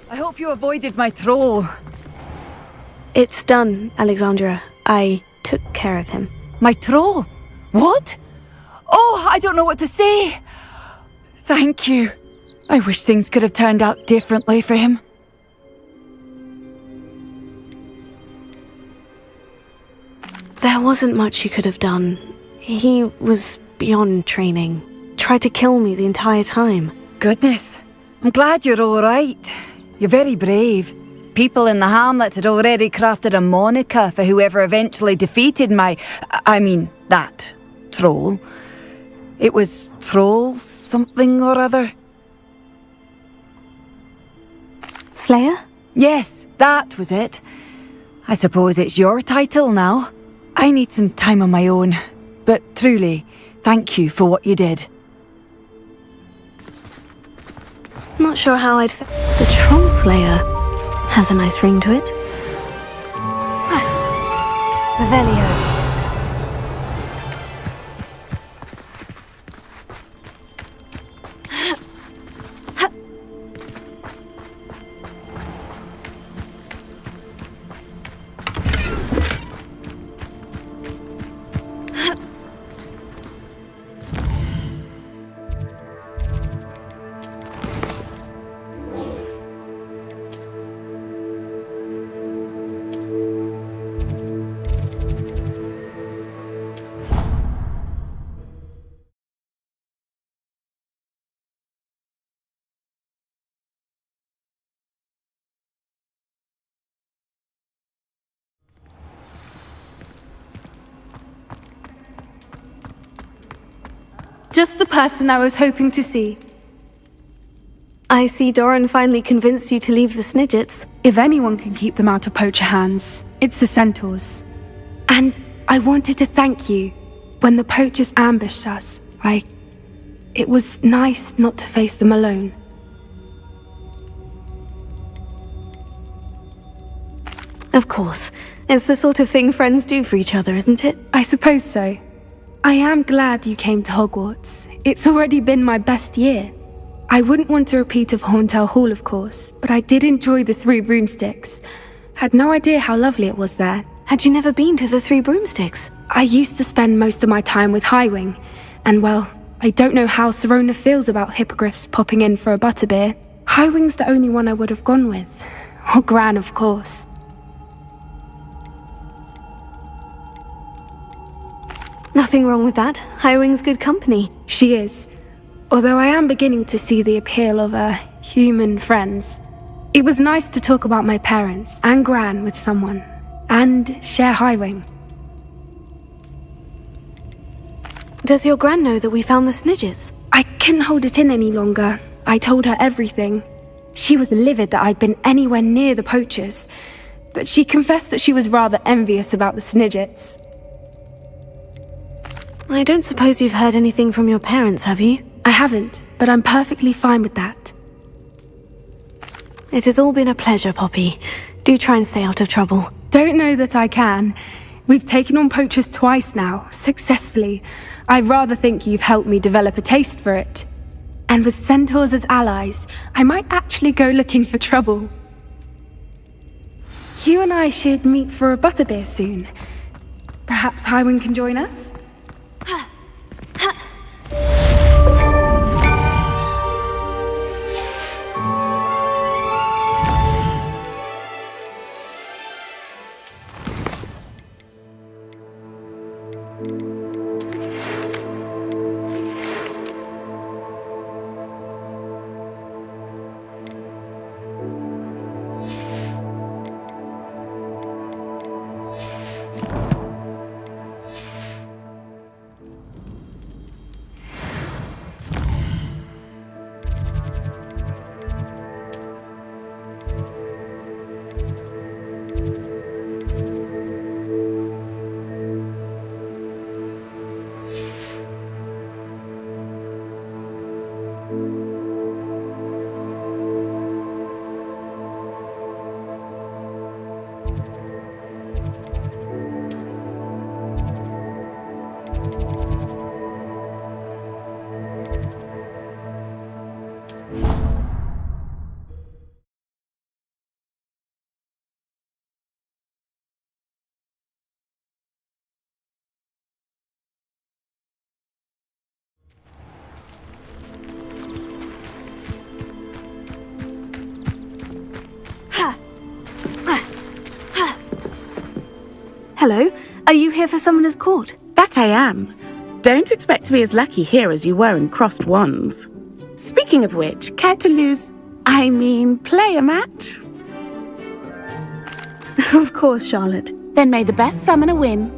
I hope you avoided my troll. It's done, Alexandra. I took care of him. My troll? What? Oh, I don't know what to say. Thank you. I wish things could have turned out differently for him. There wasn't much you could have done. He was beyond training. Tried to kill me the entire time. Goodness. I'm glad you're all right. You're very brave. People in the hamlet had already crafted a moniker for whoever eventually defeated that troll. It was Troll something or other. Slayer? Yes, that was it. I suppose it's your title now. I need some time on my own. But truly, thank you for what you did. Not sure how I'd fit. The Troll Slayer has a nice ring to it. Revelio. Just the person I was hoping to see. I see Doran finally convinced you to leave the Snidgets. If anyone can keep them out of poacher hands, it's the centaurs. And I wanted to thank you. When the poachers ambushed us, it was nice not to face them alone. Of course. It's the sort of thing friends do for each other, isn't it? I suppose so. I am glad you came to Hogwarts. It's already been my best year. I wouldn't want a repeat of Horntail Hall, of course, but I did enjoy the Three Broomsticks. Had no idea how lovely it was there. Had you never been to the Three Broomsticks? I used to spend most of my time with Highwing, and well, I don't know how Sirona feels about hippogriffs popping in for a butterbeer. Highwing's the only one I would have gone with. Or Gran, of course. Nothing wrong with that. Highwing's good company. She is. Although I am beginning to see the appeal of human friends. It was nice to talk about my parents and Gran with someone. And share Highwing. Does your Gran know that we found the Snidgets? I couldn't hold it in any longer. I told her everything. She was livid that I'd been anywhere near the poachers. But she confessed that she was rather envious about the Snidgets. I don't suppose you've heard anything from your parents, have you? I haven't, but I'm perfectly fine with that. It has all been a pleasure, Poppy. Do try and stay out of trouble. Don't know that I can. We've taken on poachers twice now, successfully. I rather think you've helped me develop a taste for it. And with centaurs as allies, I might actually go looking for trouble. You and I should meet for a butterbeer soon. Perhaps Highwing can join us? Hello, are you here for Summoner's Court? That I am. Don't expect to be as lucky here as you were in Crossed Wands. Speaking of which, care to play a match? Of course, Charlotte. Then may the best summoner win.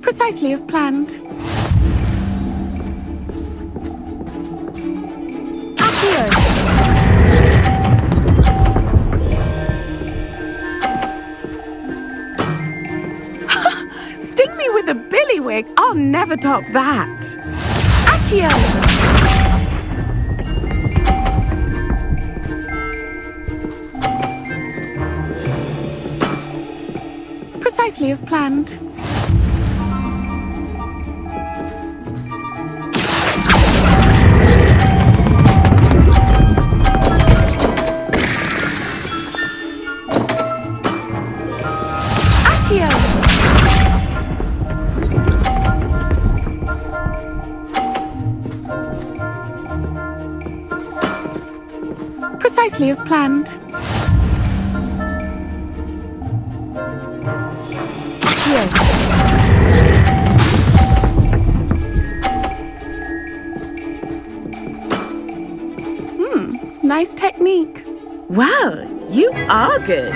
Precisely as planned. Sting me with a billywig? I'll never top that. Accio! Precisely as planned. Precisely as planned. Nice technique. Wow, you are good.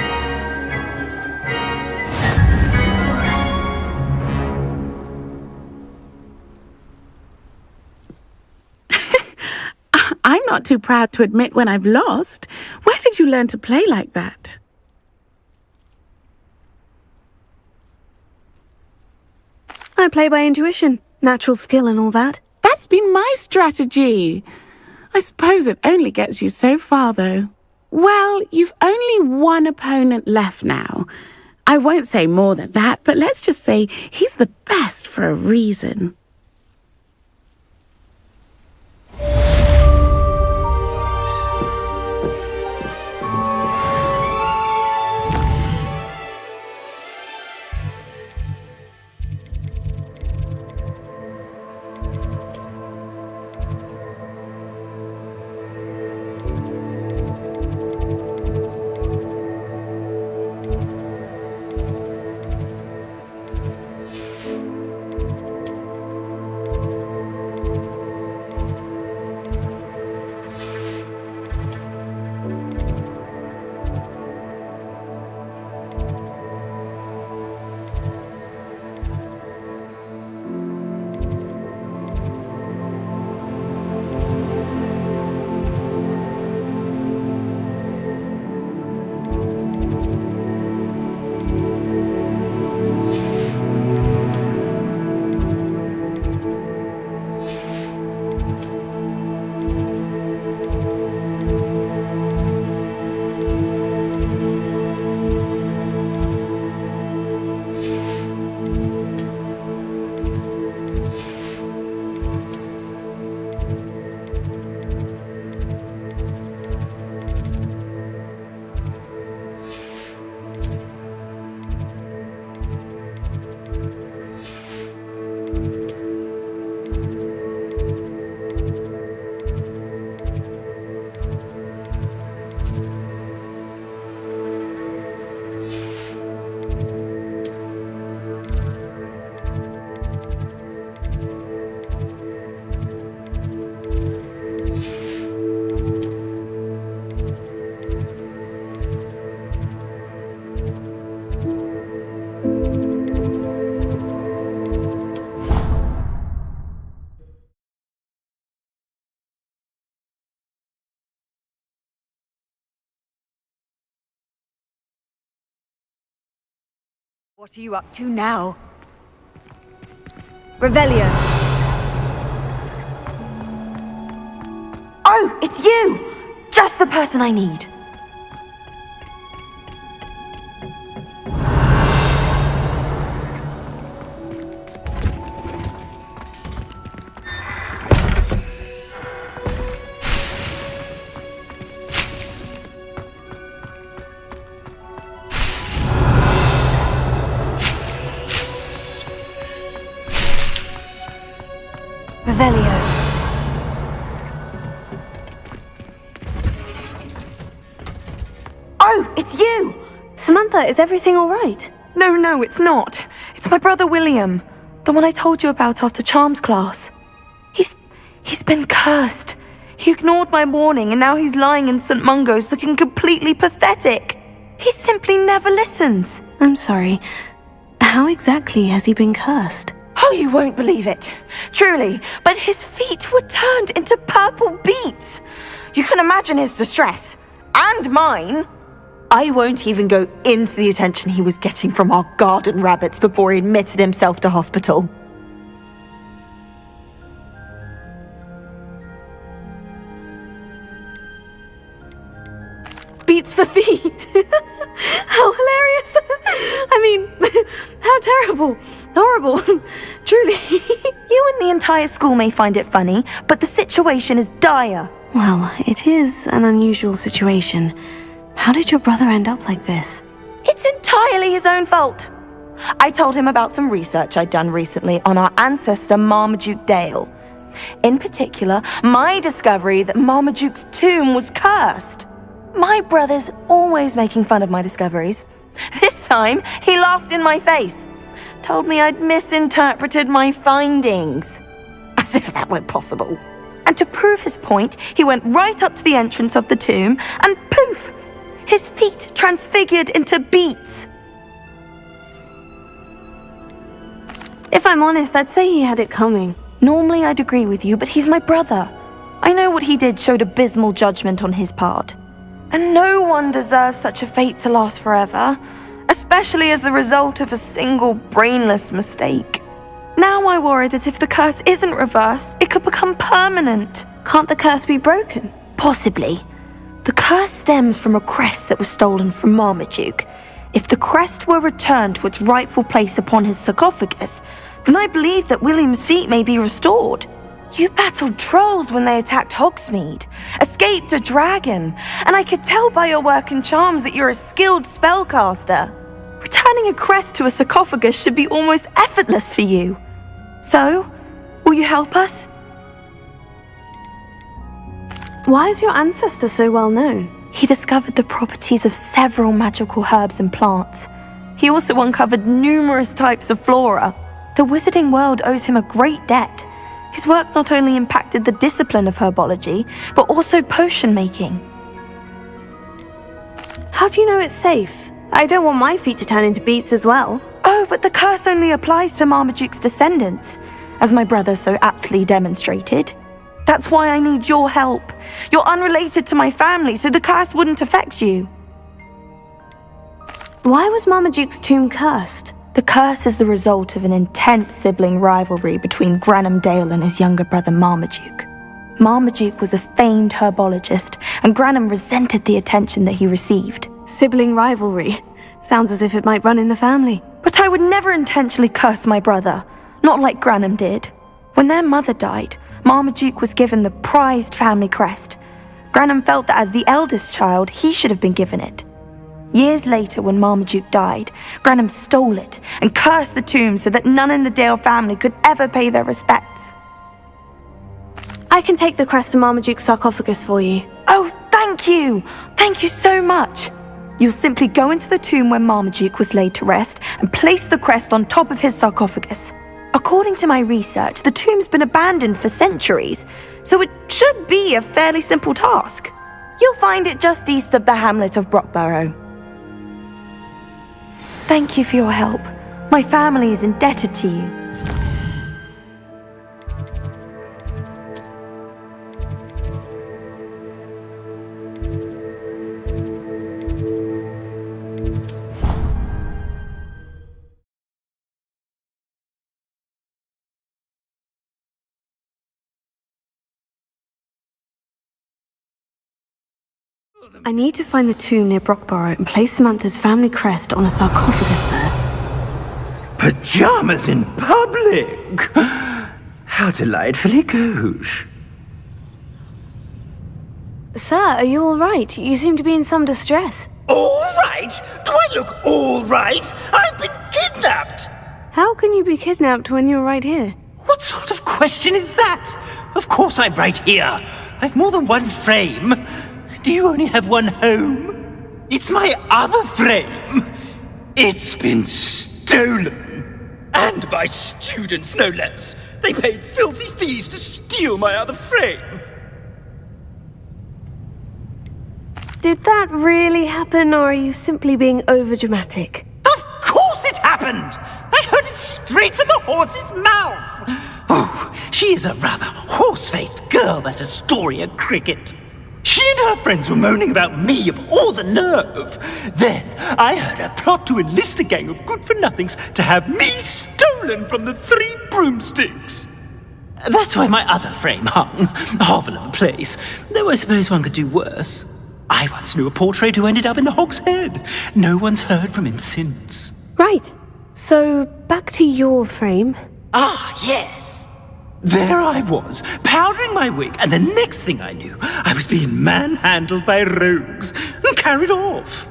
I'm not too proud to admit when I've lost. Where did you learn to play like that? I play by intuition, natural skill and all that. That's been my strategy. I suppose it only gets you so far, though. Well, you've only one opponent left now. I won't say more than that, but let's just say he's the best for a reason. What are you up to now? Revelio. Oh, it's you! Just the person I need. Revelio. Oh, it's you! Samantha, is everything all right? No, it's not. It's my brother William. The one I told you about after Charms class. He's been cursed. He ignored my warning and now he's lying in St. Mungo's looking completely pathetic. He simply never listens. I'm sorry. How exactly has he been cursed? Oh, you won't believe it. Truly, but his feet were turned into purple beets. You can imagine his distress. And mine. I won't even go into the attention he was getting from our garden rabbits before he admitted himself to hospital. Beats for feet. How hilarious. I mean, how terrible. Horrible. Truly. You and the entire school may find it funny, but the situation is dire. Well, it is an unusual situation. How did your brother end up like this? It's entirely his own fault. I told him about some research I'd done recently on our ancestor Marmaduke Dale. In particular, my discovery that Marmaduke's tomb was cursed. My brother's always making fun of my discoveries. This time, he laughed in my face. Told me I'd misinterpreted my findings. As if that were possible. And to prove his point, he went right up to the entrance of the tomb and poof! His feet transfigured into beets. If I'm honest, I'd say he had it coming. Normally I'd agree with you, but he's my brother. I know what he did showed abysmal judgment on his part. And no one deserves such a fate to last forever, especially as the result of a single brainless mistake. Now I worry that if the curse isn't reversed, it could become permanent. Can't the curse be broken? Possibly. The curse stems from a crest that was stolen from Marmaduke. If the crest were returned to its rightful place upon his sarcophagus, then I believe that William's feat may be restored. You battled trolls when they attacked Hogsmeade, escaped a dragon, and I could tell by your work and charms that you're a skilled spellcaster. Returning a crest to a sarcophagus should be almost effortless for you. So, will you help us? Why is your ancestor so well known? He discovered the properties of several magical herbs and plants. He also uncovered numerous types of flora. The wizarding world owes him a great debt. His work not only impacted the discipline of herbology, but also potion making. How do you know it's safe? I don't want my feet to turn into beets as well. Oh, but the curse only applies to Marmaduke's descendants, as my brother so aptly demonstrated. That's why I need your help. You're unrelated to my family, so the curse wouldn't affect you. Why was Marmaduke's tomb cursed? The curse is the result of an intense sibling rivalry between Granham Dale and his younger brother Marmaduke. Marmaduke was a famed herbologist, and Granham resented the attention that he received. Sibling rivalry? Sounds as if it might run in the family. But I would never intentionally curse my brother, not like Granham did. When their mother died, Marmaduke was given the prized family crest. Granham felt that as the eldest child, he should have been given it. Years later, when Marmaduke died, Granham stole it and cursed the tomb so that none in the Dale family could ever pay their respects. I can take the crest to Marmaduke's sarcophagus for you. Oh, thank you! Thank you so much! You'll simply go into the tomb where Marmaduke was laid to rest and place the crest on top of his sarcophagus. According to my research, the tomb's been abandoned for centuries, so it should be a fairly simple task. You'll find it just east of the hamlet of Brockborough. Thank you for your help. My family is indebted to you. I need to find the tomb near Brockborough and place Samantha's family crest on a sarcophagus there. Pajamas in public? How delightfully gauche. Sir, are you all right? You seem to be in some distress. All right? Do I look all right? I've been kidnapped! How can you be kidnapped when you're right here? What sort of question is that? Of course I'm right here. I've more than one frame. Do you only have one home? It's my other frame. It's been stolen. And by students, no less. They paid filthy thieves to steal my other frame. Did that really happen, or are you simply being overdramatic? Of course it happened! I heard it straight from the horse's mouth! Oh, she is a rather horse-faced girl, that Astoria Cricket. She and her friends were moaning about me of all the nerve. Then I heard her plot to enlist a gang of good-for-nothings to have me stolen from the Three Broomsticks. That's why my other frame hung. A hovel of a place, though I suppose one could do worse. I once knew a portrait who ended up in the Hog's Head. No one's heard from him since. Right. So, back to your frame. Ah, yes. There I was, powdering my wig, and the next thing I knew, I was being manhandled by rogues and carried off.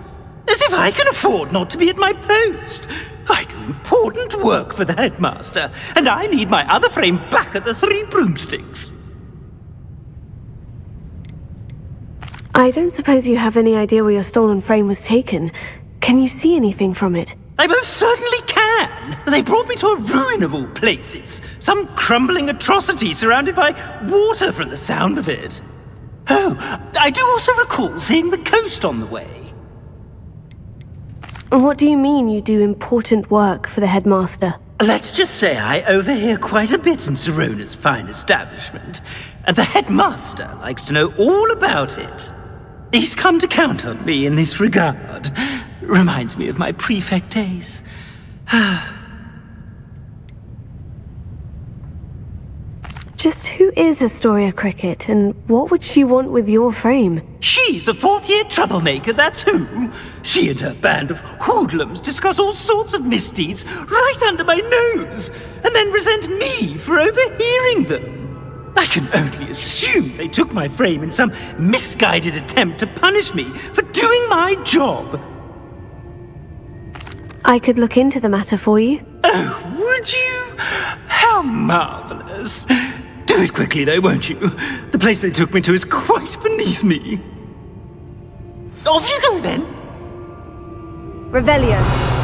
As if I can afford not to be at my post. I do important work for the headmaster, and I need my other frame back at the Three Broomsticks. I don't suppose you have any idea where your stolen frame was taken. Can you see anything from it? I most certainly can. They brought me to a ruin of all places. Some crumbling atrocity surrounded by water from the sound of it. Oh, I do also recall seeing the coast on the way. What do you mean you do important work for the headmaster? Let's just say I overhear quite a bit in Sirona's fine establishment, and the headmaster likes to know all about it. He's come to count on me in this regard. Reminds me of my prefect days. Just who is Astoria Cricket, and what would she want with your frame? She's a fourth-year troublemaker, that's who. She and her band of hoodlums discuss all sorts of misdeeds right under my nose, and then resent me for overhearing them. I can only assume they took my frame in some misguided attempt to punish me for doing my job. I could look into the matter for you. Oh, would you? How marvelous. Do it quickly, though, won't you? The place they took me to is quite beneath me. Off you go, then. Revelio.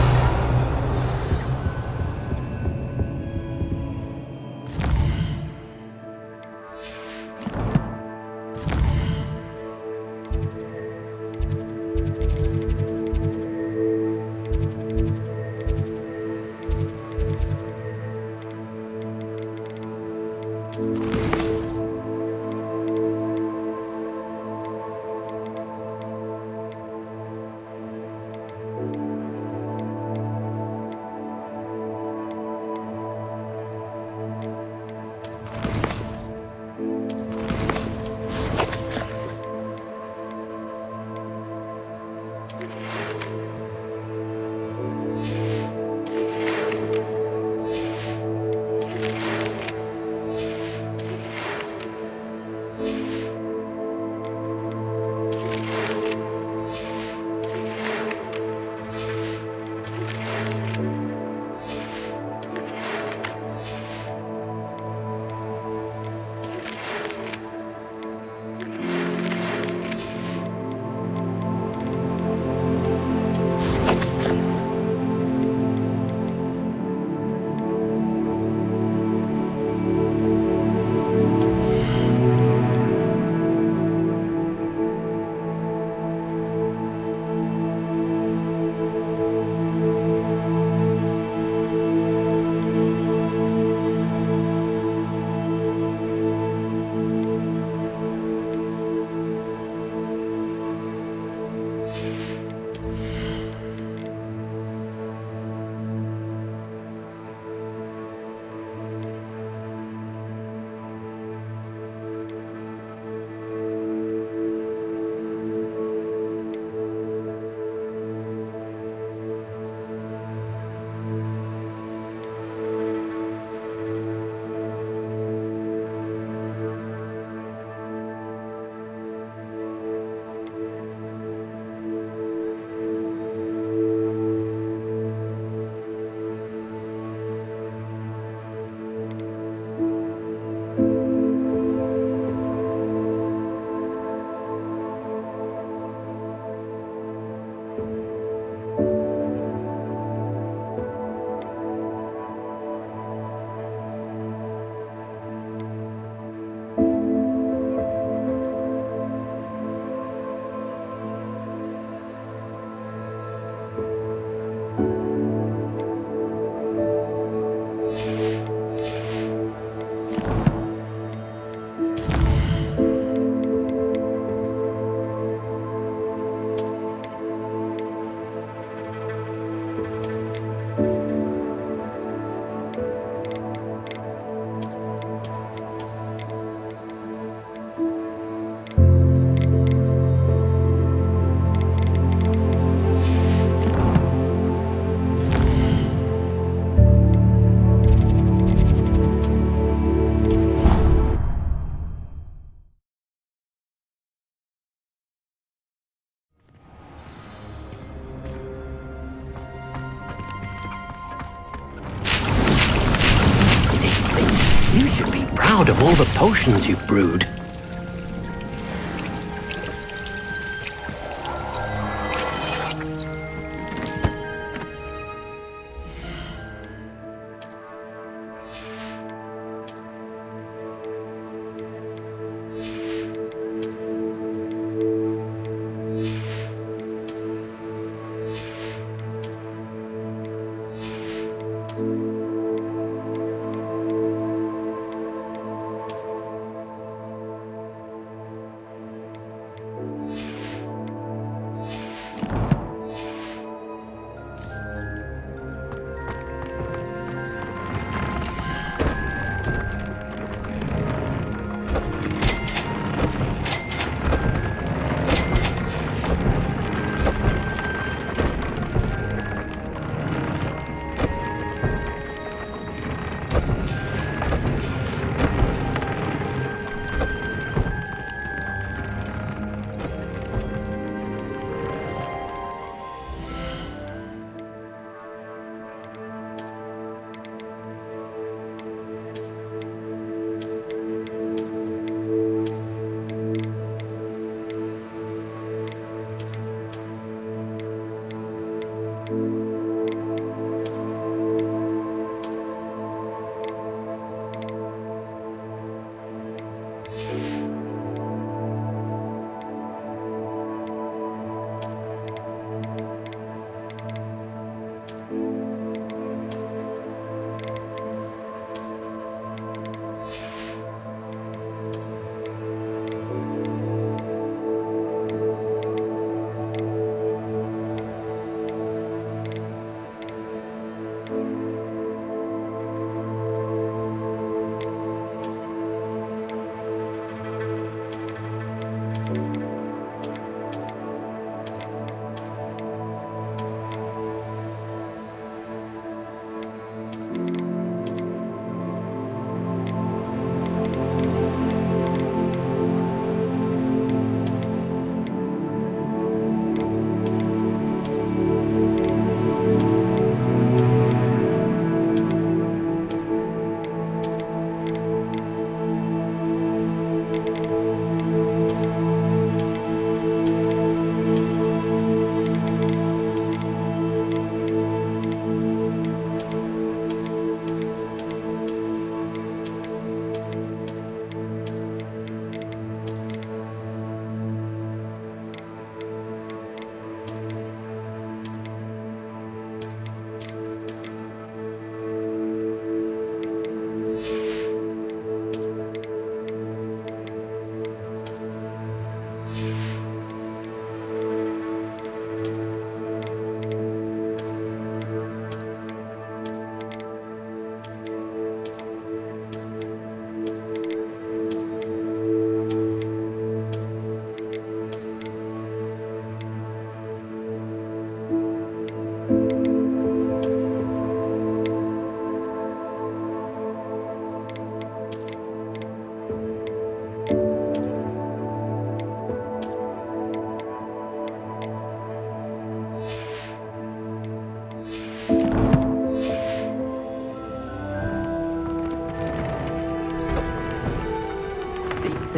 You should be proud of all the potions you've brewed.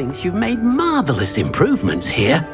thinks you've made marvellous improvements here.